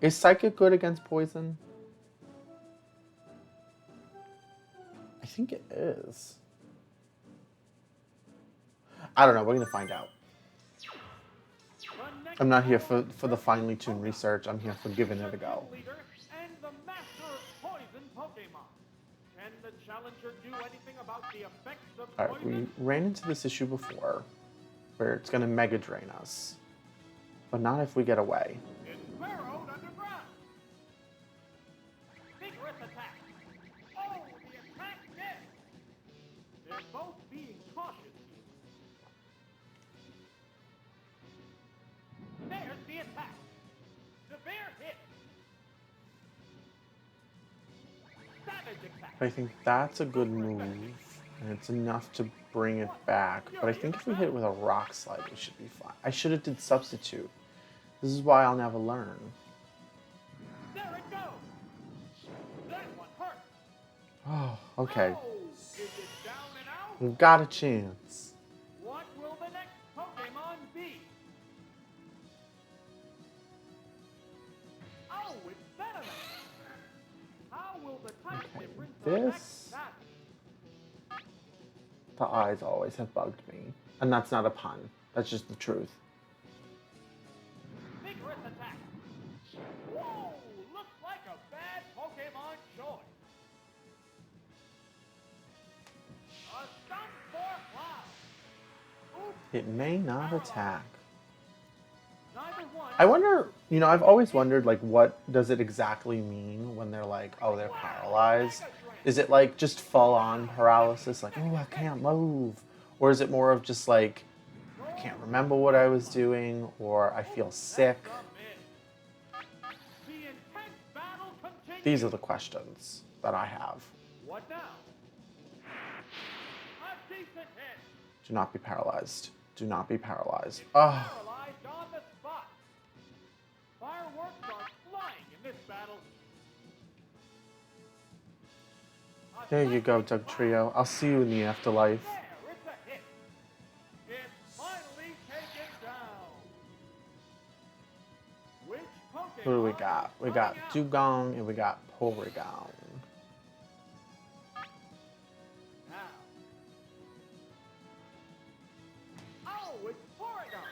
Is Psychic good against poison? I think it is. I don't know. We're going to find out. I'm not here for the finely tuned research. I'm here for giving it a go. And the master of poison Pokemon. Can the challenger do anything about the effects of Alright, we ran into this issue before, where it's going to Mega Drain us. But not if we get away. It's burrowed underground. Vigorous attack. Oh, the attack missed. They're both being cautious here. There's the attack. Severe hit. Savage attack. I think that's a good move, and it's enough to bring it back. But I think if we hit it with a Rock Slide, we should be fine. I should have did Substitute. This is why I'll never learn. There it goes. That one hurt. Oh, okay. Oh, is it down and out? We've got a chance. What will the next Pokemon be? Oh, it's Venom. How will the type Okay, difference this- affect that? The eyes always have bugged me. And that's not a pun. That's just the truth. Vigorous attack. Whoa, looks like a bad Pokemon choice. A stun for Cloud. Oops, It may not attack. neither one. I wonder, I've always wondered, like, what does it exactly mean when they're like, oh, they're paralyzed? Is it like just full-on paralysis, like, oh, I can't move? Or is it more of just like, I can't remember what I was doing, or I feel sick? The intense battle continues. These are the questions that I have. What now? A decent hit. Do not be paralyzed. Do not be paralyzed. Oh, Paralyzed on the spot. Fireworks are flying in this battle. A there you go, second Dugtrio. I'll see you in the afterlife. There, it's a hit. It's finally taken down. Which Pokemon Who do we got? We got Dugong and we got Porygon. Now. Oh, it's Porygon.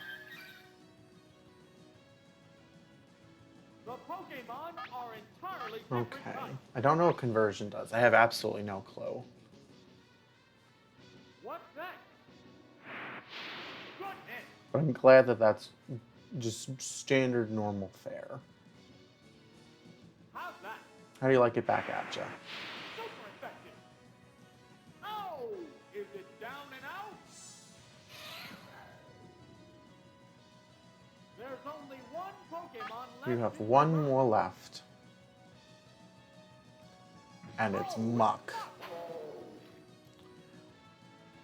The Pokemon are entirely different Okay. types. I don't know what conversion does. I have absolutely no clue. What's that? Good hit. But I'm glad that that's just standard normal fare. How's that? How do you like it back at you? Super effective. Oh, is it down and out? There's only one Pokemon left. You have in one the more left. And it's Muck.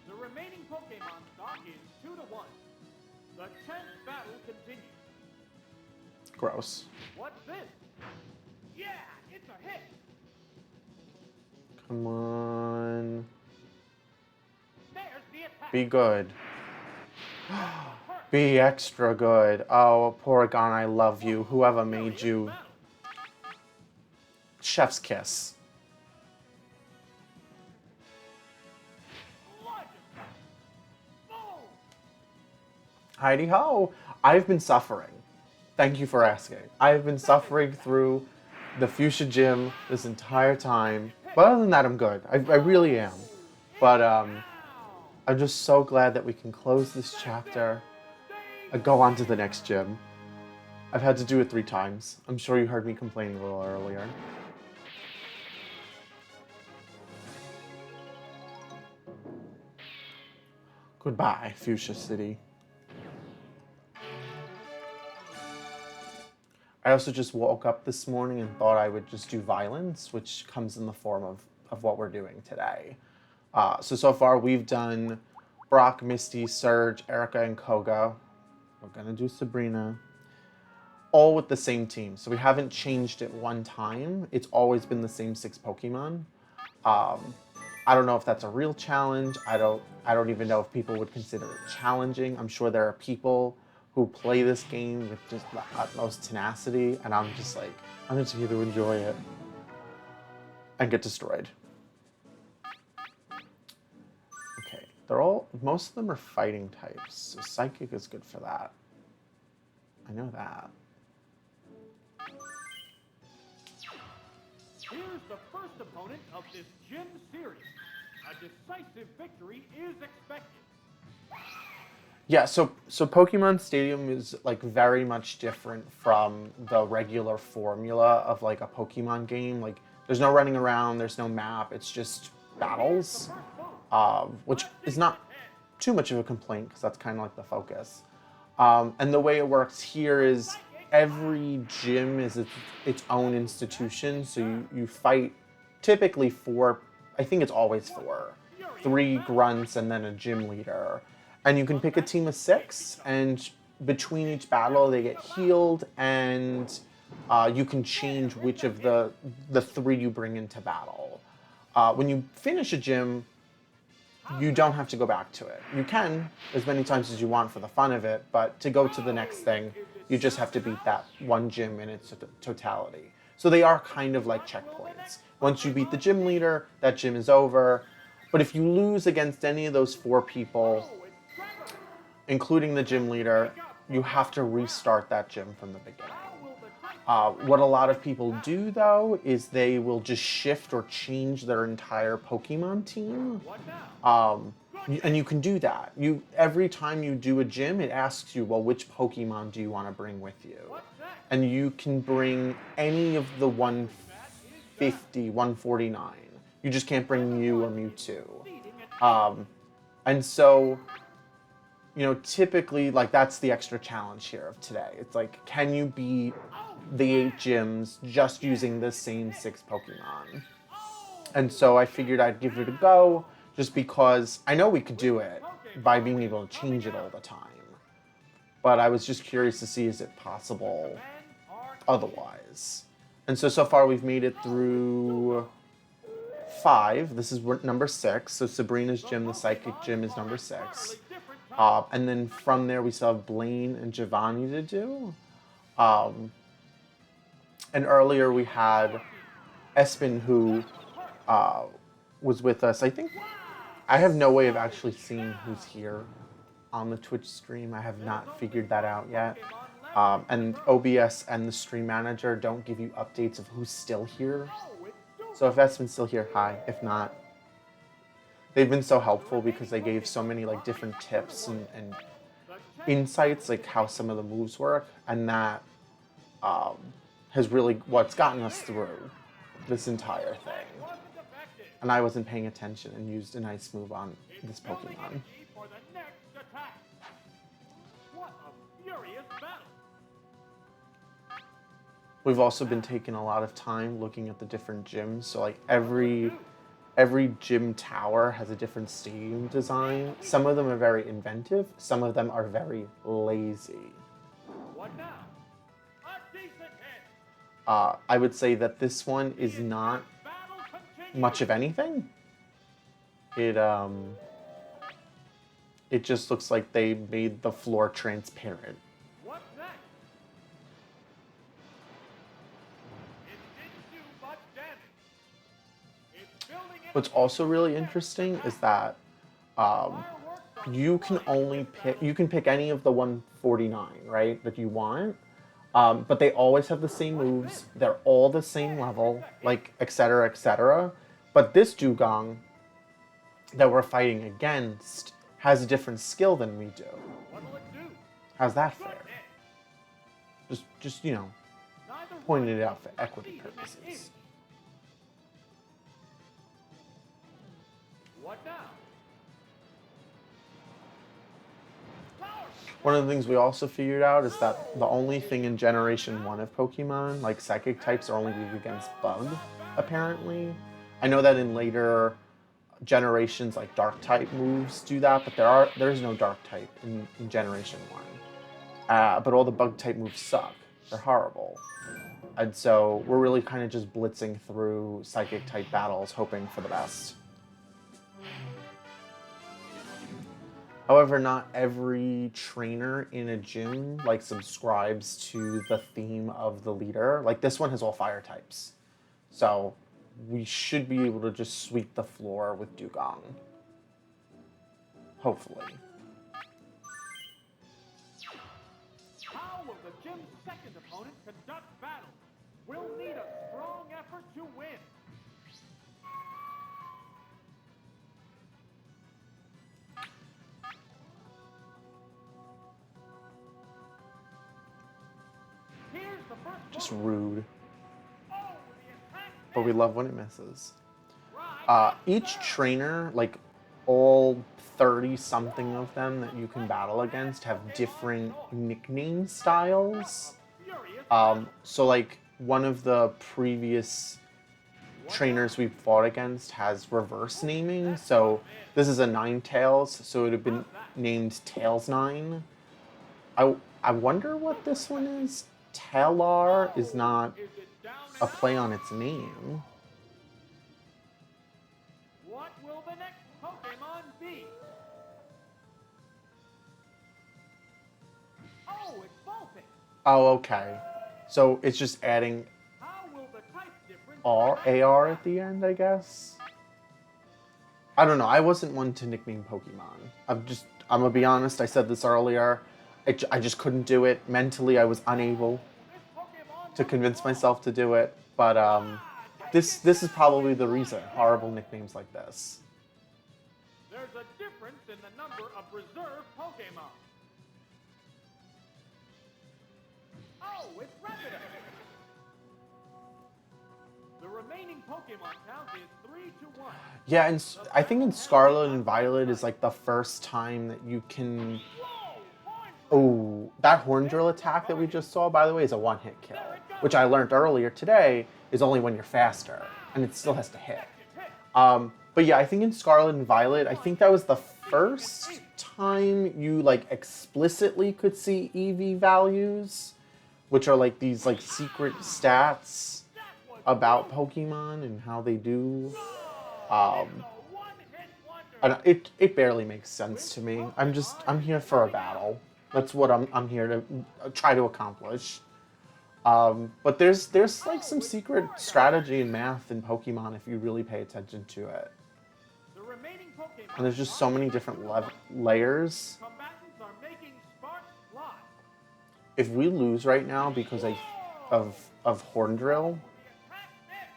The remaining Pokemon stock is 2-1. The 10th battle continues. Gross. What's this? Yeah, it's a hit. Come on. There's the attack. Be good. Be extra good. Oh, Porygon, I love you. Whoever made you. Chef's kiss. Heidi ho! I've been suffering. Thank you for asking. I've been suffering through the Fuchsia Gym this entire time. But other than that, I'm good. I really am. But I'm just so glad that we can close this chapter and go on to the next gym. I've had to do it 3 times. I'm sure you heard me complain a little earlier. Goodbye, Fuchsia City. I also just woke up this morning and thought I would just do violence, which comes in the form of what we're doing today. So far we've done Brock, Misty, Surge, Erica, and Koga. We're gonna do Sabrina. All with the same team. So we haven't changed it one time. It's always been the same 6 Pokemon. I don't know if that's a real challenge. I don't even know if people would consider it challenging. I'm sure there are people who play this game with just the utmost tenacity, and I'm just like, I'm just here to enjoy it and get destroyed. Okay, most of them are fighting types, so Psychic is good for that. I know that. Here's the first opponent of this gym series. A decisive victory is expected. Yeah, so Pokemon Stadium is like very much different from the regular formula of like a Pokemon game. Like there's no running around, there's no map, it's just battles, which is not too much of a complaint because that's kind of like the focus. And the way it works here is every gym is its own institution, so you fight typically 4, I think it's always 4, 3 grunts and then a gym leader. And you can pick a team of 6, and between each battle they get healed, and you can change which of the 3 you bring into battle. When you finish a gym, you don't have to go back to it. You can as many times as you want for the fun of it, but to go to the next thing, you just have to beat that one gym in its totality. So they are kind of like checkpoints. Once you beat the gym leader, that gym is over. But if you lose against any of those 4 people, including the gym leader, you have to restart that gym from the beginning. What a lot of people do, though, is they will just shift or change their entire Pokemon team. And you can do that. Every time you do a gym, it asks you, well, which Pokemon do you want to bring with you? And you can bring any of the 150, 149. You just can't bring Mew or Mewtwo. And so, typically, like, that's the extra challenge here of today. It's like, can you beat the 8 gyms just using the same 6 Pokemon? And so I figured I'd give it a go, just because I know we could do it by being able to change it all the time. But I was just curious to see, is it possible otherwise? And so far we've made it through 5. This is number 6. So Sabrina's gym, the Psychic gym, is number 6. And then from there we still have Blaine and Giovanni to do. And earlier we had Espen, who was with us. I think I have no way of actually seeing who's here on the Twitch stream. I have not figured that out yet. And OBS and the stream manager don't give you updates of who's still here. So if Espen's still here, hi. If not, they've been so helpful because they gave so many like different tips and insights, like how some of the moves work, and that has really what's gotten us through this entire thing. And I wasn't paying attention and used an ice move on this Pokemon. We've also been taking a lot of time looking at the different gyms. So like every gym tower has a different stadium design. Some of them are very inventive. Some of them are very lazy. What now? A decent hit. I would say that this one is not much of anything. It just looks like they made the floor transparent. What's next? It didn't do much damage. It's building it. What's also really interesting is that you can pick any of the 149, right, that you want. But they always have the same moves. They're all the same level, like, etc., etc. But this Dugong that we're fighting against has a different skill than we do. What'll it do? How's that Good fair? hit. Just you know, Neither pointed one it out for will equity succeed in an purposes. inch. What now? One of the things we also figured out is that the only thing in Generation 1 of Pokemon, like psychic types, are only weak against Bug, apparently. I know that in later generations, like Dark type moves do that, but there's no Dark type in Generation 1. But all the Bug type moves suck. They're horrible. And so we're really kind of just blitzing through psychic type battles, hoping for the best. However, not every trainer in a gym like subscribes to the theme of the leader. Like this one has all fire types. So we should be able to just sweep the floor with Dugong. Hopefully. How will the gym's second opponent conduct battle? We'll need a strong effort to win. Here's the first Just move. rude. Oh, the attack But we missed. love when it misses. Right. Each trainer, like all 30 something of them that you can battle against, have different nickname styles. Furious. So like one of the previous trainers we fought against has reverse naming. So this is a Ninetales, so it would have been named Tails 9. I wonder what this one is. Talar is not Is it down a and play out? on its name. What will the next Pokemon be? Oh, it's Vulpix. Oh, okay. So it's just adding How will the type difference AR at the end, I guess. I don't know. I wasn't one to nickname Pokemon. I'm gonna be honest. I said this earlier. I just couldn't do it. Mentally, I was unable This Pokemon to looks convince strong. myself to do it. But this is probably the reason. Horrible nicknames like this. There's a difference in the number of reserve Pokemon. Oh, it's Rapidash. The remaining Pokemon count is 3-1. Yeah, and I think in Scarlet and Violet is like the first time that you can. Whoa, Horn. Oh, that Horn Drill attack that we just saw, by the way, is a one-hit kill, which I learned earlier today is only when you're faster, and it still has to hit. But yeah, I think in Scarlet and Violet, I think that was the first time you like explicitly could see EV values, which are like these like secret stats about Pokemon and how they do. A one-hit wonder. And it barely makes sense to me. I'm here for a battle. That's what I'm here to try to accomplish. But there's like some secret strategy and math in Pokemon if you really pay attention to it. The remaining Pokemon And there's just so many different layers. combatants are making sparks fly. If we lose right now because of Horn Drill, The attack missed.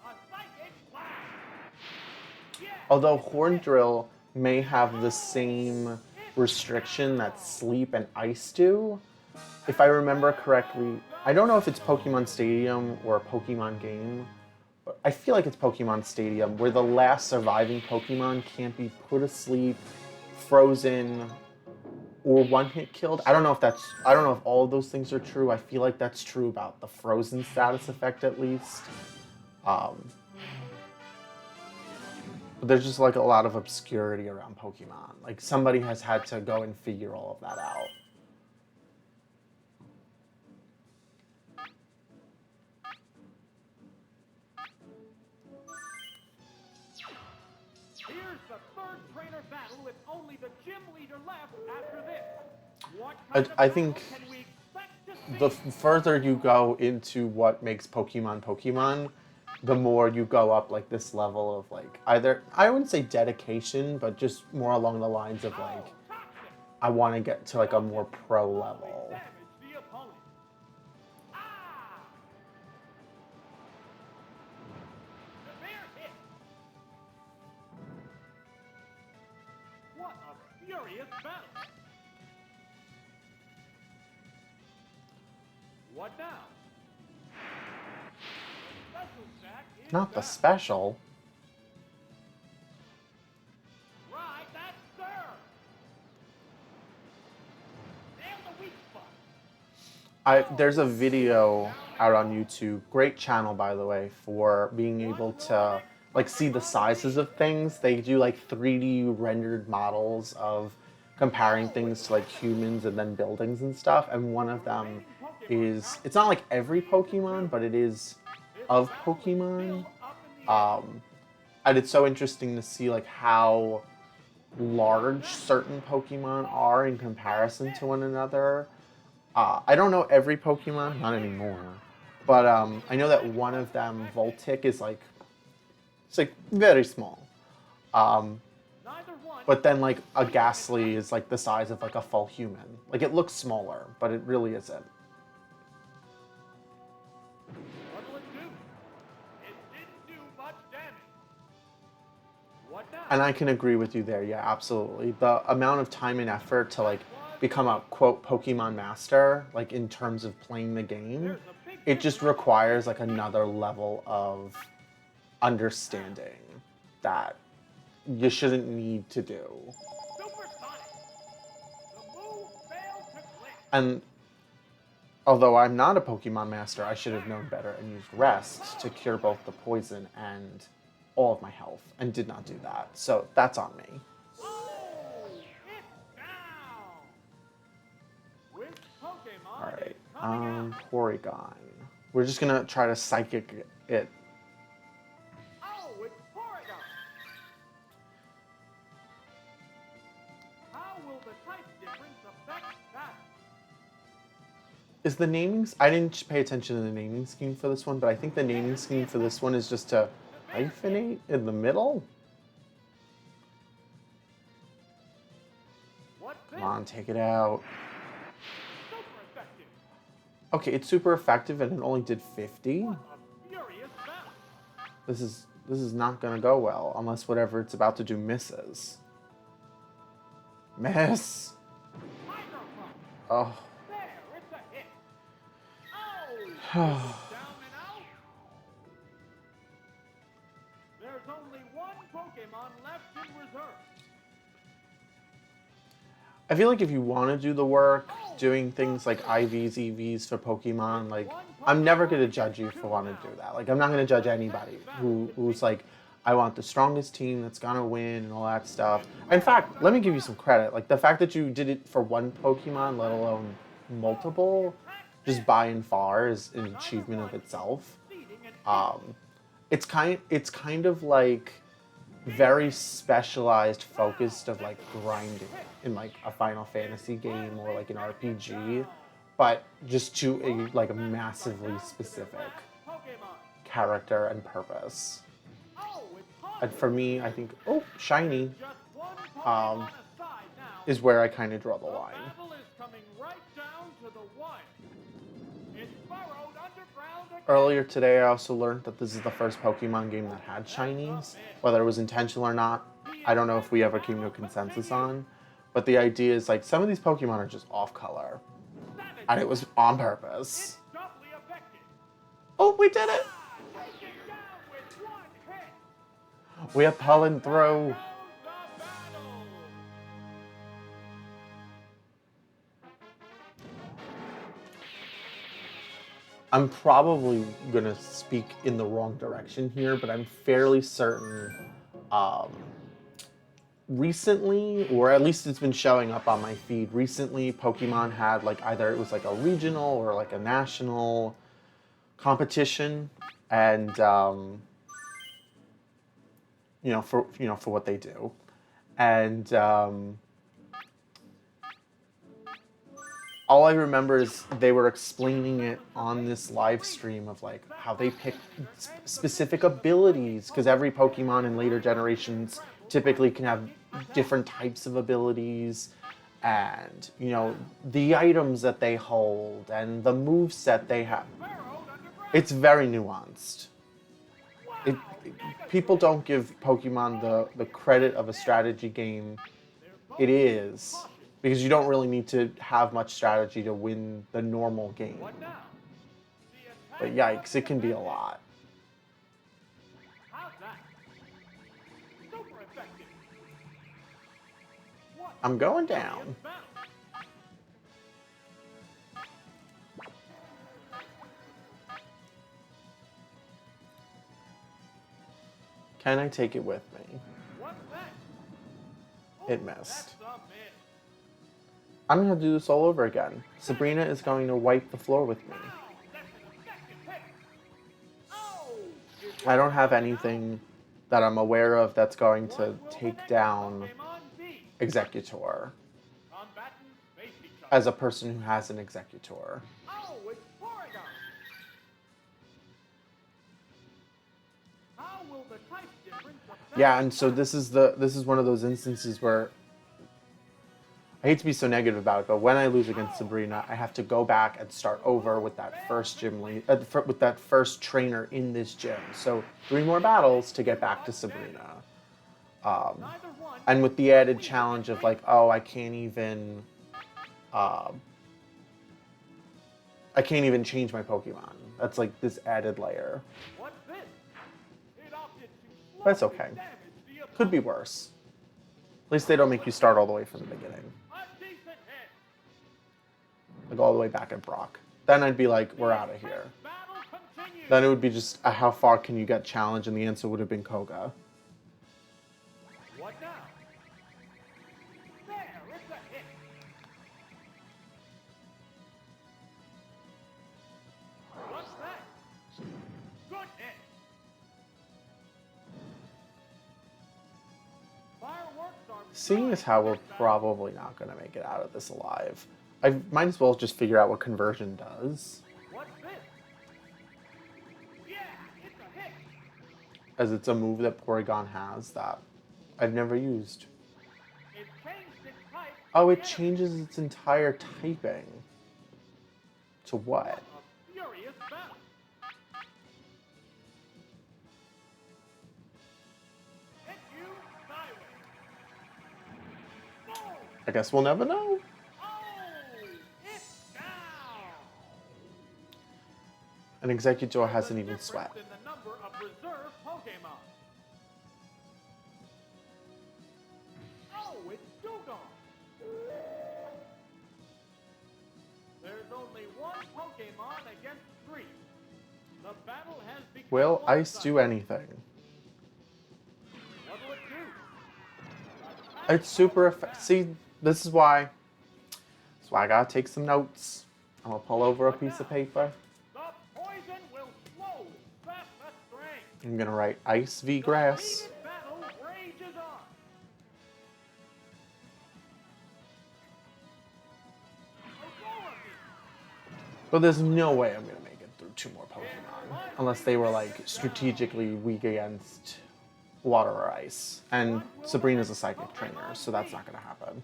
A psychic blast. Yeah. although Horn Drill may have the same restriction that Sleep and Ice do, if I remember correctly, I don't know if it's Pokemon Stadium or Pokemon Game, but I feel like it's Pokemon Stadium, where the last surviving Pokemon can't be put asleep, frozen, or one-hit killed. I don't know if all of those things are true. I feel like that's true about the frozen status effect at least. But there's just like a lot of obscurity around Pokemon. Like somebody has had to go and figure all of that out. Here's the third trainer battle with only the gym leader left after this. What I kind of think battle can we expect to the see? further you go into what makes Pokemon Pokemon, the more you go up like this level of like either, I wouldn't say dedication, but just more along the lines of like, Toxic. I want to get to like a more pro level. Damage the opponent. Ah! Severe hit. furious battle. What now? The special stack is Not the back. special. Right, that's sir. Nail the weak spot. There's a video out on YouTube, great channel by the way, for being able to like see the sizes of things. They do like 3D rendered models of comparing things to like humans and then buildings and stuff. And one of them is, it's not like every Pokemon, but it is of Pokemon. And it's so interesting to see like how large certain Pokemon are in comparison to one another. I don't know every Pokemon, not anymore, but I know that one of them, Voltic, is like, it's like very small. Neither one. But then like a Ghastly is like the size of like a full human. Like it looks smaller, but it really isn't. What'll it do? It didn't do much damage. What now? And I can agree with you there. Yeah, absolutely. The amount of time and effort to like become a quote Pokemon master, like in terms of playing the game, it just requires like another level of understanding that you shouldn't need to do. Supersonic. The move failed to click. And although I'm not a Pokemon master, I should have known better and used rest to cure both the poison and all of my health, and did not do that. So that's on me. Oh, it's down. With Pokemon All right, is coming out. Porygon. We're just gonna try to psychic it. Oh, it's Porygon. How will the type difference affect that? Is the naming? I didn't pay attention to the naming scheme for this one, but I think the naming scheme for this one is just to hyphenate in the middle. What's this? Come on, take it out. Super effective. Okay, it's super effective and it only did 50. What a furious battle. This is not gonna go well unless whatever it's about to do misses. Miss. Hydro Pump. Oh. There, it's a hit. Oh, Oh. down and out. There's only one Pokemon left in reserve. I feel like if you want to do the work, doing things like IVs, EVs for Pokemon, like I'm never gonna judge you for wanting to do that. Like I'm not gonna judge anybody who's like, I want the strongest team that's gonna win and all that stuff. In fact, let me give you some credit. Like the fact that you did it for one Pokemon, let alone multiple, just by and far is an achievement of itself. It's kind of like very specialized, focused of like grinding in like a Final Fantasy game or like an RPG, but just to a massively specific Pokemon. character and purpose. Oh, it's And for me, I think shiny just one Pokemon Um, aside now. is where I kind of draw the line. Battle is coming right down to the wire. It's burrowed underground again. Earlier today, I also learned that this is the first Pokemon game that had shinies. Whether it was intentional or not, I don't know if we ever came to a consensus on. But the idea is like some of these Pokemon are just off color, Savage. and it was on purpose. It's doubly effective. Oh, we did it! Take it down with one hit. We are pulling through. Goes the battle. I'm probably gonna speak in the wrong direction here, but I'm fairly certain recently, or at least it's been showing up on my feed recently, Pokemon had like either it was like a regional or like a national competition, and for what they do, and all I remember is they were explaining it on this live stream of like how they pick specific abilities, because every Pokemon in later generations typically can have different types of abilities, and the items that they hold and the moveset they have. Burrowed underground. It's very nuanced. People don't give Pokemon the credit of a strategy game It is. Because you don't really need to have much strategy to win the normal game. What now? The But attack yikes, it can be a lot. How's that? Super effective. What? I'm going down. Furious battle. Can I take it with me? What's that? It Oh, missed. That's a miss. I'm going to have to do this all over again. Sabrina is going to wipe the floor with me. Wow, that's an effective hit. Oh! Is I it don't have down now? anything that I'm aware of that's going to What will the take next down Pokémon be? Executor Combatants face each other. as a person who has an Executor. Oh, it's Porygon. How will the type difference affect Yeah, and so that? this is one of those instances where I hate to be so negative about it, but when I lose against Sabrina, I have to go back and start over with that first gym lead, with that first trainer in this gym. So 3 more battles to get back to Sabrina, Neither one and with the added challenge of like, oh, I can't even change my Pokemon. That's like this added layer. What's this? It opted to That's slowly okay. damage the Could be opponent. worse. At least they don't make you start all the way from the beginning, A decent hit. like all the way back at Brock. Then I'd be like, we're out of here. Battle continues. Then it would be just a how far can you get challenge, and the answer would have been Koga. What now? There, it's a hit. What's that? Good hit. Fireworks are Seeing as how we're probably not going to make it out of this alive, I might as well just figure out what conversion does, What's this? Yeah, it's a hit. as it's a move that Porygon has that I've never used. It changed its type. Oh, it again. changes its entire typing. To what? A furious battle. Hit you sideways. Boom! I guess we'll never know. Oh! It's down! An Executor hasn't The even difference sweat. in the number of reserve Pokémon. Oh, it's Dugong. There's only one Pokémon against 3. The battle has become Will Ice one-sided. do anything? What'll it do? It's super effective. See, this is why. That's why I gotta take some notes. I'm gonna pull over a piece of paper. The poison will slowly sap the strength. I'm gonna write Ice v The Grass. heated battle rages on. Aurora Beam. But there's no way I'm gonna make it through 2 more Pokemon. Unless they were like strategically weak against water or ice. And Sabrina's a psychic trainer, so that's not gonna happen.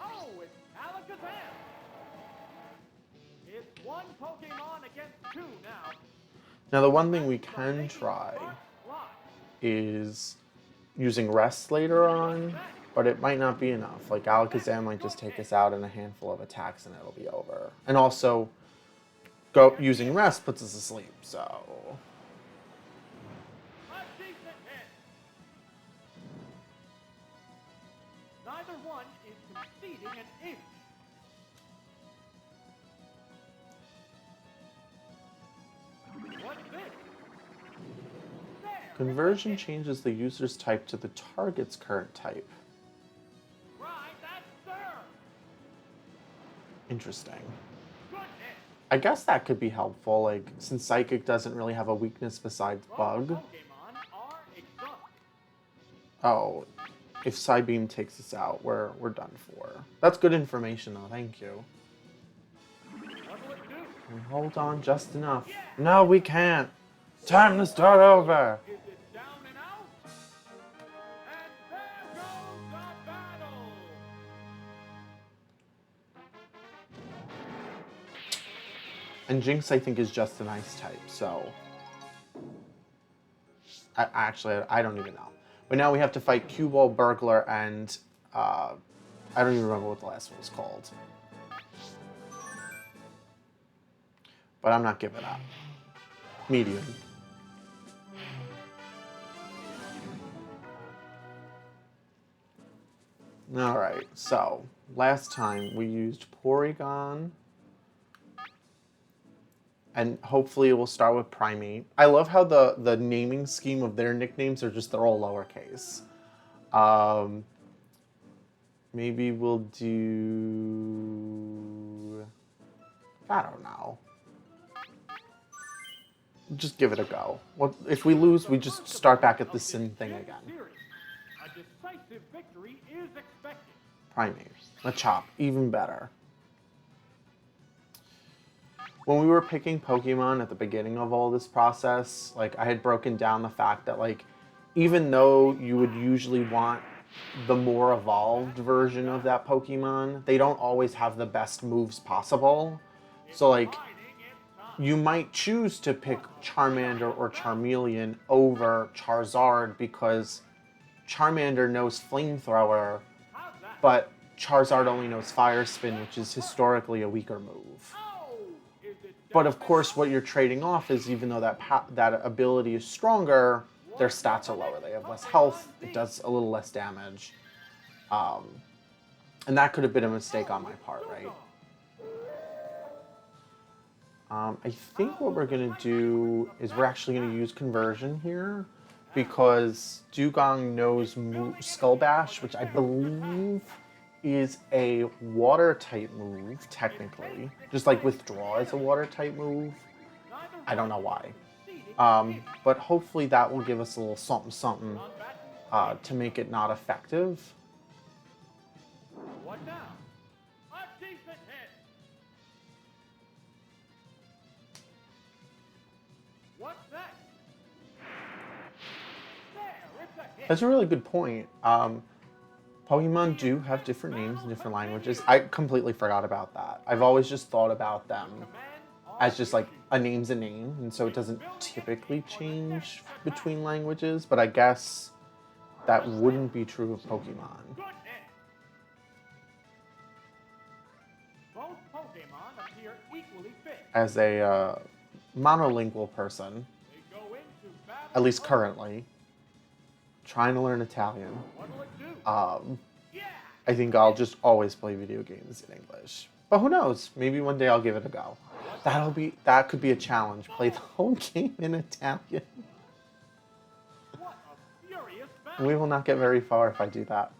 Oh, it's Alakazam. It's one Pokemon against 2 now. Now the one thing we can try is using Rest later on, but it might not be enough. Like Alakazam might just take us out in a handful of attacks and it'll be over. And also, using Rest puts us asleep, so... A decent hit. Neither one is conceding an inch. What's this? There, Conversion it's a hit. changes the user's type to the target's current type. Right, that's sir. Interesting. Good hit. I guess that could be helpful, like, since Psychic doesn't really have a weakness besides Both Bug. Pokemon are exhausted. Oh, if Psybeam takes us out, we're done for. That's good information, though. Thank you. What'll it do? We hold on just enough. No, we can't. Time to start over. Is it down and out? And there goes the battle! And Jinx, I think, is just an ice type, so... Actually, I don't even know. But now we have to fight Cue Ball, Burglar, and I don't even remember what the last one was called. But I'm not giving up. Medium. Alright, so last time we used Porygon. And hopefully it will start with Primate. I love how the naming scheme of their nicknames are just, they're all lowercase. Maybe we'll do... I don't know. Just give it a go. Well, if we lose, we just start back at the same thing again. A decisive victory is expected. Primate. Machop. Even better. When we were picking Pokemon at the beginning of all this process, like, I had broken down the fact that, like, even though you would usually want the more evolved version of that Pokemon, they don't always have the best moves possible. So, like, you might choose to pick Charmander or Charmeleon over Charizard because Charmander knows Flamethrower, but Charizard only knows Fire Spin, which is historically a weaker move. But of course, what you're trading off is, even though that ability is stronger, their stats are lower. They have less health. It does a little less damage. And that could have been a mistake on my part, right? I think what we're going to do is we're actually going to use Conversion here, because Dugong knows Skull Bash, which I believe is a water-type move, technically. Just like Withdraw is a water-type move. I don't know why. But hopefully that will give us a little something to make it not effective. What now? A decent hit. What's that? There, it's a hit. That's a really good point. Pokemon do have different names in different languages. I completely forgot about that. I've always just thought about them as just like a name's a name, and so it doesn't typically change between languages, but I guess that wouldn't be true of Pokemon. Good hit. Both Pokemon appear equally fit. As a monolingual person, They go into battle. at least currently, trying to learn Italian, What'll it do? Yeah. I think I'll just always play video games in English. But who knows? Maybe one day I'll give it a go. That could be a challenge. Play the whole game in Italian. What a furious battle. We will not get very far if I do that.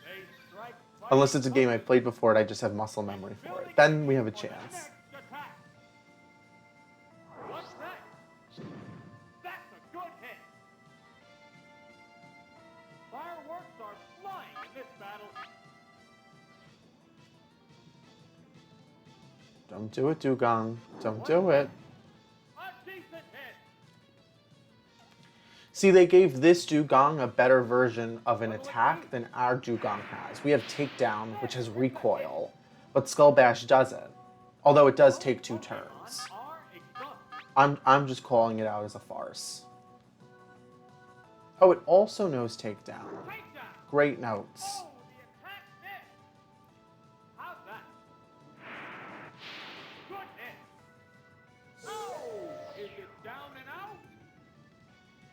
They strike Unless it's a game I've played before and I just have muscle memory for it. Then we have a chance. Next attack. What's that? That's a good hit. Fireworks are flying in this battle. Don't do it, Dugong. Don't do it. A decent hit. See, they gave this Dugong a better version of an attack than our Dugong has. We have Takedown, which has recoil, but Skull Bash doesn't. Although it does take 2 turns. Are exhausted. I'm just calling it out as a farce. Oh, it also knows Takedown. Takedown. Great notes. Oh, the attack hit. How's that? Good hit. Oh, is it down and out?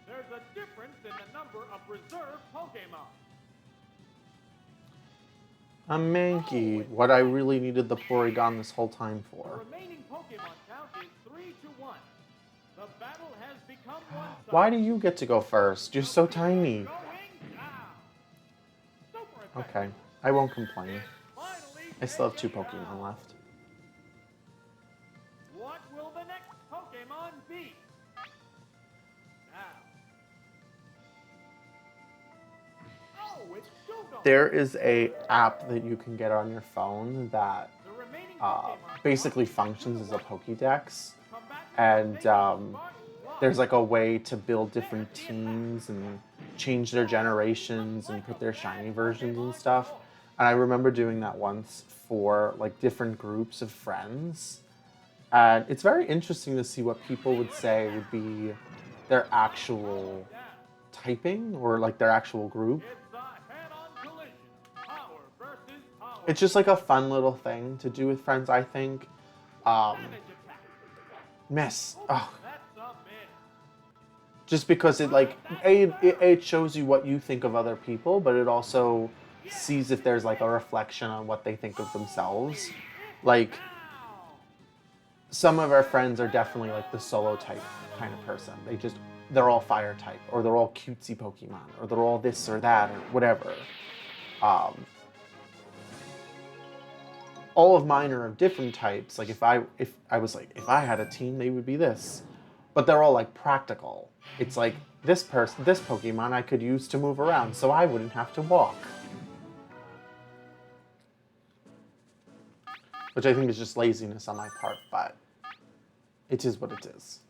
There's a difference in the number of reserve Pokemon. A Mankey, what I really needed the Porygon this whole time The for. remaining Pokemon count is 3-1. The battle has become one-sided. Why do you get to go first? You're so tiny. Going down. Super effective. Okay, I won't complain. Finally I still have 2 taken Pokemon down. left. What will the next Pokemon be? Now. Oh, it's Dugong. There is a app that you can get on your phone that The remaining basically functions as a Pokédex. combat And there's like a way to build different teams and change their generations and put their shiny versions and stuff. And I remember doing that once for like different groups of friends. And it's very interesting to see what people would say would be their actual typing or like their actual group. It's a head-on collision. Power versus power. It's just like a fun little thing to do with friends, I think. Savage attack. Miss. Ooh, Oh, that's a miss. just because it like it shows you what you think of other people, but it also sees if there's like a reflection on what they think of themselves. Like some of our friends are definitely like the solo type kind of person. They're all fire type, or they're all cutesy Pokemon, or they're all this or that or whatever. All of mine are of different types. Like if I was like, if I had a team, they would be this. But they're all like practical. It's like this Pokemon I could use to move around, so I wouldn't have to walk. Which I think is just laziness on my part, but it is what it is.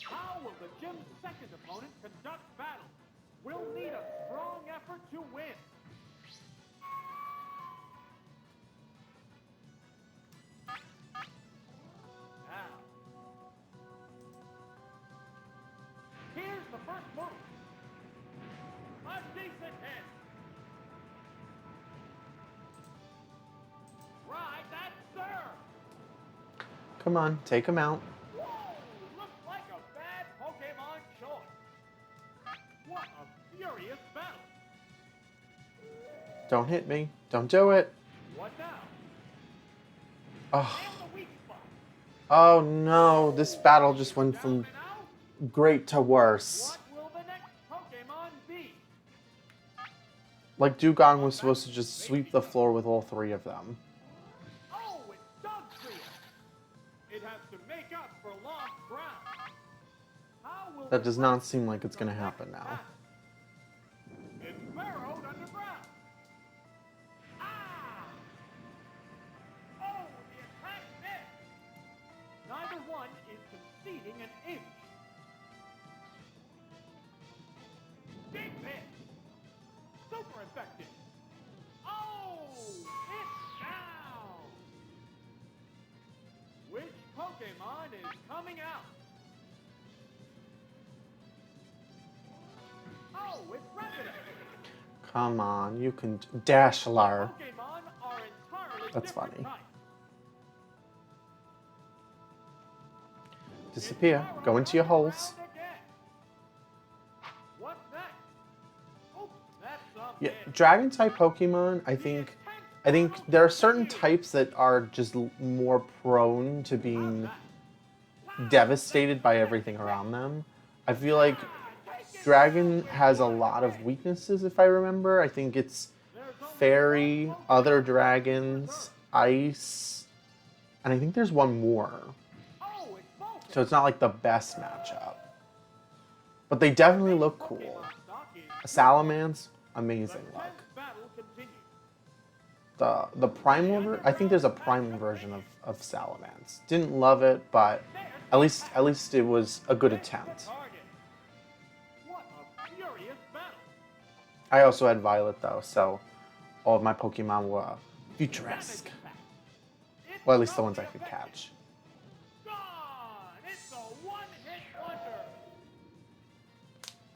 How will the gym's second opponent conduct battle? We'll need a strong effort to win. Now, here's the first move. A decent hit. Right, that's serve. Come on, take him out. Whoa, looks like a bad Pokemon choice. What a furious battle. Don't hit me. Don't do it. What now? Oh, And the weak spot. oh no, this battle just went Down from and out. great to worse. What will the next Pokemon be? Like Dugong was supposed to just sweep the floor with all three of them. Oh, it does see it. It has to make up for lost ground. How will That it does not seem like it's gonna happen now. pass? It's burrowed underground. Ah! Oh, the attack missed. Neither one is conceding an inch. Big hit. Super effective. Oh, it's down. Which Pokemon is coming out? Oh, it's Resident. Come on, you can Dashlar. Pokemon are entirely That's different funny. types. Disappear. Go into your holes. Round again. What's next? Oops, that's a Yeah, miss. Dragon type Pokemon, I think there are certain types that are just more prone to being devastated by everything around them. I feel like Dragon has a lot of weaknesses, if I remember. I think it's Fairy, other dragons, Ice, and I think there's one more. Oh, it's Vulcan. So it's not like the best matchup. But they definitely look cool. Pokemon stock is A Salamence, the amazing look. tense battle continues. The primal, I think there's a primal version of Salamence. Didn't love it, but at least it was a good attempt. Target. What a furious battle. I also had Violet though, so all of my Pokemon were futuresque. Savage attack. It's Well, at least the ones I could broken. catch. Gone. It's a one-hit wonder.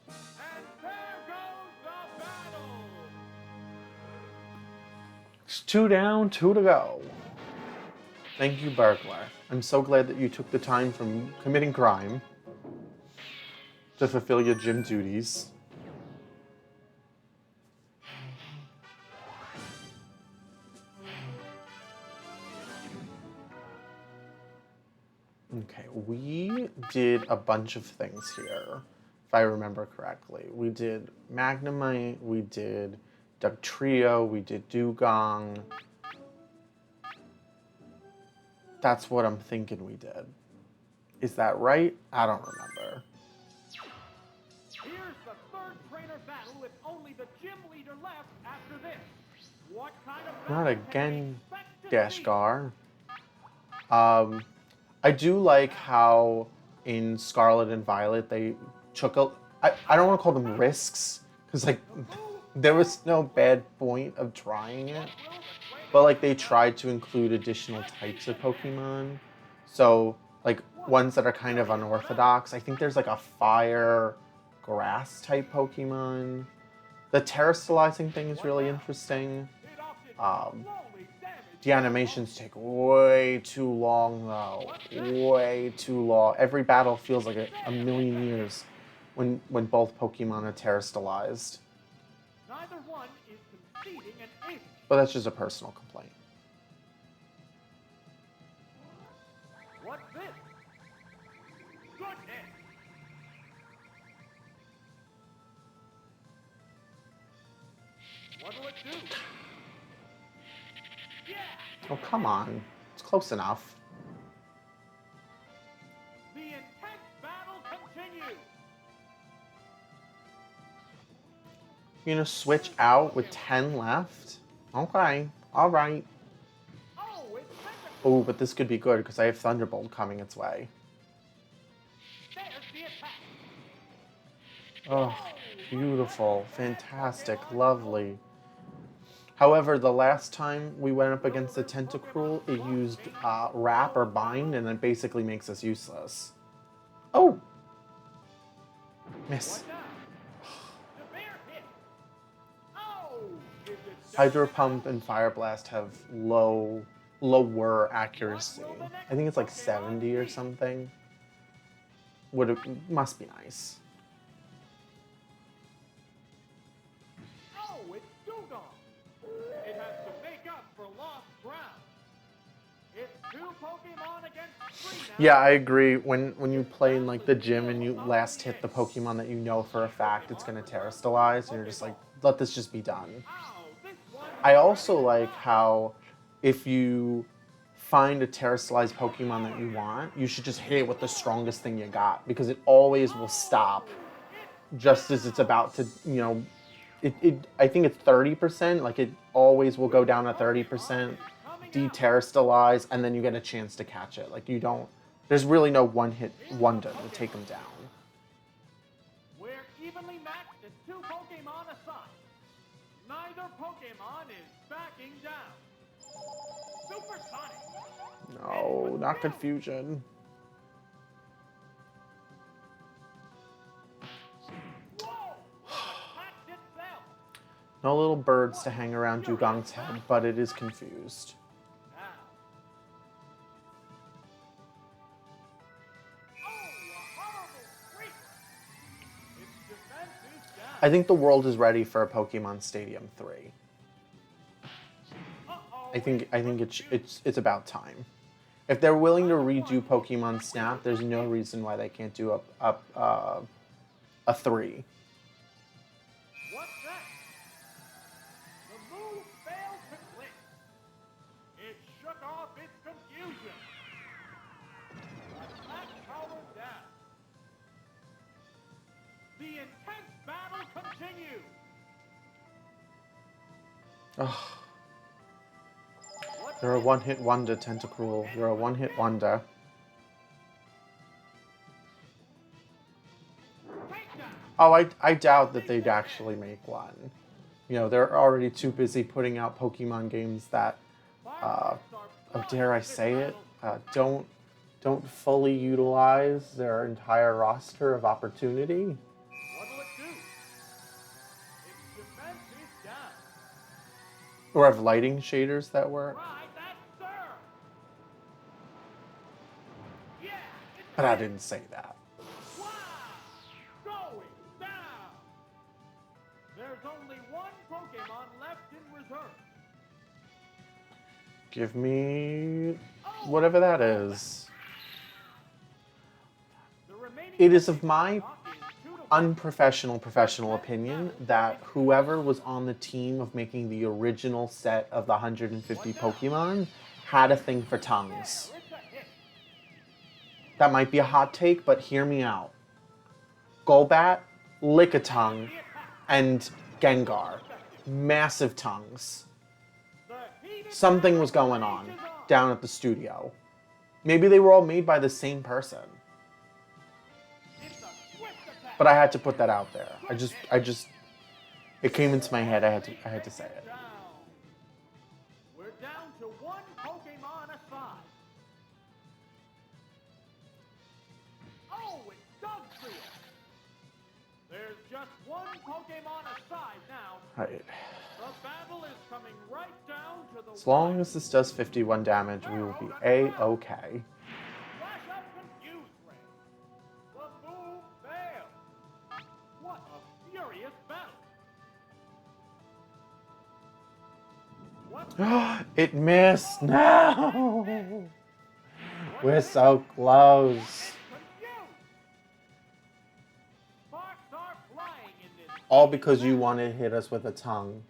And there goes the battle. It's 2 down, 2 to go. Thank you, Burglar. I'm so glad that you took the time from committing crime to fulfill your gym duties. Okay, we did a bunch of things here, if I remember correctly. We did Magnemite, we did Dugtrio, we did Dugong. That's what I'm thinking we did. Is that right? I don't remember. Here's the third trainer battle with only the gym leader left after this. What kind of Not battle can we again, expect to see? Dashgar. I do like how in Scarlet and Violet they took I don't want to call them risks, because like there was no bad point of trying it. But like they tried to include additional types of Pokemon. So like ones that are kind of unorthodox. I think there's like a fire grass type Pokemon. The terastallizing thing is really interesting. It opted to Um, slowly damage the animations take way too long though. Way too long. Every battle feels like a million years when both Pokemon are terastallized. Neither one is conceding an inch. But that's just a personal complaint. What's this? Goodness! What'll it do? Yeah! Oh, come on. It's close enough. The intense battle continues! You're gonna switch out with 10 left? Okay. Alright. Oh, it's tentacle! Oh, but this could be good because I have Thunderbolt coming its way. There's the attack! Oh, beautiful. Fantastic. Lovely. However, the last time we went up against the Tentacruel, it used Wrap or Bind, and it basically makes us useless. Oh! Miss. What now? The bear hit! Oh! Is it Hydro Pump and Fire Blast have lower accuracy. I think it's like 70 or something. Must be nice. Oh, it's Dugong! It has to make up for lost ground. It's 2 Pokemon against 3 now. Yeah, I agree. When you play in like the gym and you last hit the Pokemon that you know for a fact it's gonna terastallize, and you're just like, let this just be done. Ow, this one I also like how if you find a terastallized Pokemon that you want, you should just hit it with the strongest thing you got, because it always will stop just as it's about to, I think it's 30%, like it always will go down to 30%, de-terastallize, and then you get a chance to catch it. Like there's really no one-hit wonder to take them down. We're evenly matched at 2 Pokemon aside. Neither Pokemon is backing down. Supersonic! No, not confusion. Whoa! Attacked itself! No little birds to hang around Dugong's head, but it is confused. Now. Oh, a horrible freak! Its defense is down. I think the world is ready for a Pokemon Stadium 3. Uh-oh. I think it's about time. If they're willing to redo Pokemon Snap, there's no reason why they can't do a 3. What's that? The move failed to click. It shook off its confusion. Attack power down. The intense battle continues. Ugh. What's You're a this? one-hit wonder, Tentacruel. You're a one-hit wonder. Takedown. Oh, I doubt that they'd actually make one. They're already too busy putting out Pokemon games that, dare I say it, don't fully utilize their entire roster of opportunity. What'll it do? Its defense is down. Or have lighting shaders that work. Try that, sir. Yeah, it's But I didn't say that. wow. Going down. There's only 1 Pokemon left in reserve. Give me whatever that is. The remaining It is of my stock is 2 to 1. unprofessional professional opinion that whoever was on the team of making the original set of the 150 Pokemon had a thing for tongues. It's a hit. That might be a hot take, but hear me out. Golbat, Lickitung, and Gengar. Massive tongues. The heated Something was going on down at the studio. Maybe they were all made by the same person. It's a swift attack. But I had to put that out there. It came into my head. I had to say it. Down. We're down to 1 Pokemon aside. Pokemon aside now. Right. The battle is coming right down to the As long as this does 51 damage, we will be A-okay. Flash up confused ray. The move failed. What a furious battle. What? It missed! No! We're so close. Sparks are flying in this. All because you want to hit us with a tongue.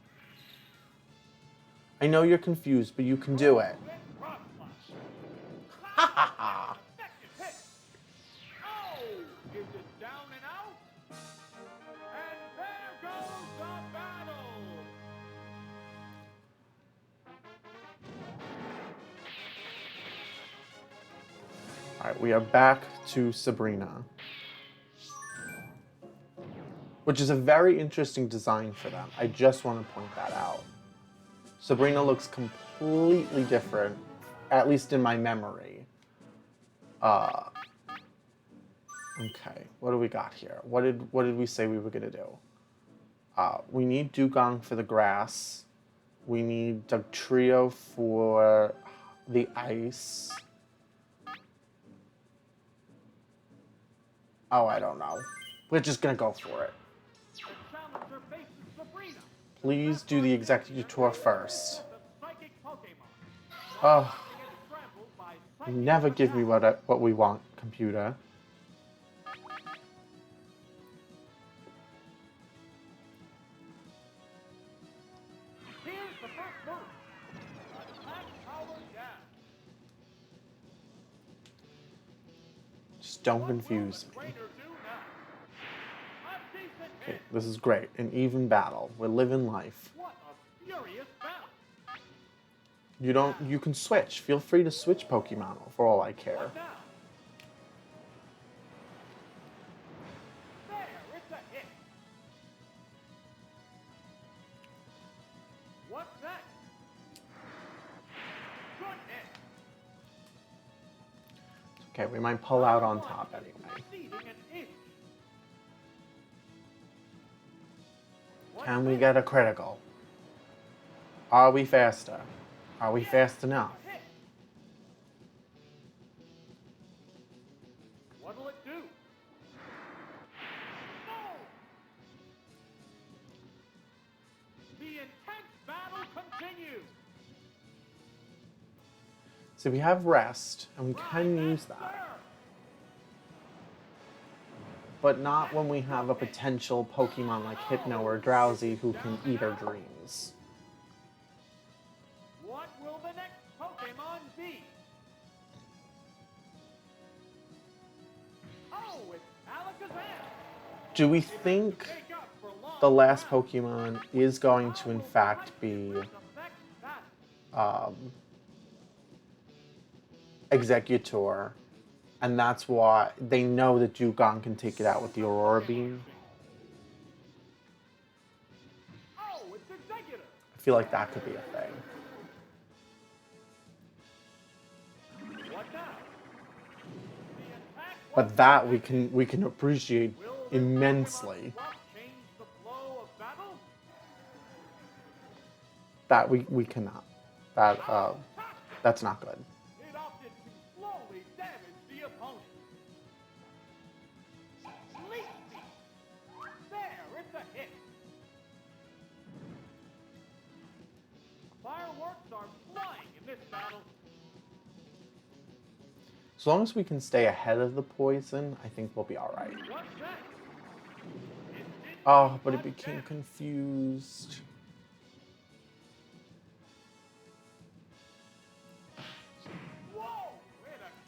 I know you're confused, but you can do it. Rock flash. Ha ha ha! Effective hit. Oh, is it down and out? And there goes the battle. Alright, we are back to Sabrina. Which is a very interesting design for them. I just want to point that out. Sabrina looks completely different, at least in my memory. Okay, what do we got here? What did we say we were gonna do? We need Dugong for the grass. We need Dugtrio for the ice. Oh, I don't know. We're just gonna go for it. The challenger faces Sabrina. Please do the Executor first. The psychic Pokemon. Oh, Gets trampled by psychic never give me attack. what we want, computer. Here's the first move. Attack power down. Just don't What will confuse the me. trainer do now? A decent Okay, hit. this is great. An even battle. We're living life. What a furious battle. You can switch. Feel free to switch Pokemon for all I care. What now? There, it's a hit. What's that? Good hit. Okay, we might pull out on top anyway. Exceeding an inch. What's Can we this? get a critical? Are we faster? Are we fast enough? A hit. What'll it do? No! The intense battle continues. So we have rest, and we can use that. Sir. But not when we have a potential Pokemon like Hypno or Drowsy who can eat our dreams. What will the next Pokemon be? Oh, it's Alakazam. Do we think Make up for lost the last ground. Pokemon is going to in fact be Affect battle. Executor, and that's why they know that Dugong can take it out with the Aurora Beam? Oh, it's Executor. I feel like that could be a thing. What now? The attack But that we can appreciate will this immensely. Pokemon swap change the flow of battle? That we cannot. That's not good. It opted to slowly damage the opponent. Leap Speed. There, it's a hit. Fireworks are flying in this battle. As long as we can stay ahead of the poison, I think we'll be all right. What's that? It did Oh, but it much became damage. confused. Whoa!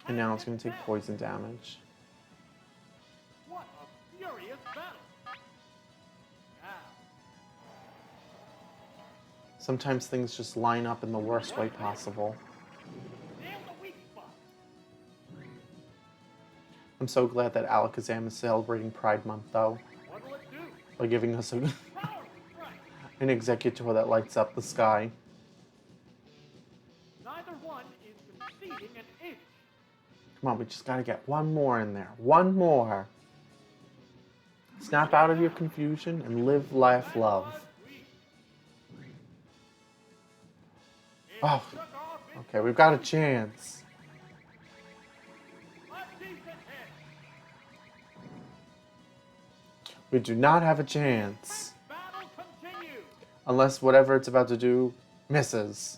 And now it's going to take poison damage. What a furious battle! Now, Sometimes things just line up in the worst way possible. nail the weak spot. I'm so glad that Alakazam is celebrating Pride Month, though, What'll it do? by giving us Power strike. an Executor that lights up the sky. Neither one is conceding an inch. Come on, we just gotta get one more in there. One more. Snap out of your confusion and live, laugh, love. Oh, okay, we've got a chance. We do not have a chance. Unless whatever it's about to do misses.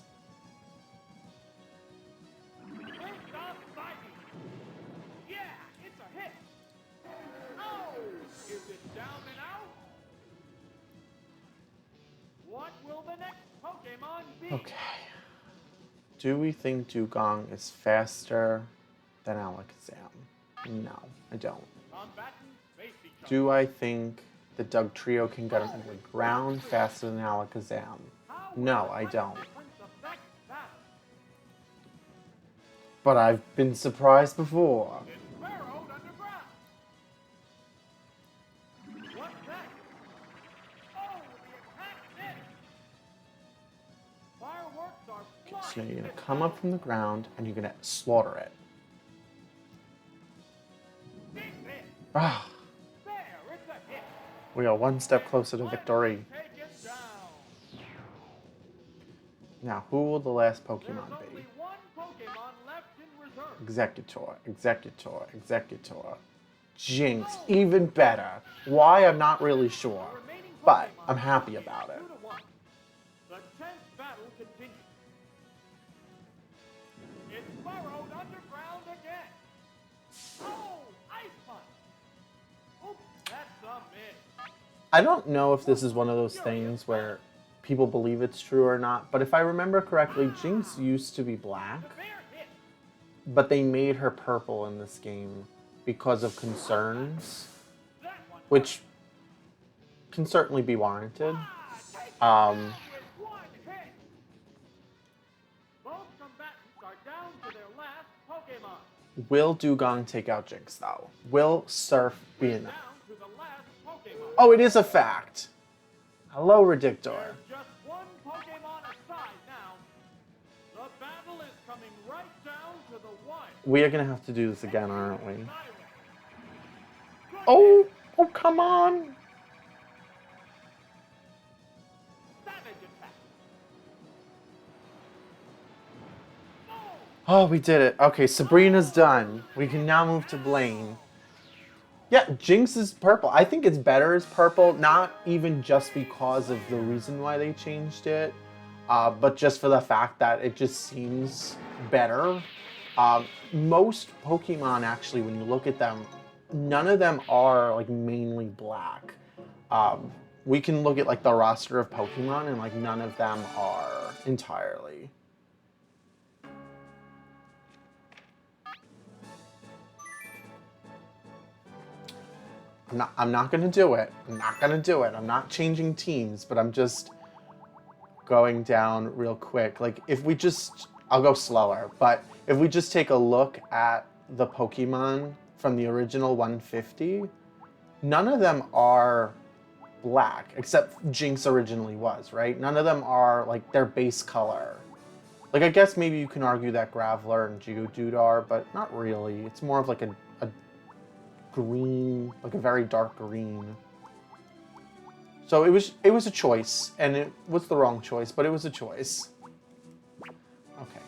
Yeah, it's a hit. Oh, is it down and out? What will the next Pokemon be? Okay. Do we think Dugong is faster than Alakazam? No, I don't. Combatants face each other. Do I think the Doug Trio can get underground faster than Alakazam? No, I don't. But I've been surprised before. It's burrowed underground. What's that? Oh, the attack missed. Fireworks are flying. So you're gonna come up from the ground and you're gonna slaughter it. Big hit. Ah, There, it's a hit. we are one step closer to victory. Take it down. Now, who will the last There's Pokemon be? only one Pokemon left in reserve. Executor, Executor, Executor. Jinx, even better. Why, I'm not really sure. The remaining But Pokemon I'm happy is about it. 2-1. The 10th battle continues. It's burrowed underground again. Oh, Ice Punch. Oops, that's a miss. I don't know if this is one of those things where people believe it's true or not, but if I remember correctly, Jinx used to be black, The bear hit. but they made her purple in this game because of concerns, That one. which can certainly be warranted. Take it Um, down with one hit. Both combatants are down to their last Pokemon. Will Dugong take out Jinx, though? Will Surf be Down enough? to the last Pokemon. Oh, it is a fact. Hello, Redictor. There's just one Pokemon aside now. The battle is coming right down to the wire. We are going to have to do this again, aren't we? Siren. Good Oh, oh, come on. Savage attack. Oh, Oh, we did it. Okay, Sabrina's done. We can now move to Blaine. Yeah, Jinx is purple. I think it's better as purple, not even just because of the reason why they changed it, but just for the fact that it just seems better. Most Pokemon, actually, when you look at them, none of them are like mainly black. We can look at like the roster of Pokemon, and like none of them are entirely. I'm not gonna do it. I'm not gonna do it. I'm not changing teams, but I'm just going down real quick. Like if we just, I'll go slower, but if we just take a look at the Pokemon from the original 150, none of them are black, except Jinx originally was, right? None of them are like their base color. Like I guess maybe you can argue that Graveler and Geodude are, but not really. It's more of like a green, like a very dark green. So it was a choice, and it was the wrong choice, but it was a choice. Okay.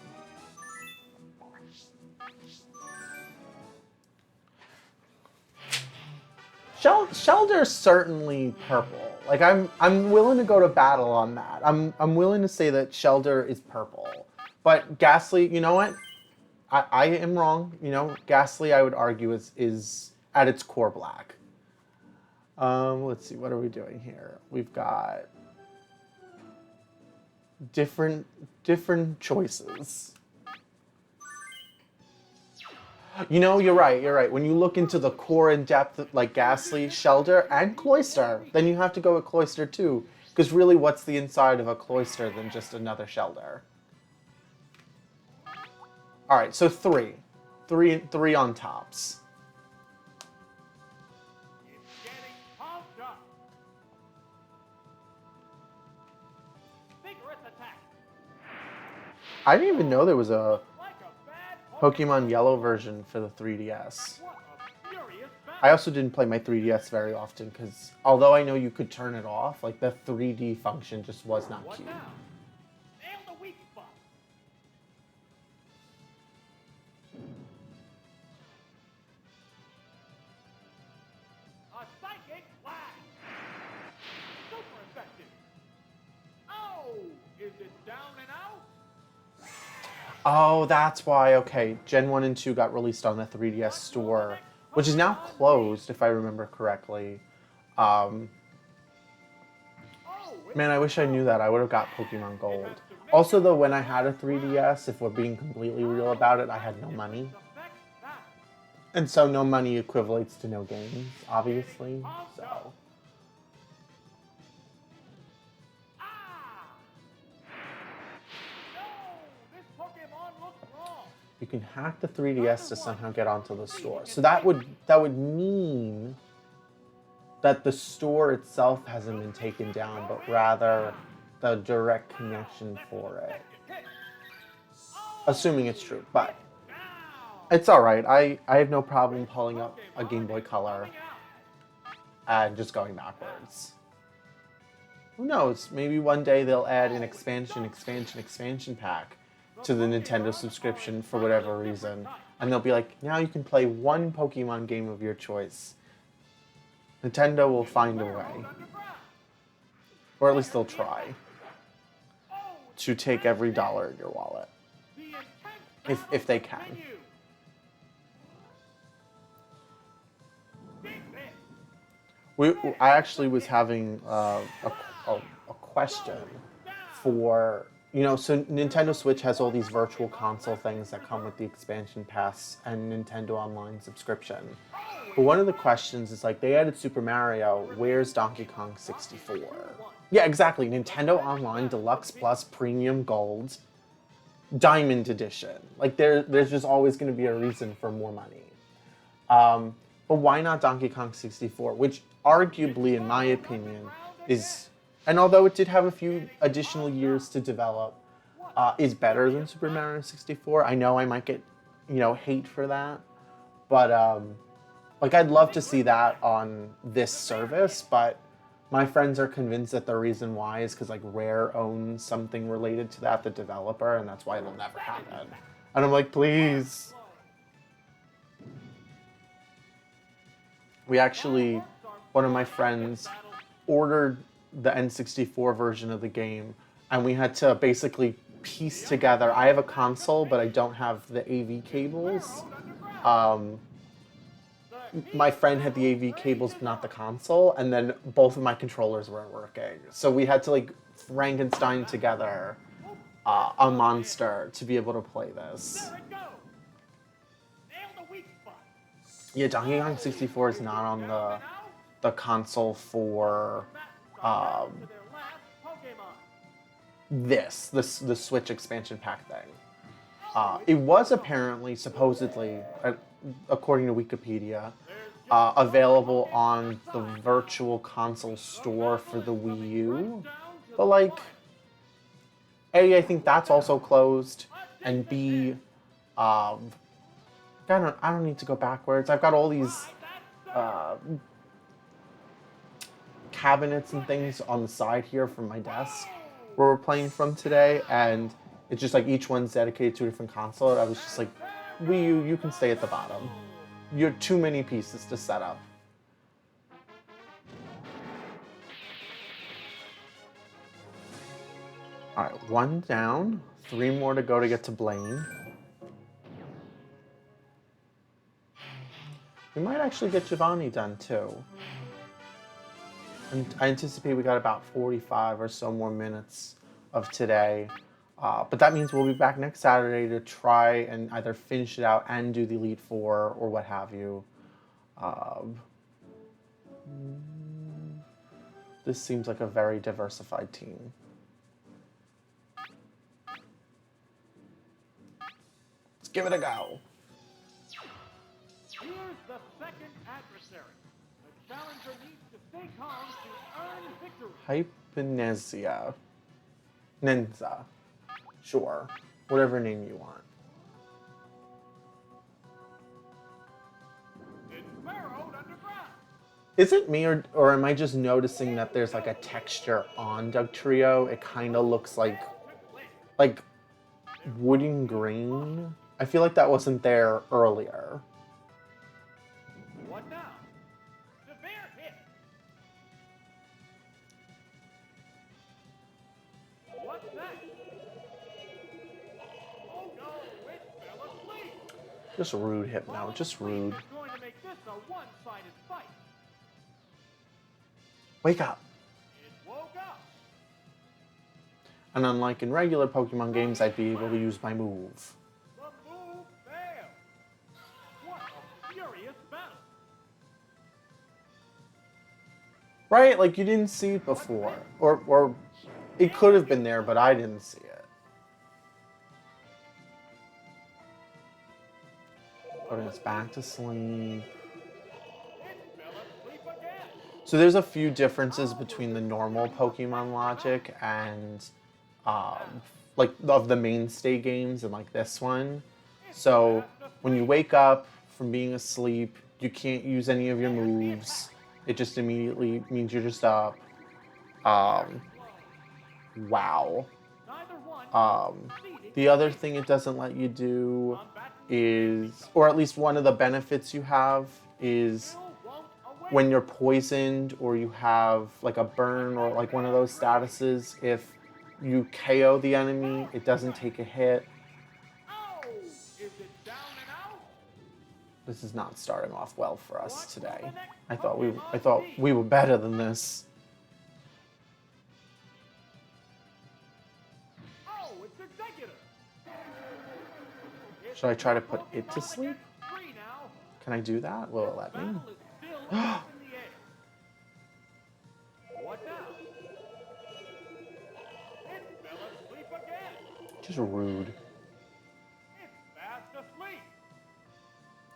Shelter's certainly purple. Like I'm willing to go to battle on that. I'm willing to say that Shelter is purple. But Ghastly, you know what? I am wrong. You know, Ghastly I would argue is at its core black. Let's see, what are we doing here? We've got different choices. You know, you're right. When you look into the core and depth, like Ghastly, Shelter, and Cloyster, then you have to go with Cloyster too. Because really, what's the inside of a Cloyster than just another Shelter? All right, so three on tops. it's getting pumped up. Vigorous attack. I didn't even know there was a Like a bad Pokemon Yellow version for the 3DS. What a furious battle. I also didn't play my 3DS very often because although I know you could turn it off, like the 3D function just was not What cute. now? Nail the weak spot. A psychic blast. Super effective. Oh, is it down and out? Oh, that's why. Okay, Gen 1 and 2 got released on the 3DS store, which is now closed, if I remember correctly. Um, Man, I wish I knew that. I would have got Pokemon Gold. Also, though, when I had a 3DS, if we're being completely real about it, I had no money. And so no money equivalates to no games, obviously. So. You can hack the 3DS to somehow get onto the store. So that would mean that the store itself hasn't been taken down, but rather the direct connection for it. Assuming it's true, but it's alright. I have no problem pulling up a Game Boy Color and just going backwards. Who knows? Maybe one day they'll add an expansion pack to the Nintendo subscription for whatever reason. And they'll be like, now you can play one Pokemon game of your choice. Nintendo will find a way. Or at least they'll try to take every dollar in your wallet. If they can. I actually was having a question for, so Nintendo Switch has all these virtual console things that come with the expansion pass and Nintendo Online subscription. But one of the questions is like, they added Super Mario, where's Donkey Kong 64? Yeah, exactly, Nintendo Online Deluxe Plus Premium Gold Diamond Edition. Like, there's just always going to be a reason for more money. But why not Donkey Kong 64? Which arguably, in my opinion, is, and although it did have a few additional years to develop, is better than Super Mario 64. I know I might get, hate for that. But, like, I'd love to see that on this service, but my friends are convinced that the reason why is because, like, Rare owns something related to that, the developer, and that's why it'll never happen. And I'm like, please. We actually, one of my friends ordered the N64 version of the game, and we had to basically piece together. I have a console, but I don't have the AV cables. My friend had the AV cables, but not the console, and then both of my controllers weren't working. So we had to, like, Frankenstein together a monster to be able to play this. Yeah, Donkey Kong 64 is not on the console for the Switch expansion pack thing. It was apparently, supposedly, according to Wikipedia, available on the Virtual Console store for the Wii U. But, like, A, I think that's also closed, and B, I don't need to go backwards. I've got all these cabinets and things on the side here from my desk where we're playing from today, and it's just like each one's dedicated to a different console. I was just like, Wii U, you can stay at the bottom. You're too many pieces to set up. Alright, 1 down, 3 more to go to get to Blaine. We might actually get Giovanni done too. And I anticipate we got about 45 or so more minutes of today. But that means we'll be back next Saturday to try and either finish it out and do the Elite Four or what have you. This seems like a very diversified team. Let's give it a go. Here's the second adversary. The challenger needs to stay calm to earn victory. Hypnesia. Nenza. Sure. Whatever name you want. It's burrowed underground. Is it me or am I just noticing that there's like a texture on Dugtrio? It kind of looks like wooden grain. I feel like that wasn't there earlier. What now? Severe hit. What's that? Oh no, it fell asleep. Just rude, Hypno. Just rude. It's going to make this a one-sided fight. Wake up. It woke up. And unlike in regular Pokemon games, I'd be able to use my move. The move failed. What a furious battle. Right? Like, you didn't see it before. Or it could have been there, but I didn't see it. Putting us back to sleep. It fell asleep again. So there's a few differences between the normal Pokemon logic and like of the mainstay games and like this one. So when you wake up from being asleep, you can't use any of your moves. It just immediately means you're just up. Wow. Neither one The other thing it doesn't let you do is, or at least one of the benefits you have is when you're poisoned or you have like a burn or like one of those statuses, if you KO the enemy, it doesn't take a hit. Oh, is it down and out? This is not starting off well for us today. I thought we were better than this. Oh, it's Executor. Should I try to put it to sleep? Three now. Can I do that? Will it let me? Battle is still up in the air. What now? It fell asleep again. Just rude. It's fast asleep.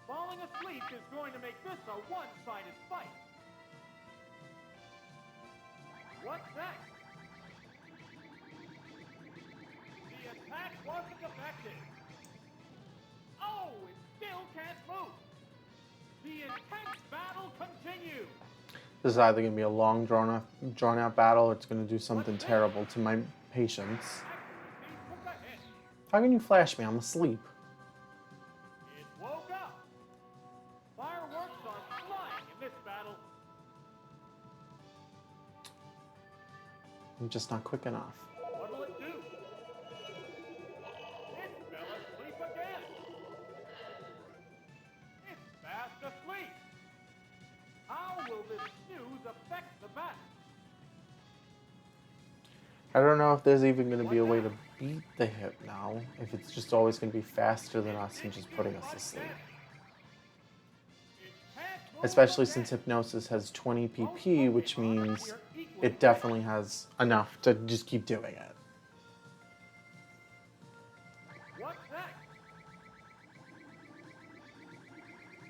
Falling asleep is going to make this a one-sided fight. What's that? The attack wasn't effective. Oh, it still can't move. The intense battle continues. This is either going to be a long, drawn-out battle, or it's going to do something terrible to my patience. Accuracy took a hit. How can you flash me? I'm asleep. It woke up. Fireworks are flying in this battle. I'm just not quick enough. What'll it do? It fell asleep again. It's fast asleep. How will this news affect the battle? I don't know if there's even going to be a way to beat the Hypno, if it's just always going to be faster than us and just putting us to sleep. Especially since Hypnosis has 20 PP, which means it definitely has enough to just keep doing it. What's that?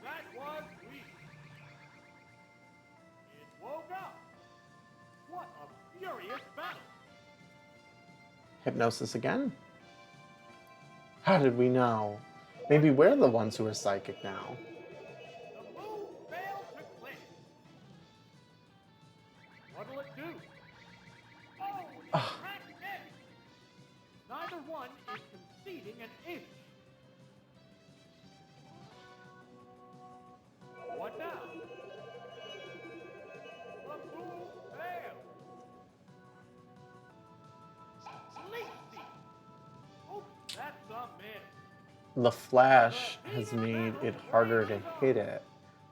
That was weak. It woke up. What a furious battle. Hypnosis again? How did we know? Maybe we're the ones who are psychic now. The move failed to click. What'll it do? Oh, it's cracked edge. Neither one is conceding an inch. What now? The move failed. Sleep seat. Oops, that's a miss. The flash has made it harder to hit it.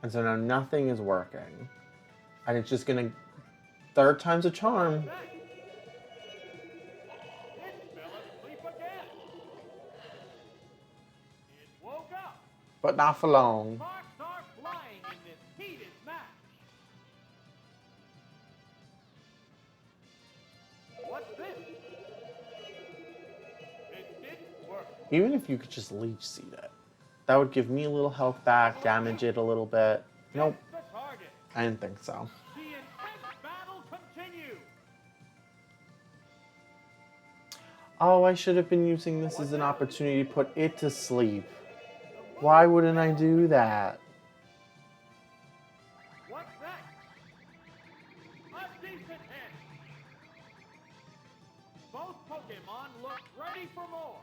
And so now nothing is working. And it's just gonna, third time's a charm. It fell asleep again. It woke up. But not for long. Sparks are flying in this heated match. What's this? It didn't work. Even if you could just leech seed it, that would give me a little health back, damage it a little bit. Nope, The target. I didn't think so. The intense battle continues. Oh, I should have been using this as an opportunity to put it to sleep. Why wouldn't I do that? What's that? both Pokémon look ready for more.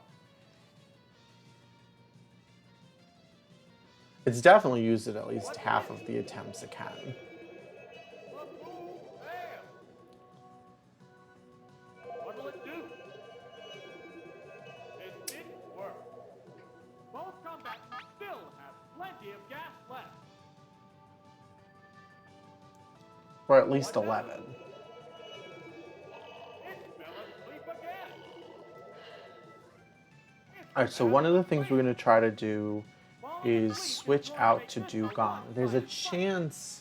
It's definitely used it at least half of the attempts it can. The move failed. What'll it do? It didn't work. Both combatants still have plenty of gas left. Or at least 11. It fell asleep again. Alright, so one of the things we're going to try to do is switch out to Dugong. There's a chance,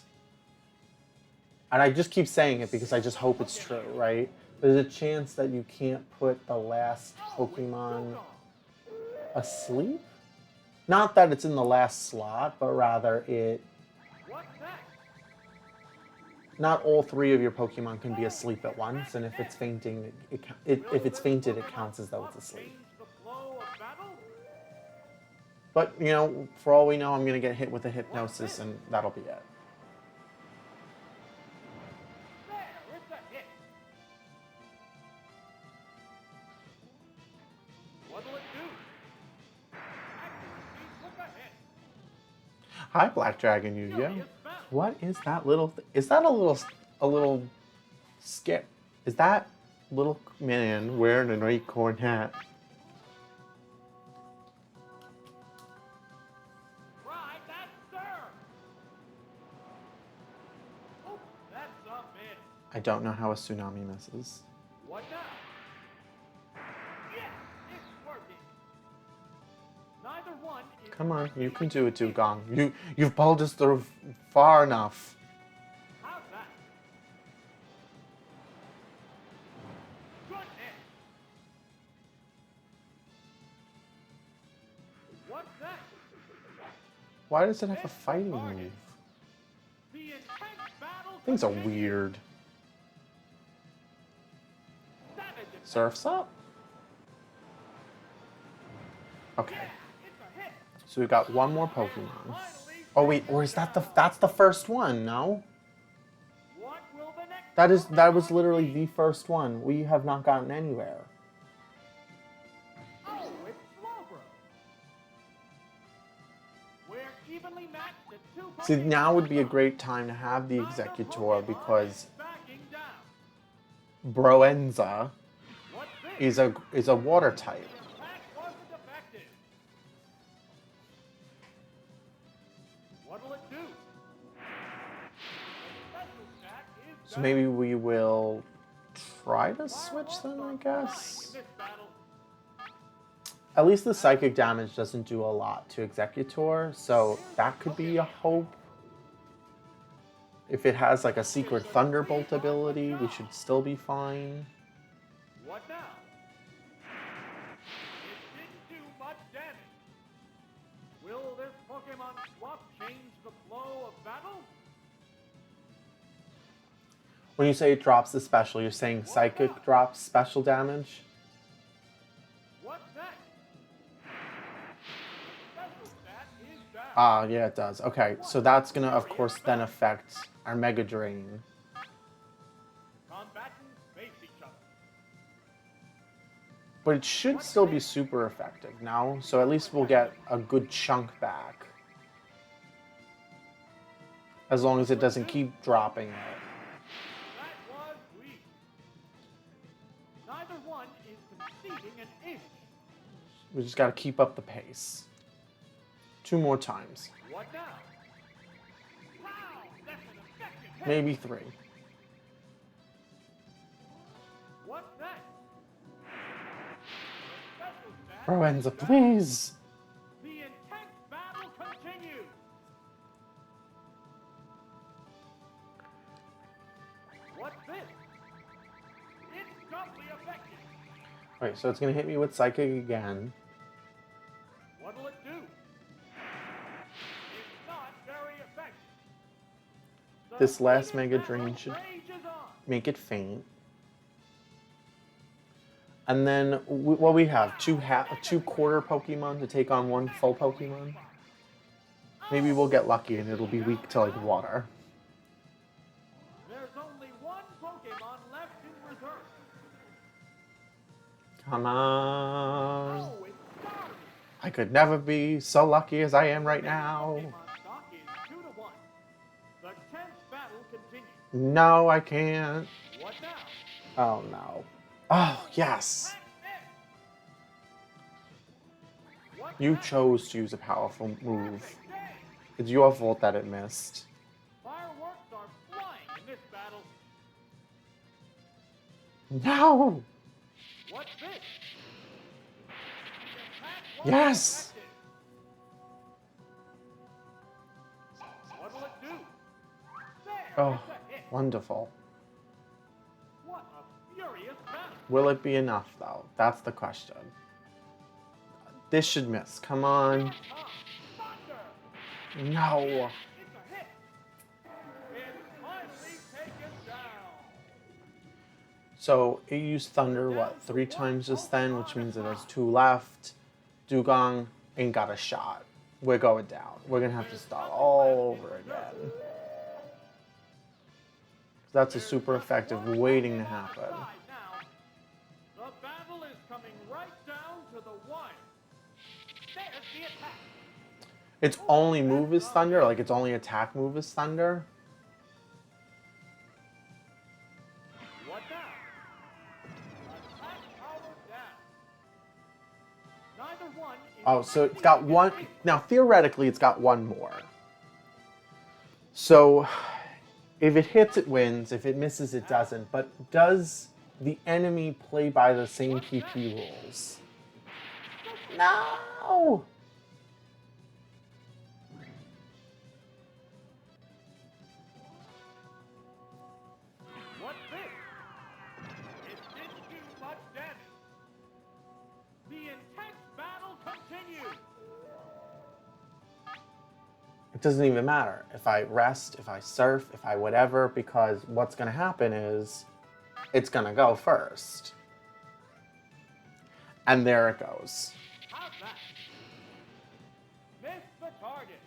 and I just keep saying it because I just hope it's true, right? There's a chance that you can't put the last Pokemon asleep? Not that it's in the last slot, but rather What's that? not all 3 of your Pokemon can be asleep at once, and if it's fainting, if it's fainted, it counts as though it's asleep. Change the flow of battle? But, you know, for all we know, I'm going to get hit with a hypnosis, and that'll be it. There, it's a hit. What'll it do? Accuracy took a hit. Hi, Black Dragon Yu-Gi-Oh! What is that little? Is that a little skip? Is that little man wearing an acorn hat? Right, that's sir. Oh, that's a miss. I don't know how a tsunami misses. What now? Yes, it's working. Neither one is. Come on, you can do it, Dugong. You've pulled us through far enough. How's that? Good hit. What's that? Why does it have a fighting move? The intense battle. Things are continues. weird. Savage attack. Surf's up. Okay, Yeah, it's a hit. so we've got one more Pokemon. Finally, Oh wait, or is that that's the first one? No, what will the next that was Pokemon literally be? the first one. We have not gotten anywhere. Oh, it's Slowbro. We're evenly matched at 2 See, Pokemon now would be a strong. great time to have the Neither Executor Pokemon because is backing down. Broenza What's this? is a water type. Attack wasn't effective. What'll it do? Special attack is So down. maybe we will try to Fireworks switch them, I are guess. flying in this battle. At least the psychic damage doesn't do a lot to Executor, so that could be a hope. If it has like a secret Thunderbolt ability, we should still be fine. What now? It didn't do much damage. Will this Pokemon swap change the flow of battle? When you say it drops the special, you're saying Psychic drops special damage? What's that? Special stat is down. Ah, yeah, it does. Okay, so that's gonna, of course, then affect our Mega Drain. Combatants face each other. But it should still be super effective now, so at least we'll get a good chunk back. As long as it doesn't keep dropping it. That was weak. Neither one is conceding an inch. We just gotta keep up the pace. 2 more times. What now? Wow, that's an effective hit. Maybe 3. What's that? Special stat Broenza, is down. please! The intense battle continues. What's this? It's doubly effective. Okay, so it's gonna hit me with Psychic again. What'll it do? It's not very effective. The This last heated Mega battle Drain should rages on. make it faint. And then, what we have, two quarter Pokemon to take on 1 full Pokemon? Maybe we'll get lucky and it'll be weak to, like, water. There's only 1 Pokemon left in reserve. Come on. Oh, it's started. I could never be so lucky as I am right now. Pokemon stock is 2-1. The 10th battle continues. No, I can't. What now? Oh, no. Oh, yes. What You now? chose to use a powerful move. Perfect day. It's your fault that it missed. Fireworks are flying in this battle. No! What's this? The attack was Yes! effective. What will it do? There, Oh, it's a hit. wonderful. What a furious battle. Will it be enough, though? That's the question. This should miss. Come on. Here comes Thunder. No. It's a hit. It's finally taken down. So it used Thunder, what, 3 times just then, which means it has 2 left. Dugong ain't got a shot. We're going down. We're going to have to start all over again. That's a super effective waiting to happen. Now, the battle is coming right down to the wire. There's the attack. Its only move is Thunder? Like its only attack move is Thunder? What now? Attack power down. Neither one is Oh, so it's got one. Now, theoretically, it's got one more. So, if it hits, it wins. If it misses, it doesn't. But does the enemy play by the same PP rules? No! What's this? It didn't do much damage. The intense battle continues. It doesn't even matter if I rest, if I surf, if I whatever, because what's going to happen is it's going to go first. And there it goes. How's that? Missed the target.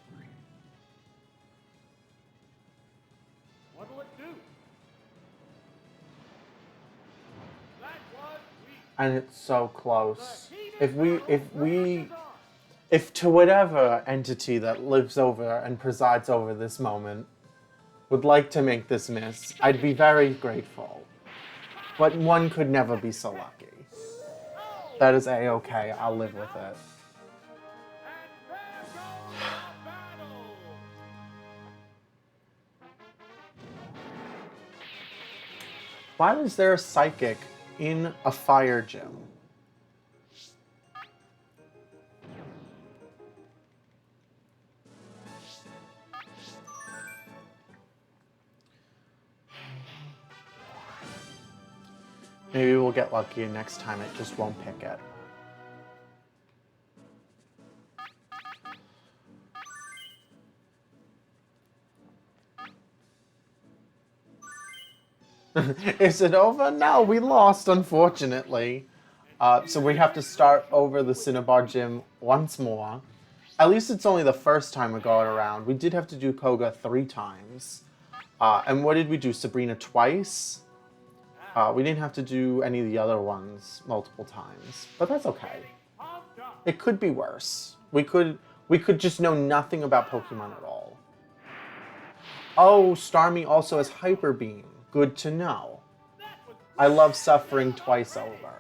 What will it do? That was weak. And it's so close. The heated If battle we rages on. if to whatever entity that lives over and presides over this moment would like to make this miss, I'd be very grateful. But one could never be so lucky. That is A-okay, I'll live with it. And there goes the battle. Why is there a psychic in a fire gym? Maybe we'll get lucky and next time it just won't pick it. Is it over? No, we lost, unfortunately. So we have to start over the Cinnabar Gym once more. At least it's only the first time we're going around. We did have to do Koga 3 times. And what did we do? Sabrina twice? We didn't have to do any of the other ones multiple times. But that's okay. Pumped up. It could be worse. We could just know nothing about Pokemon at all. Oh, Starmie also has Hyper Beam. Good to know. That was I love suffering twice over.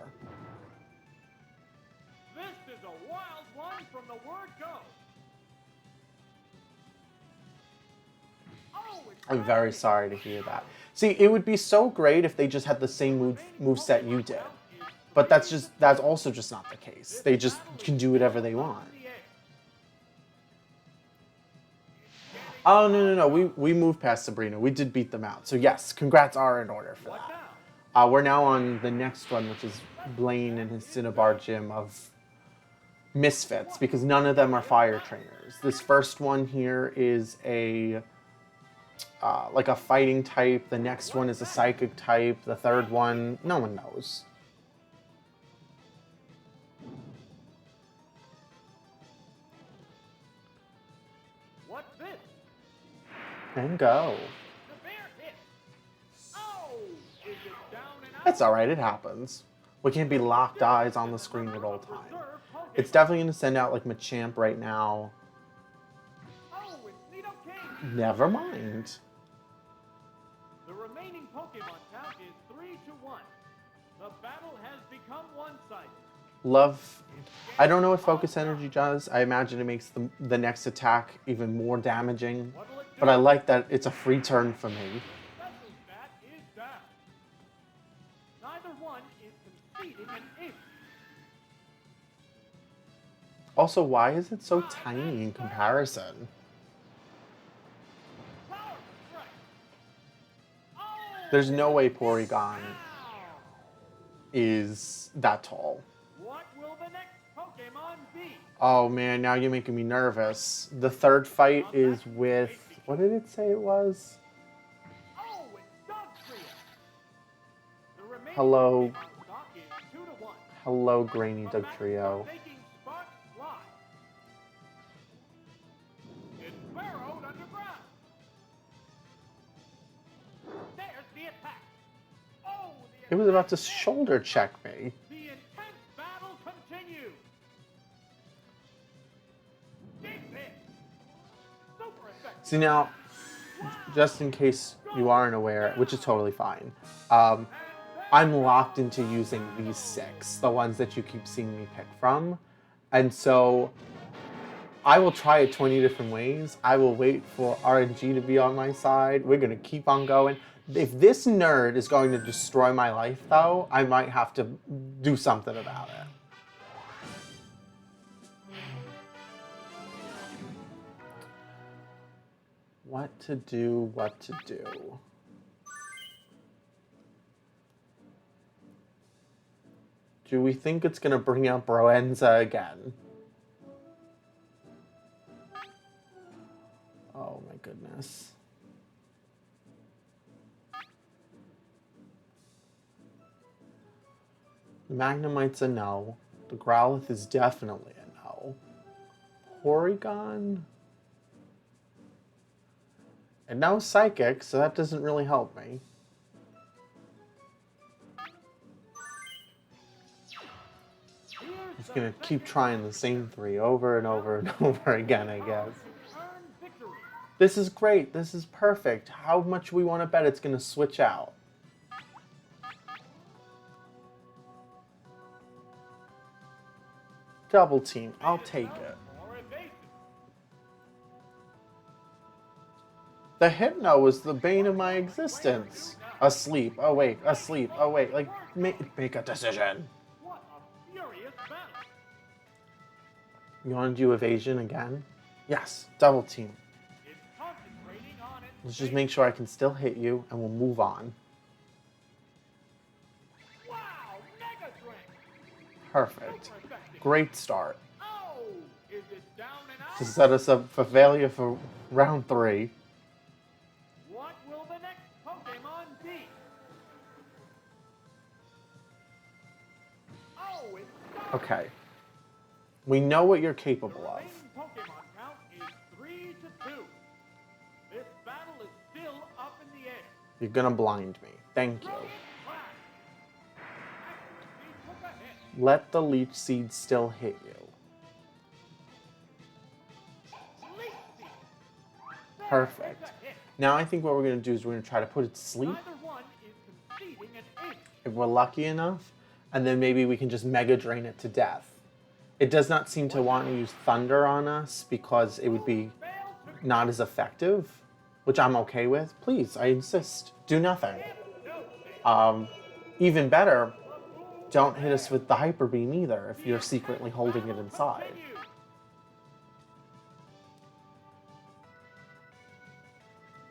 This is a wild one from the word go. Oh, it's I'm very sorry to hear that. See, it would be so great if they just had the same moveset you did. But that's also just not the case. They just can do whatever they want. Oh, no. We moved past Sabrina. We did beat them out. So yes, congrats are in order for What that. now? We're now on the next one, which is Blaine and his Cinnabar Gym of Misfits, because none of them are fire trainers. This first one here is a like a fighting type. The next one is a psychic type. The third one, no one knows. What's this? And go. The bear hit. Oh, is it down and out? It's alright, it happens. We can't be locked eyes on the screen at all times. It's definitely going to send out like Machamp right now. Oh, it's Nidoking! Never mind. The remaining Pokemon count is 3-1. The battle has become one-sided. Love. I don't know what Focus Energy does. I imagine it makes the next attack even more damaging. What'll it do? But I like that it's a free turn for me. Special stat is down. Neither one is conceding an inch. Also, why is it so tiny in comparison? Power strike. Oh, There's no way Porygon ow. is that tall. What will the next Pokemon be? Oh man, now you're making me nervous. The third fight is with... What did it say it was? Oh, it's Dugtrio. The remaining Hello. Pokemon stock is 2-1. Hello, Grainy The match Dugtrio. for making sparks fly. It's burrowed underground. There's the attack. Oh, the It was about to attack there. shoulder check me. The intense battle continues. Deep hit. Super effective. See now, just in case you aren't aware, which is totally fine, I'm locked into using these 6, the ones that you keep seeing me pick from. And so I will try it 20 different ways. I will wait for RNG to be on my side. We're going to keep on going. If this nerd is going to destroy my life, though, I might have to do something about it. What to do, what to do. Do we think it's going to bring out Broenza again? Oh my goodness. The Magnemite's a no. The Growlithe is definitely a no. Porygon? And no Psychic, so that doesn't really help me. Just gonna keep trying the same 3 over and over and over again, I guess. Earn victory. This is great. This is perfect. How much we want to bet it's gonna switch out? Double team. I'll take it. Or evasive. The Hypno was the bane of my existence. Asleep, awake, asleep, awake. Like, make a decision. What a furious battle. You want to do evasion again? Yes, double team. It's concentrating on it. Let's just make sure I can still hit you, and we'll move on. Wow, Mega Strength. Perfect. Super effective. Great start. Oh, is it down and out? To set us up for failure for round 3. What will the next Pokemon be? Oh, it's Dugtrio. Okay. We know what you're capable The of. remaining Pokemon count is 3-2. This battle is still up in the air. You're gonna blind me. Thank you. Brilliant clash. Accuracy took a hit. Let the Leech Seed still hit you. Leech Seed. There, Perfect. it's a hit. Now I think what we're gonna do is we're gonna try to put it to sleep Neither one is conceding an inch. if we're lucky enough, and then maybe we can just Mega Drain it to death. It does not seem to want to use Thunder on us because it would be Failed to not as effective, which I'm okay with. Please, I insist. Do nothing. Even better, don't hit us with the Hyper Beam either if you're secretly holding it inside. continue.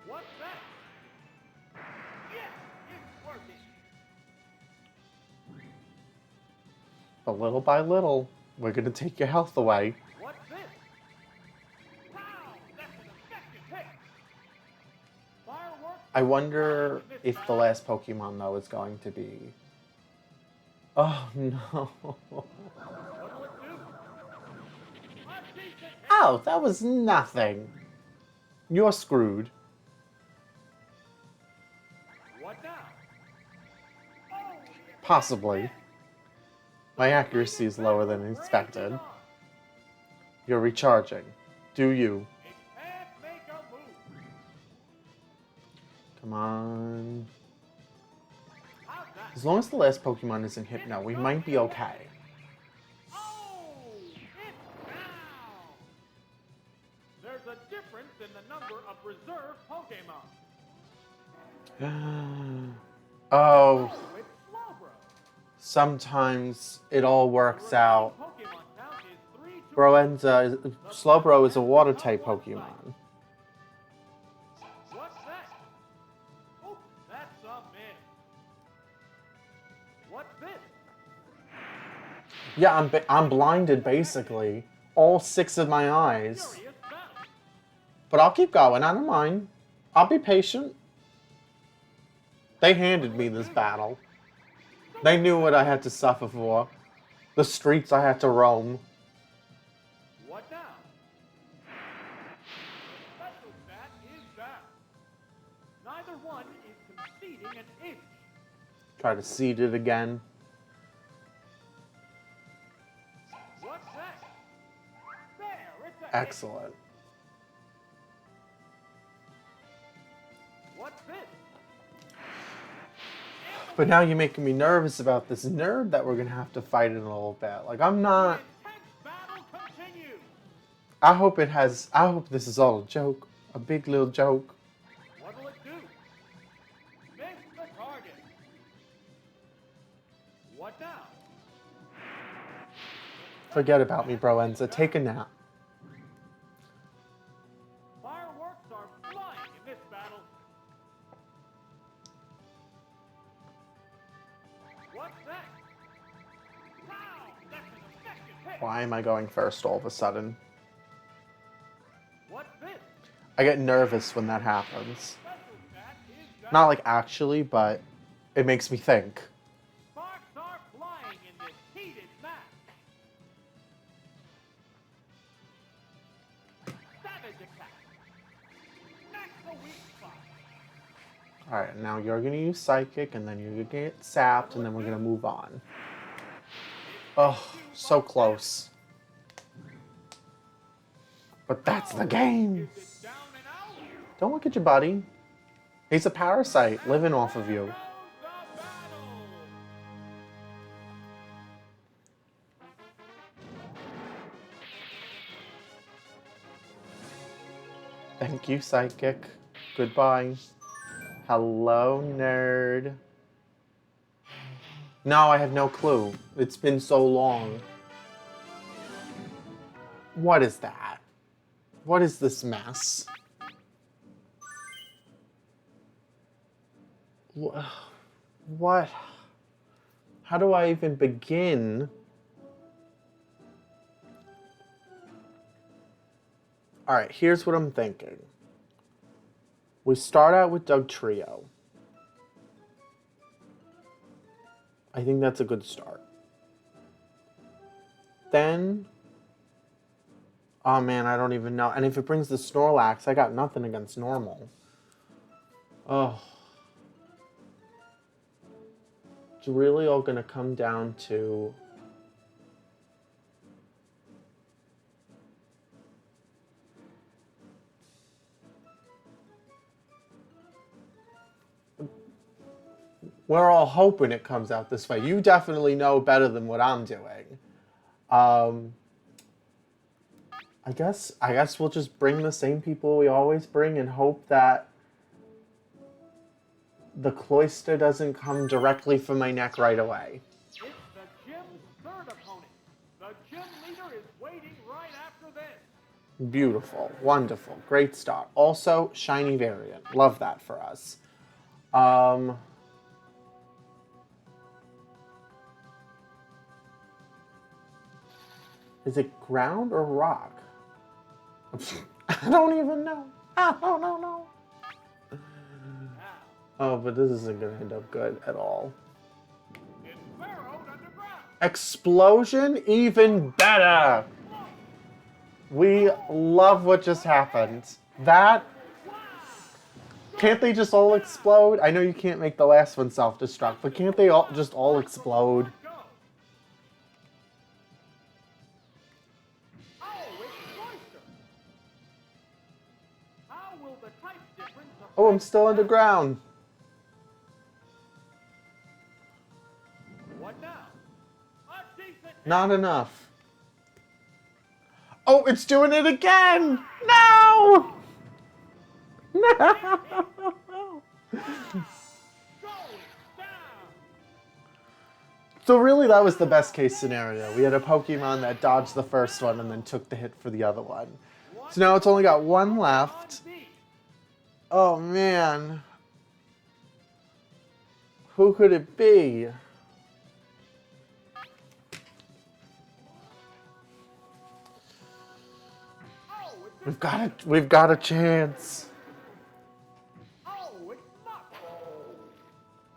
What's that? Yes, it's working. But little by little, we're going to take your health away. What's this? Wow, that's an effective hit. Fireworks. I wonder if the last Pokemon, though, is going to be... Oh, no. What'll it do? A decent hit. Oh, that was nothing. You're screwed. What now? Oh, the Possibly. hit. My accuracy is lower than expected. You're recharging. Do you? It can't make a move. Come on. How's that? As long as the last Pokemon isn't Hypno, we might be okay. Oh, it's down. There's a difference in the number of reserve Pokemon. Oh, It's Slowbro. sometimes it all works out. Pokemon count is 3 to Slowbro is a water type Pokemon. What's that? Oh, that's a miss. What's this? Yeah, I'm blinded basically. All 6 of my eyes. Curious battle. But I'll keep going, I don't mind. I'll be patient. They handed me this battle. They knew what I had to suffer for. The streets I had to roam. What now? The special stat is down. Neither one is conceding an inch. Try to seed it again. What's that? There, it's a hit. Excellent. What's this? But now you're making me nervous about this nerd that we're gonna have to fight in a little bit. Like, I'm not... Intense battle continues. I hope this is all a joke. A big little joke. What'll it do? Miss the target. What now? Forget about me, Broenza. Take a nap. Fireworks are flying in this battle. What's that? Wow, that's an effective hit. Why am I going first all of a sudden? What's this? I get nervous when that happens. Special stat is down. Not like actually, but it makes me think. Sparks are flying in this heated match. Savage attack. That's the weak spot. Alright, now you're gonna use Psychic, and then you're gonna get sapped, and then we're gonna move on. Oh, so close. But that's the game! Is it down and out? Don't look at your buddy. He's a parasite living off of you. Goes the battle. Thank you, Psychic. Goodbye. Hello, nerd. No, I have no clue. It's been so long. What is that? What is this mess? What? How do I even begin? Alright, here's what I'm thinking. We start out with Doug Trio. I think that's a good start. Then... oh man, I don't even know. And if it brings the Snorlax, I got nothing against normal. Oh. It's really all gonna come down to... we're all hoping it comes out this way. You definitely know better than what I'm doing. I guess we'll just bring the same people we always bring and hope that the cloister doesn't come directly for my neck right away. It's the gym's third opponent. The gym leader is waiting right after this. Beautiful. Wonderful. Great start. Also, shiny variant. Love that for us. Is it ground or rock? I don't even know. I don't know. Now, Oh, but this isn't going to end up good at all. it's burrowed underground. Explosion? Even better! We love what just happened. That... can't they just all explode? I know you can't make the last one self-destruct, but can't they all just all explode? Go. Oh, I'm still underground. What now? A decent Not enough. Oh, it's doing it again! No! No! going down. So really, that was the best case scenario. We had a Pokemon that dodged the first one and then took the hit for the other one. So now it's only got one left. Oh man. Who could it be? We've got a chance. Oh, it's not.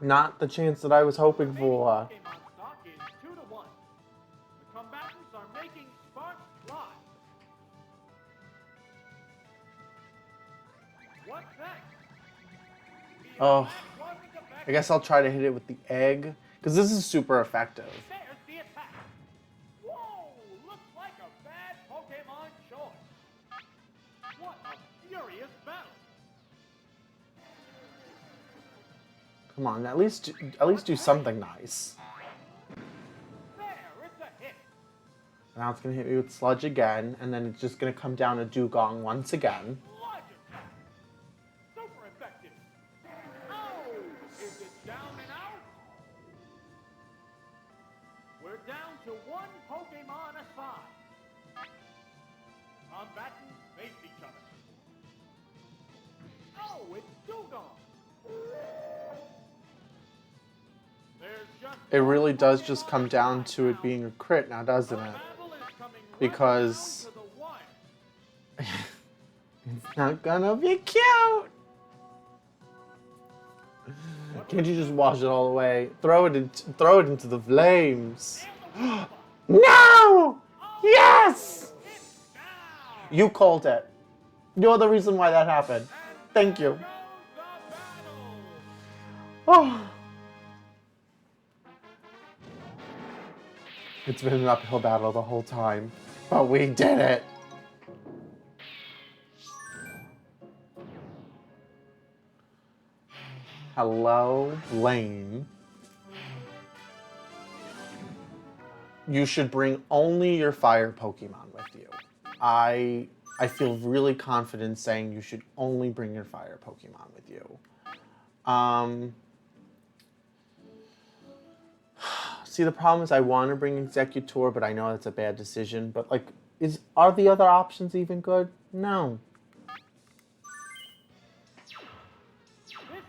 Not the chance that I was hoping for. Pokemon stock is 2-1. The combatants are making sparks fly. What's that? Oh, I guess I'll try to hit it with the egg, because this is super effective. There's the attack. Whoa! Looks like a bad Pokemon choice. What a furious battle. Come on, at least do something nice. There, it's a hit. Now it's gonna hit me with Sludge again, and then it's just gonna come down to Dugong once again. Sludge attack. Super effective. Oh! Is it down and out? We're down to one Pokemon aside. Combatants face each other. Oh, it's Dugong. There's just It really does just come down to it being a crit now, doesn't it? battle is coming right Because down to the wire. it's not gonna be cute. Can't you just wash it all away? Throw it into the flames. No! Yes! It's down. You called it. You're the reason why that happened. Thank you. Goes the battle. Oh. It's been an uphill battle the whole time, but we did it. Hello, Lane. You should bring only your fire Pokemon with you. I feel really confident saying you should only bring your fire Pokemon with you. See, the problem is I want to bring Executor, but I know that's a bad decision. But like, are the other options even good? No.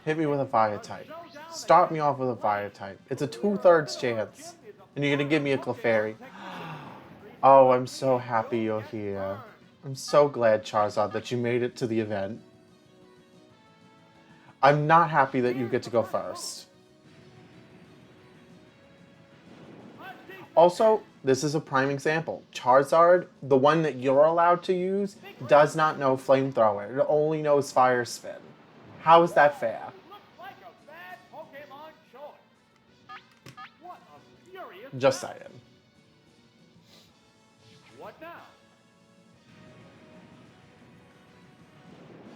Hit me with a fire type. Start me off with a fire type. It's a 2/3 chance. And you're going to give me a Clefairy. Oh, I'm so happy you're here. I'm so glad, Charizard, that you made it to the event. I'm not happy that you get to go first. Also, this is a prime example. Charizard, the one that you're allowed to use, does not know Flamethrower. It only knows Fire Spin. How is that fair? Looks like a bad Pokemon choice. What a furious Just battle. saying. What now?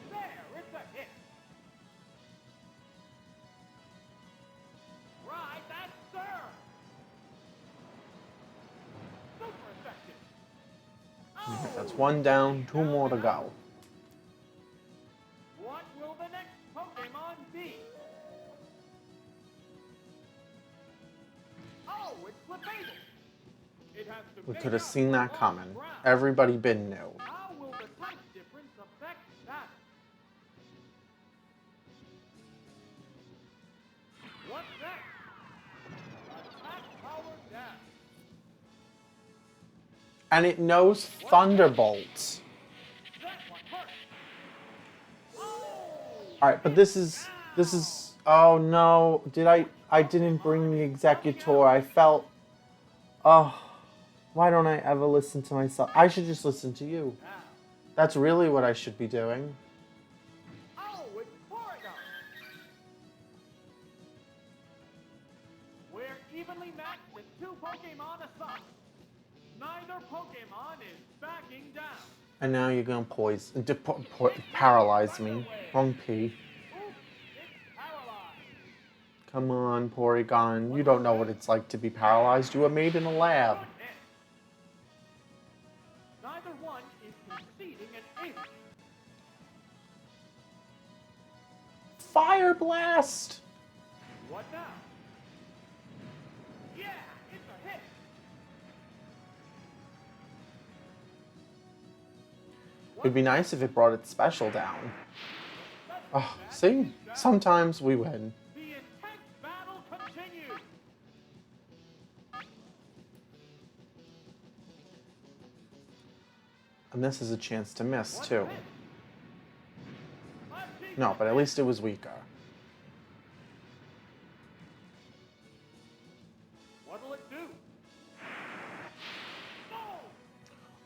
There, it's a hit. Right, that's sir. Super effective. Oh, That's one down, 2 more to go. what will the next Pokemon be? Oh, it's Clefairy. It has to We make could have up seen for that lost coming. ground. Everybody been knew. How will the type difference affect that? What's that? Attack power down. And it knows Thunderbolt. That one hurt. Oh! Alright, but this is, oh no, I didn't bring the Executor. I felt, oh, why don't I ever listen to myself? I should just listen to you. Now. That's really what I should be doing. Oh, it's Porygon. We're evenly matched with 2 Pokemon aside. Neither Pokemon is backing down. And now you're gonna paralyze me. Wrong P. Come on, Porygon. You don't know what it's like to be paralyzed. You were made in a lab. Neither one is conceding an inch. Fire Blast! What now? Yeah, it's a hit. It'd be nice if it brought its special down. Oh, see? Sometimes we win. The intense battle continues. And this is a chance to miss, What's too. this? I've seen No, this but at hit. least it was weaker. What'll it do? No!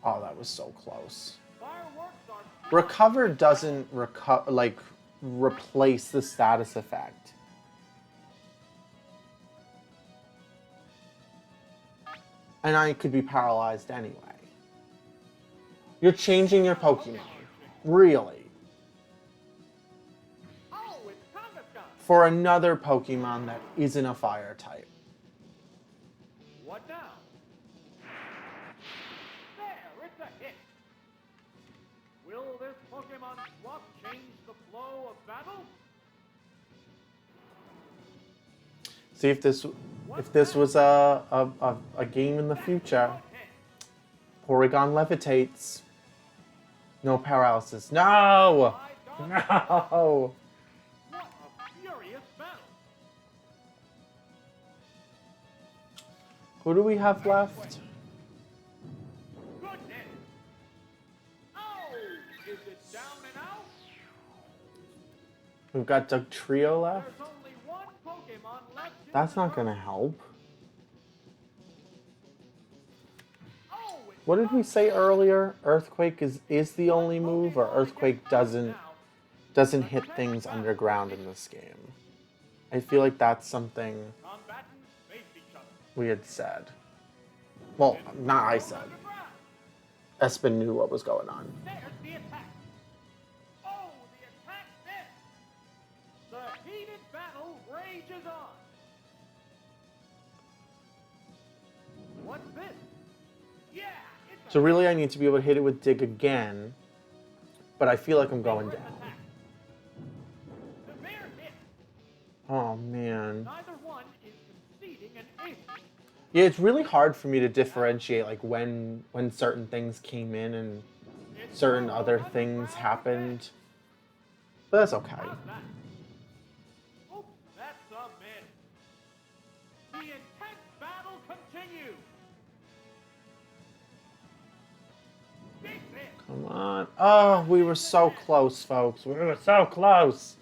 Oh, that was so close. Fireworks are Recover doesn't replace the status effect. And I could be paralyzed anyway. You're changing your Pokemon. Really. Oh, it's Kangaskhan. For another Pokemon that isn't a fire type. What now? There, it's a hit. Will this Pokemon swap change the flow of battle? See if this was a game in the future. Porygon levitates. No paralysis. No! No! What a furious battle! Who do we have left? Goodness! Oh! Is it down and out? We've got Doug Trio left. There's only one Pokemon left. in That's the not gonna room. help. Oh, it's What did we say Kangaskhan. earlier? Earthquake is the only move, or Earthquake doesn't hit things underground in this game? I feel like that's something Combatants face each other. we had said. Well, not I said. Underground. Espen knew what was going on. There's the attack. Oh, the attack missed. The heated battle rages on. What's this? Yeah, it's So really I need to be able to hit it with Dig again, but I feel like I'm going favorite down. attack. Severe hit. Oh man. Neither one is conceding an inch. Yeah, it's really hard for me to differentiate like when certain things came in and It's certain no other underground things attack. happened. But that's okay. How's that? Oh, that's a miss. The intense battle continues. Big miss. Come on. Oh, we were so close, folks. We were so close.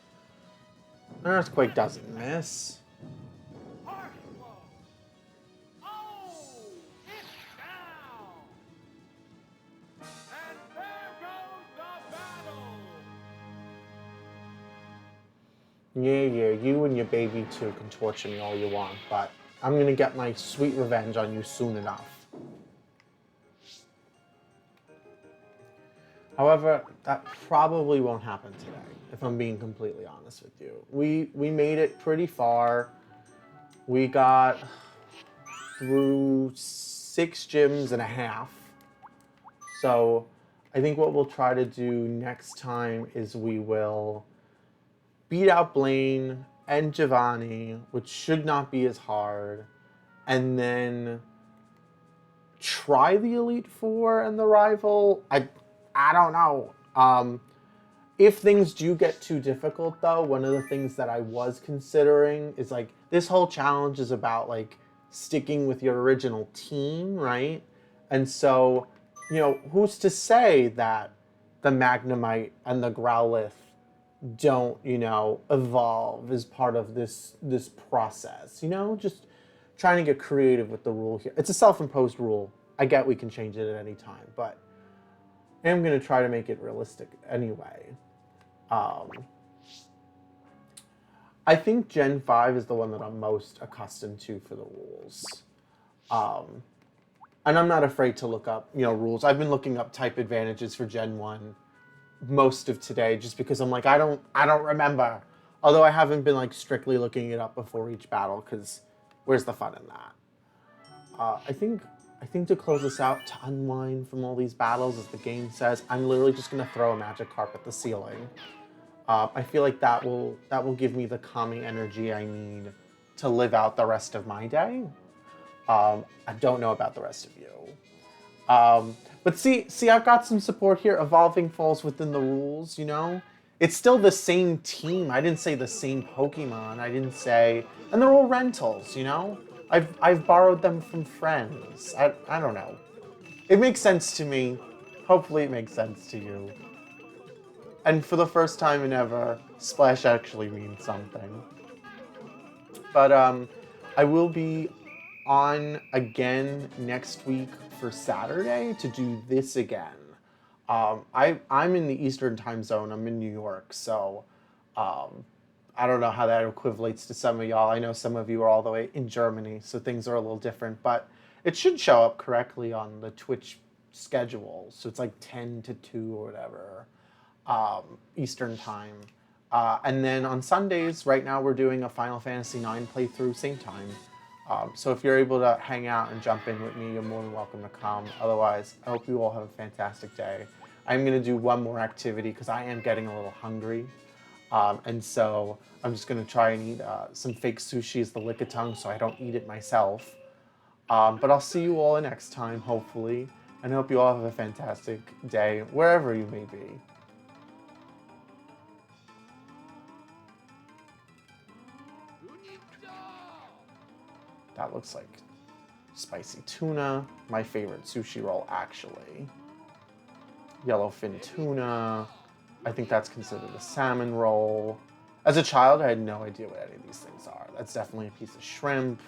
Earthquake doesn't miss. Harsh blow. Oh, it's down. And there goes the battle. Yeah, you and your baby too can torture me all you want, but I'm gonna get my sweet revenge on you soon enough. However, that probably won't happen today, if I'm being completely honest with you. We made it pretty far. We got through 6 gyms and a half. So I think what we'll try to do next time is we will beat out Blaine and Giovanni, which should not be as hard, and then try the Elite Four and the Rival. I don't know. If things do get too difficult, though, one of the things that I was considering is like this whole challenge is about like sticking with your original team, right? And so, you know, who's to say that the Magnemite and the Growlithe don't, you know, evolve as part of this process? You know, just trying to get creative with the rule here. It's a self-imposed rule. I get we can change it at any time, but I'm going to try to make it realistic anyway. I think Gen 5 is the one that I'm most accustomed to for the rules. And I'm not afraid to look up, you know, rules. I've been looking up type advantages for Gen 1 most of today just because I'm like, I don't remember Although I haven't been like strictly looking it up before each battle, because where's the fun in that? I think to close this out, to unwind from all these battles, as the game says, I'm literally just gonna throw a magic carp at the ceiling. I feel like that will give me the calming energy I need to live out the rest of my day. I don't know about the rest of you. But see, I've got some support here. Evolving falls within the rules, you know? It's still the same team. I didn't say the same Pokemon. I didn't say, and they're all rentals, you know? I've borrowed them from friends. I don't know. It makes sense to me. Hopefully it makes sense to you. And for the first time in ever, Splash actually means something. But I will be on again next week for Saturday to do this again. I'm in the Eastern time zone. I'm in New York, so I don't know how that equivalates to some of y'all. I know some of you are all the way in Germany, so things are a little different, but it should show up correctly on the Twitch schedule. So it's like 10 to 2 or whatever, Eastern time. And then on Sundays, right now we're doing a Final Fantasy IX playthrough, same time. So if you're able to hang out and jump in with me, you're more than welcome to come. Otherwise, I hope you all have a fantastic day. I'm going to do one more activity because I am getting a little hungry. And so I'm just going to try and eat some fake sushi as the lickitung so I don't eat it myself. But I'll see you all next time, hopefully. And I hope you all have a fantastic day, wherever you may be. That looks like spicy tuna, my favorite sushi roll, actually. Yellowfin tuna. I think that's considered a salmon roll. As a child, I had no idea what any of these things are. That's definitely a piece of shrimp.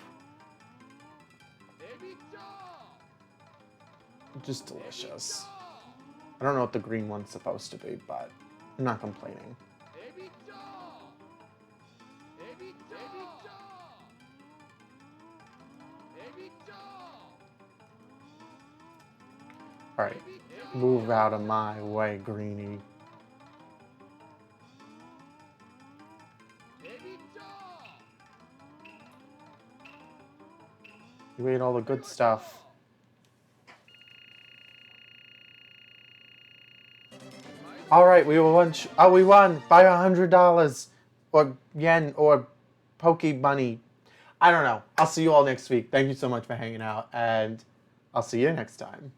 Just delicious. I don't know what the green one's supposed to be, but I'm not complaining. Alright, move out of my way, Greenie. You ate all the good stuff. Alright, we won. We won by $100 or yen or Poke Money. I don't know. I'll see you all next week. Thank you so much for hanging out, and I'll see you next time.